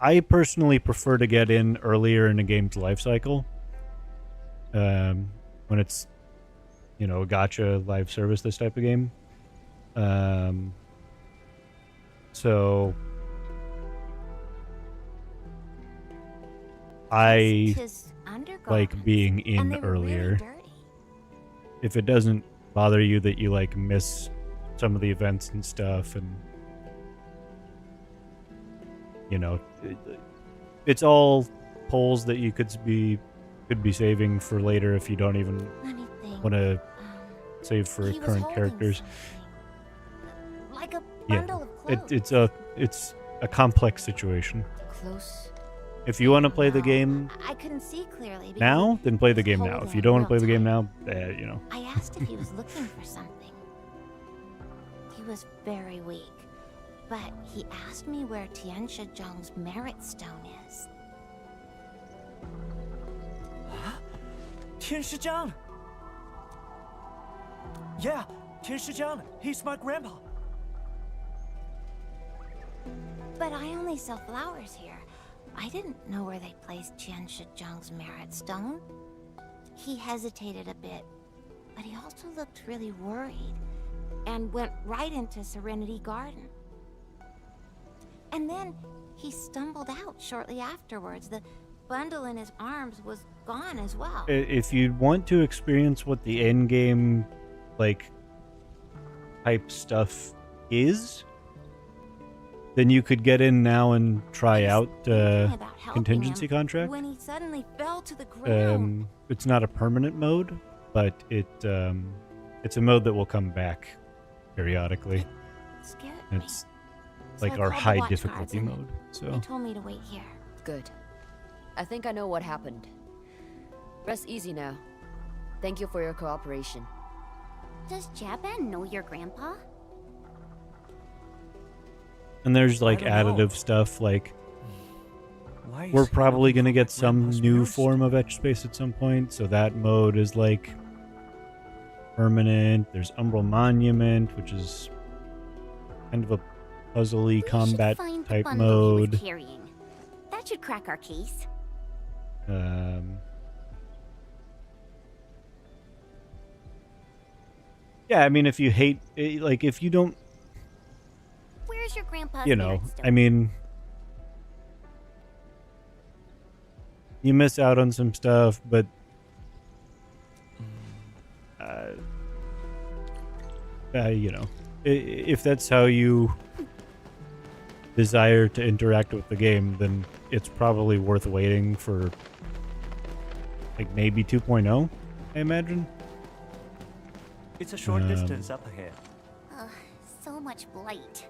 I personally prefer to get in earlier in a game's life cycle. When it's, you know, a gacha live service, this type of game. So I like being in earlier. If it doesn't bother you that you like miss some of the events and stuff, and you know, it's all polls that you could be saving for later if you don't even want to save for current characters. Like a Yeah, bundle of clothes. it's a complex situation. Close. If you want to play the game I couldn't see clearly. because now, then play the game now. If you don't want to play the game now, you know. I asked if he was looking for something. He was very weak, but he asked me where Tian Shizhong's merit stone is. Tian Shizhong! Yeah, Tian Shizhong. He's my grandpa. But I only sell flowers here. I didn't know where they placed Tian Shizhong's merit stone. He hesitated a bit, but he also looked really worried and went right into Serenity Garden. And then he stumbled out shortly afterwards. The bundle in his arms was gone as well. If you want to experience what the end game, like, type stuff is, then you could get in now and try out contingency contract. When he suddenly fell to the ground. It's not a permanent mode, but it's a mode that will come back periodically. Scared It's So like I our called the high watch guards difficulty and mode. They So told me to wait here. Good. I think I know what happened. Rest easy now. Thank you for your cooperation. Does Japan know your grandpa? and there's like I don't additive stuff like Why we're is he probably looking going to for get my some grandpa's new merit form of etch space at some point, so that mode is like permanent. There's Umbral Monument, which is kind of a puzzly combat Find the type bundle he was mode. carrying. That should crack our case. Yeah, I mean, if you hate, like, if you don't, Where's your grandpa's you know, marriage stone? I mean, you miss out on some stuff, but you know, if that's how you desire to interact with the game, then it's probably worth waiting for, like, maybe 2.0, I imagine. It's a short distance up ahead. So much blight.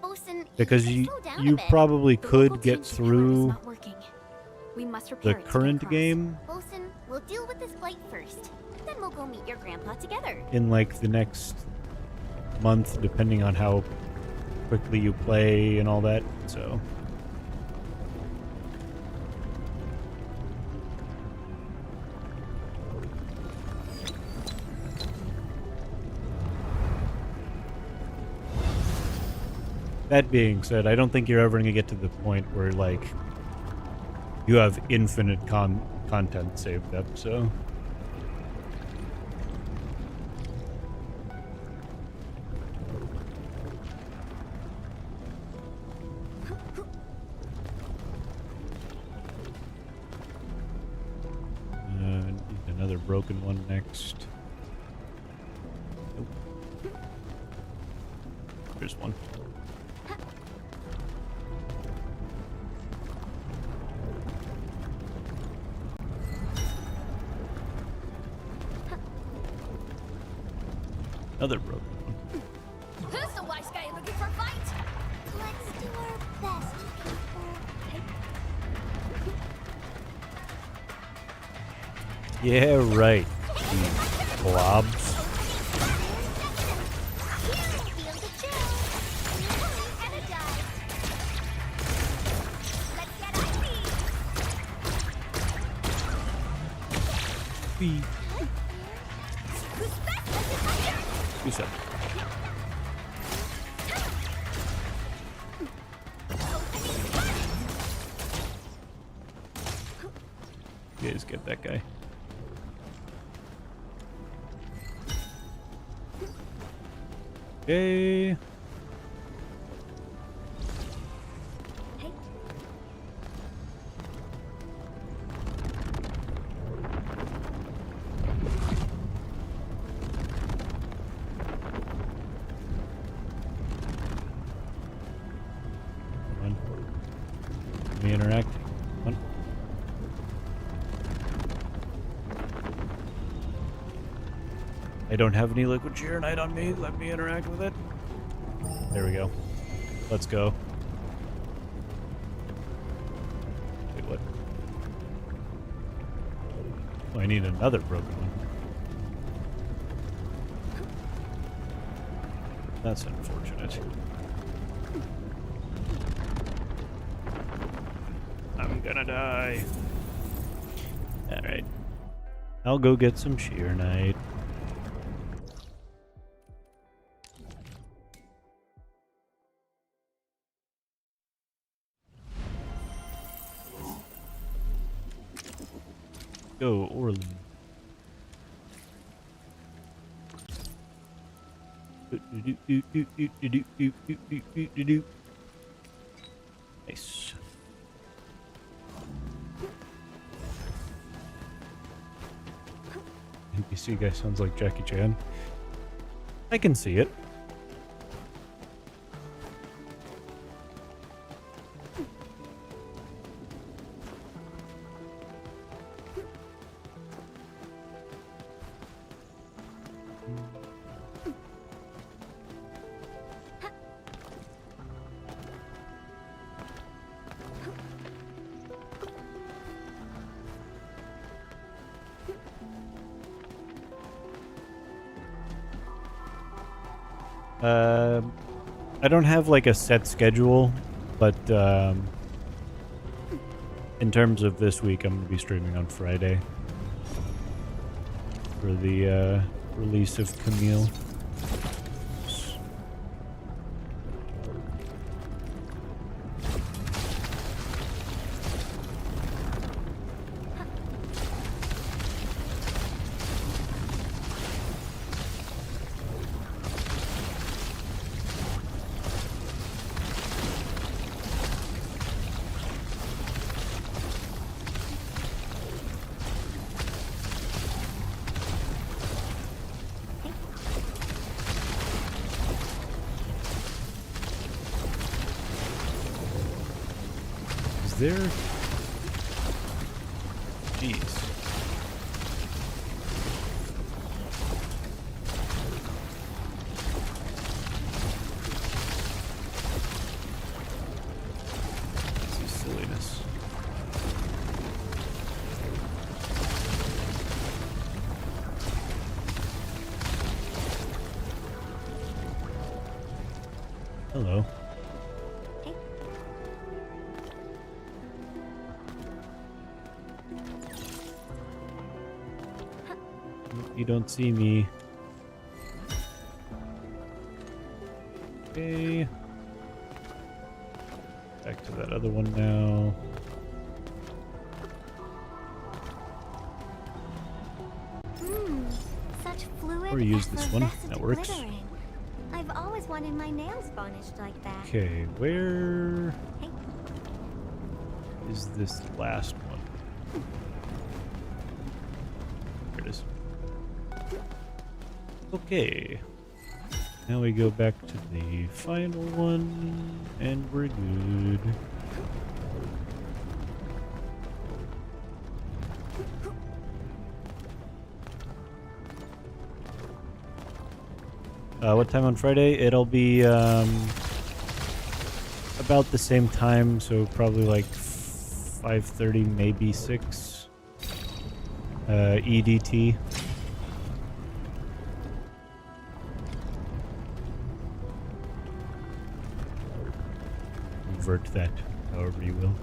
Bosun, Because you you slow down a you bit. probably The could local get change to power is through not working. We must the repair it to get current across. game Bosun, we'll deal with this blight first. Then we'll go meet your grandpa together. in like the next month, depending on how quickly you play and all that. So that being said, I don't think you're ever going to get to the point where, like, you have infinite content saved up, so. Need another broken one next. Nope. There's one. Another broken one. Who's the wise guy looking for a fight? Let's do our best, people. Yeah, right. You blobs. Feel the chill. Energized. Let's get icy. Wee. Who's best? Let's get higher. Who said? You guys get that guy. Okay. Come on. Let me interact. Come on. I don't have any liquid shear knight on me. Let me interact with it. There we go. Let's go. Wait, what? Oh, I need another broken one. That's unfortunate. I'm gonna die. Alright. I'll go get some shear knight. Go, Orlin. Nice. NPC guy sounds like Jackie Chan. I can see it. I don't have like a set schedule, but in terms of this week, I'm going to be streaming on Friday for the release of Camille. there? Jeez. This is silliness. Hello. You don't see me. Okay. Back to that other one now. Such fluid, Or use this one. effervescent That works. glittering. I've always wanted my nails varnished like that. Okay, where Hey. is this last one? There it is. Okay. Now we go back to the final one, and we're good. What time on Friday? It'll be about the same time, so probably like 5:30, maybe 6 EDT. Convert that however you will.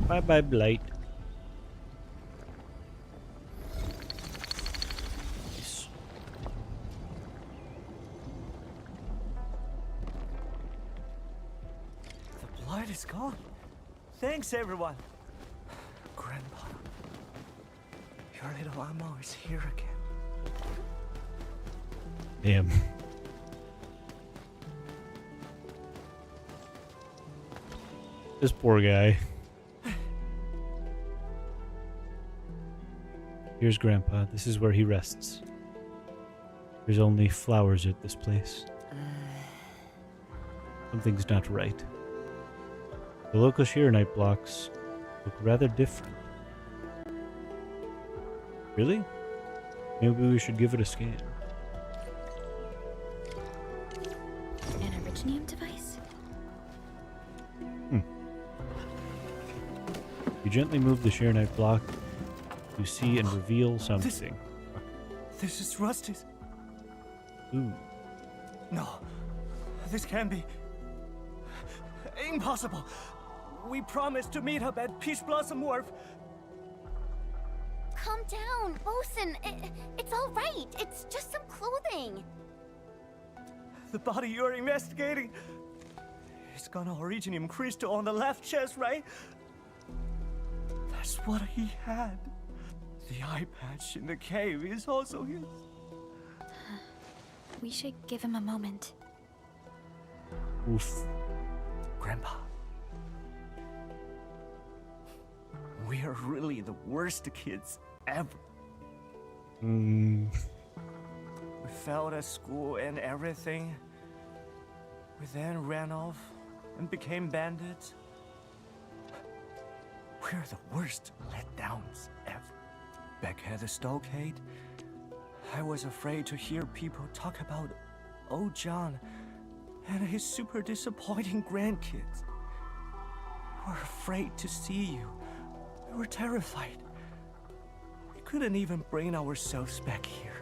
Bye-bye, Blight. Nice. The blight is gone. Thanks, everyone. Grandpa, your little ammo is here again. Damn. This poor guy. Here's Grandpa. This is where he rests. There's only flowers at this place. Something's not right. The local Sheer-Night blocks look rather different. Really? Maybe we should give it a scan. An originium device? You gently move the Sheer-Night block. You see and reveal something. This is Rusty's. Ooh. No, this can't be. Impossible. We promised to meet up at Peach Blossom Wharf. Calm down, Bosun. It's all right. It's just some clothing. The body you're investigating. It's got an originium crystal on the left chest, right? That's what he had. The eye patch in the cave is also his. We should give him a moment. Oof. Grandpa. We are really the worst kids ever. We failed at school and everything. We then ran off and became bandits. We're the worst letdowns ever. Back at the stockade, I was afraid to hear people talk about old John and his super disappointing grandkids. We were afraid to see you. We were terrified. We couldn't even bring ourselves back here.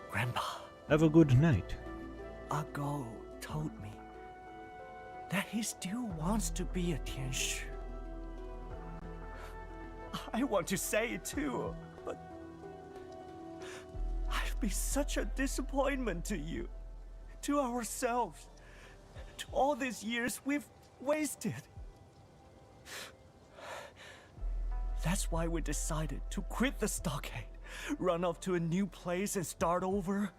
Grandpa. Have a good night. Ago told me that he still wants to be a Tianshi. I want to say it too, but I've been such a disappointment to you, to ourselves, to all these years we've wasted. That's why we decided to quit the stockade, run off to a new place and start over.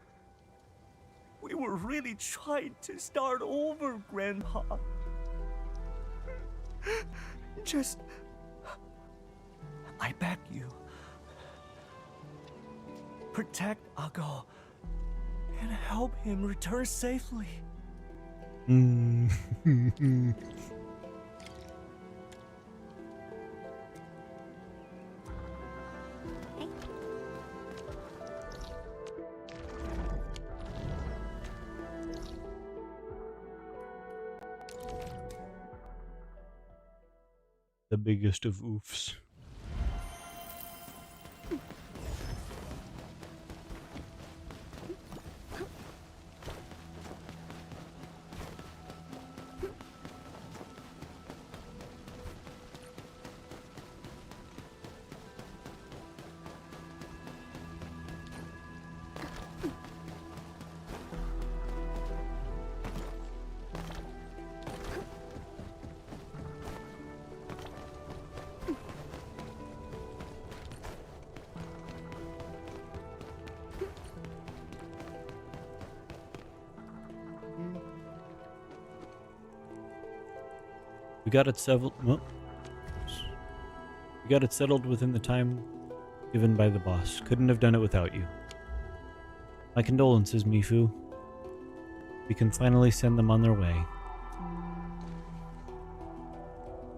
We were really trying to start over, Grandpa. Just... I beg you. Protect Ago and help him return safely. The biggest of oofs. We got it settled. Well, we got it settled within the time given by the boss. Couldn't have done it without you. My condolences, Mifu. We can finally send them on their way.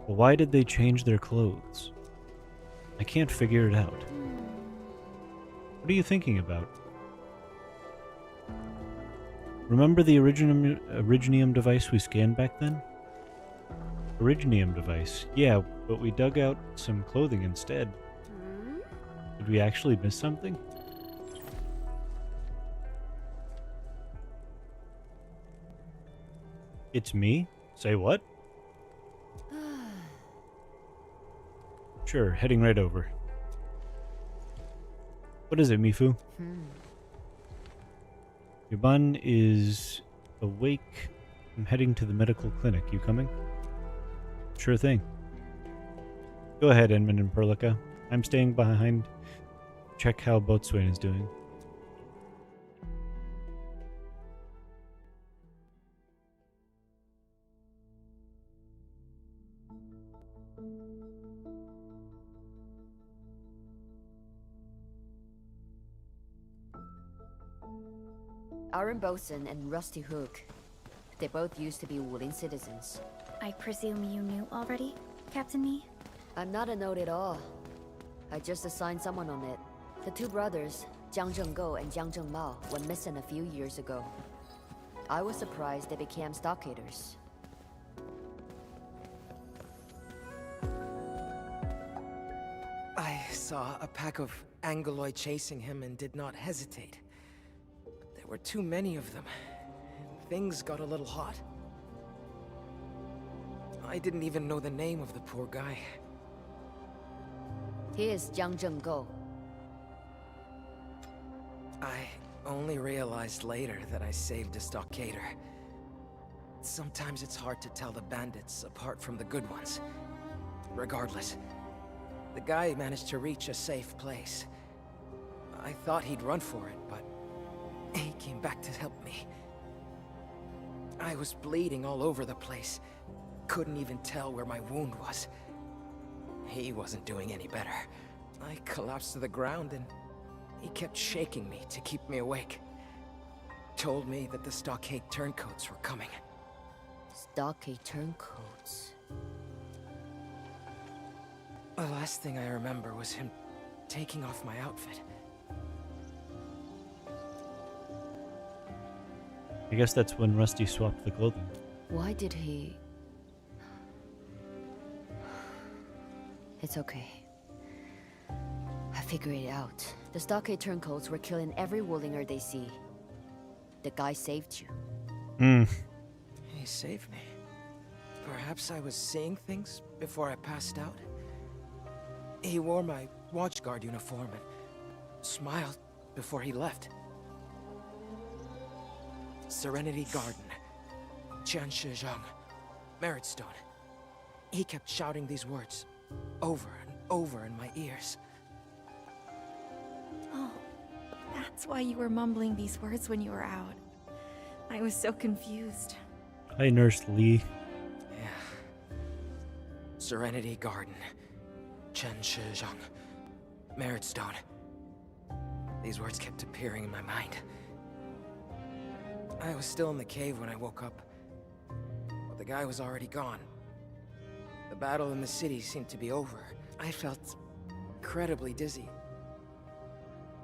But why did they change their clothes? I can't figure it out. What are you thinking about? Remember the Originium device we scanned back then? Originium device. Yeah, but we dug out some clothing instead. Did we actually miss something? It's me? Say what? Sure, heading right over. What is it, Mifu? Your bun is awake. I'm heading to the medical clinic. You coming? Sure thing. Go ahead, Edmund and Perlica. I'm staying behind. Check how Boatswain is doing. Aaron Bosun and Rusty Hook. They both used to be Wulin citizens. I presume you knew already, Captain Me? I'm not a note at all. I just assigned someone on it. The two brothers, Jiang Zhenggo and Jiang Zhengmao, went missing a few years ago. I was surprised they became stockaders. I saw a pack of Angoloid chasing him and did not hesitate. There were too many of them. Things got a little hot. I didn't even know the name of the poor guy. He is Jiang Zhenggo. I only realized later that I saved a stockader. Sometimes it's hard to tell the bandits apart from the good ones. Regardless, the guy managed to reach a safe place. I thought he'd run for it, but he came back to help me. I was bleeding all over the place. Couldn't even tell where my wound was. He wasn't doing any better. I collapsed to the ground and he kept shaking me to keep me awake. Told me that the stockade turncoats were coming. Stockade turncoats? The last thing I remember was him taking off my outfit. I guess that's when Rusty swapped the clothing. Why did he... It's okay. I figured it out. The stockade turncoats were killing every Wullinger they see. The guy saved you. He saved me. Perhaps I was seeing things before I passed out? He wore my watchguard uniform and smiled before he left. Serenity Garden. Qianshizhang. Merit Stone. He kept shouting these words over and over in my ears. Oh, that's why you were mumbling these words when you were out. I was so confused. Hi, Nurse Lee. Yeah. Serenity Garden. Chen Shizhong. Merit Stone. These words kept appearing in my mind. I was still in the cave when I woke up, but the guy was already gone. The battle in the city seemed to be over. I felt incredibly dizzy.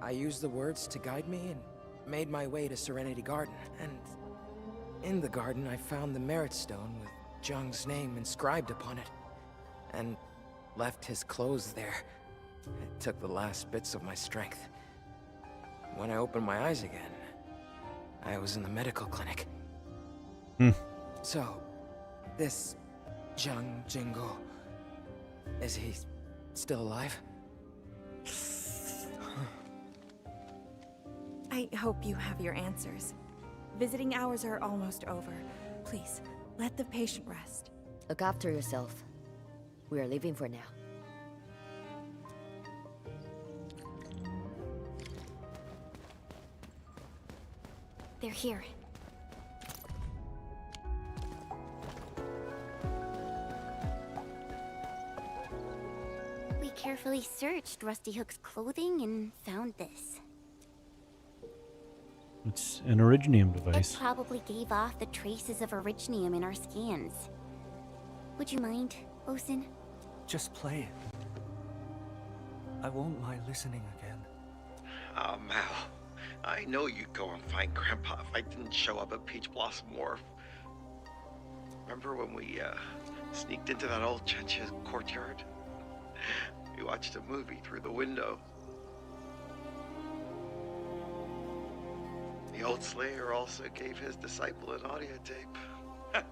I used the words to guide me and made my way to Serenity Garden. And in the garden, I found the Merit Stone with Zheng's name inscribed upon it, and left his clothes there. It took the last bits of my strength. When I opened my eyes again, I was in the medical clinic. So, this Zheng Jingu, is he still alive? I hope you have your answers. Visiting hours are almost over. Please, let the patient rest. Look after yourself. We are leaving for now. They're here. We carefully searched Rusty Hook's clothing and found this. It's an Originium It device. probably gave off the traces of Originium in our scans. Would you mind, Osin? Just play it. I won't mind listening again. Ah, Mal. I know you'd go and find Grandpa if I didn't show up at Peach Blossom Wharf. Remember when we, sneaked into that old Chencha's courtyard? We watched a movie through the window. The old Slayer also gave his disciple an audio tape.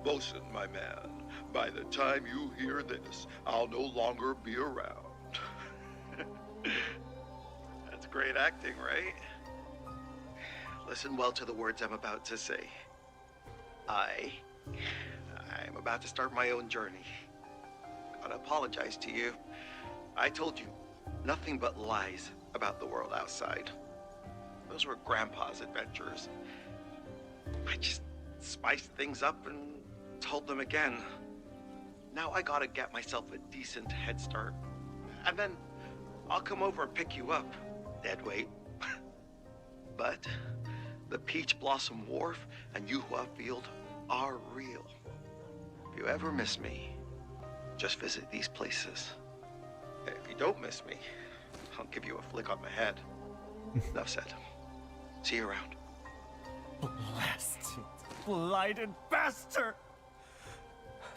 Bosun, my man, by the time you hear this, I'll no longer be around. That's great acting, right? Listen well to the words I'm about to say. I'm about to start my own journey. I gotta apologize to you. I told you nothing but lies about the world outside. Those were Grandpa's adventures. I just spiced things up and told them again. Now I gotta get myself a decent head start. And then I'll come over and pick you up, deadweight. But the Peach Blossom Wharf and Yuhua Field are real. If you ever miss me, just visit these places. If you don't miss me, I'll give you a flick on the head. Enough said. See you around. Blasted, blighted bastard!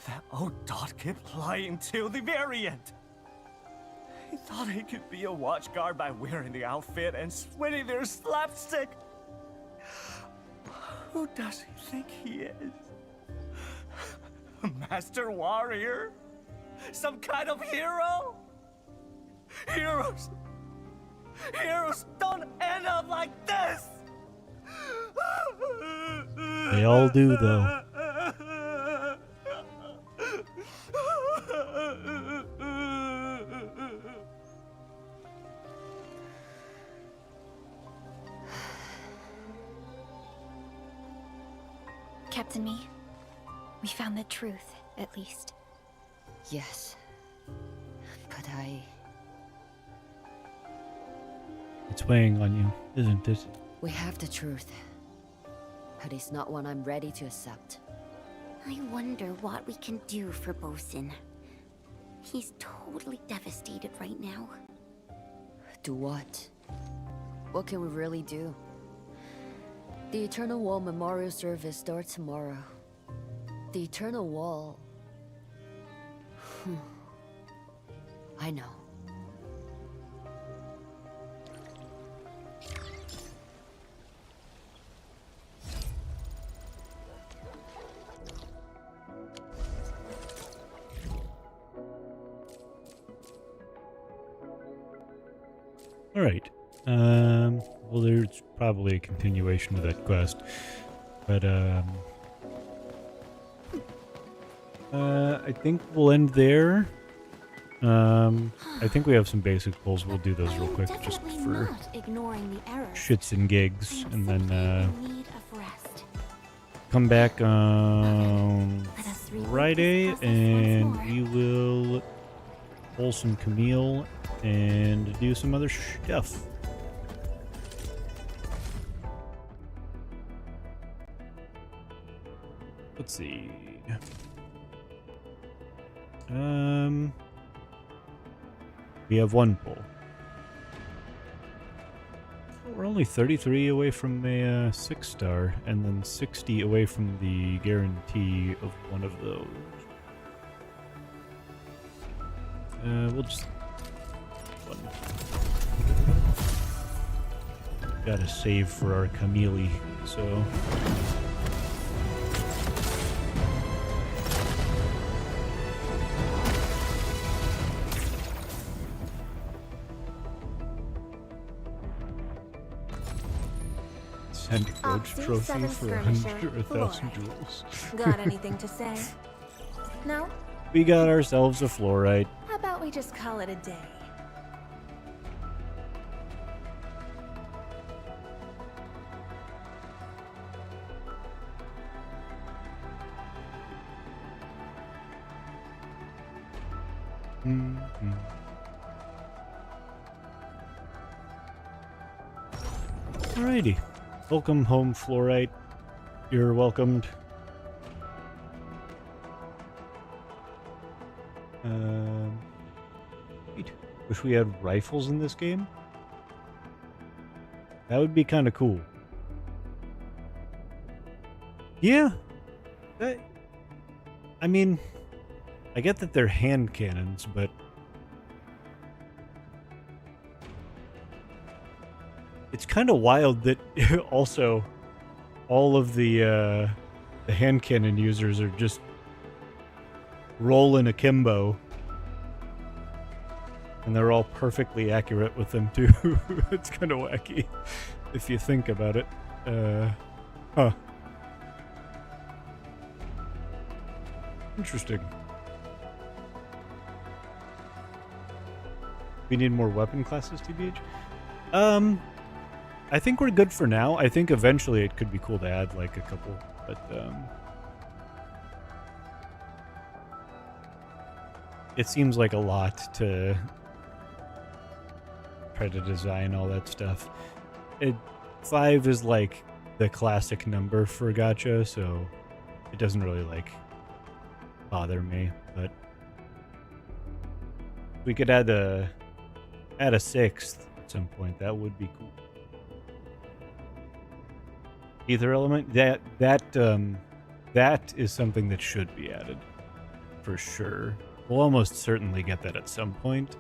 That old dot kept lying till the very end. He thought he could be a watchguard by wearing the outfit and sweating their slapstick. Who does he think he is? A master warrior? Some kind of hero? Heroes don't end up like this! They all do, though. Captain Me, we found the truth, at least. Yes. But It's weighing on you, isn't it? we have the truth. But it's not one I'm ready to accept. I wonder what we can do for Bosun. He's totally devastated right now. Do what? What can we really do? The Eternal Wall Memorial Service starts tomorrow. The Eternal Wall... I know. Alright. Well, there's probably a continuation of that quest. But, I think we'll end there. I think we have some basic pulls. We'll do those real quick just for Not ignoring the errors. shits and gigs, and then In need of rest. come back on Friday, and we will pull some Camille and do some other stuff. Let's see. We have one pull. We're only 33 away from a 6-star, and then 60 away from the guarantee of one of those. We'll just... Gotta save for our Camille, so... Send Roach Trophy for 100 or 1,000 jewels. Got anything to say? No? We got ourselves a fluorite. How about we just call it a day? Alrighty. Welcome home, fluorite. You're welcomed. Wait. Wish we had rifles in this game. That would be kind of cool. Yeah. I mean, I get that they're hand cannons, but it's kind of wild that also all of the hand cannon users are just rolling akimbo, and they're all perfectly accurate with them too. It's kind of wacky if you think about it. Huh. Interesting. We need more weapon classes, TBH? I think we're good for now. I think eventually it could be cool to add like a couple, but it seems like a lot to try to design all that stuff. 5 is like the classic number for gacha, so it doesn't really like bother me, but we could add a 6th at some point. That would be cool. Ether element, that is something that should be added for sure. We'll almost certainly get that at some point,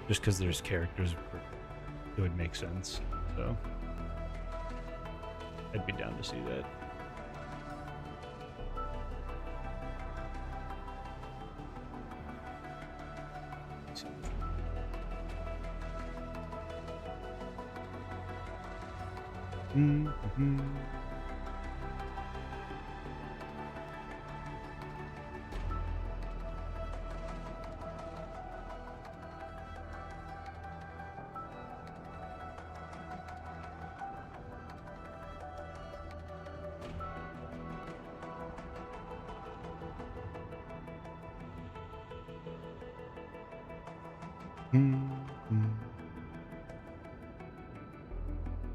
just because there's characters it would make sense, so I'd be down to see that.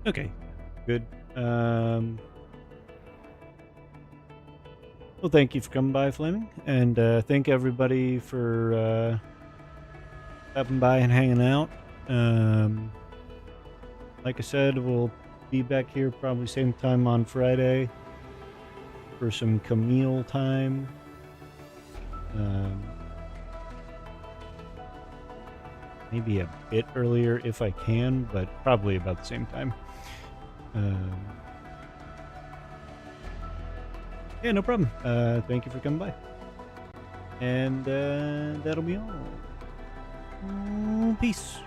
Okay, good. Well, thank you for coming by, Fleming, and thank everybody for stopping by and hanging out. Like I said, we'll be back here probably same time on Friday for some Camille time. Maybe a bit earlier if I can, but probably about the same time. Yeah, no problem. Thank you for coming by. And that'll be all. Peace.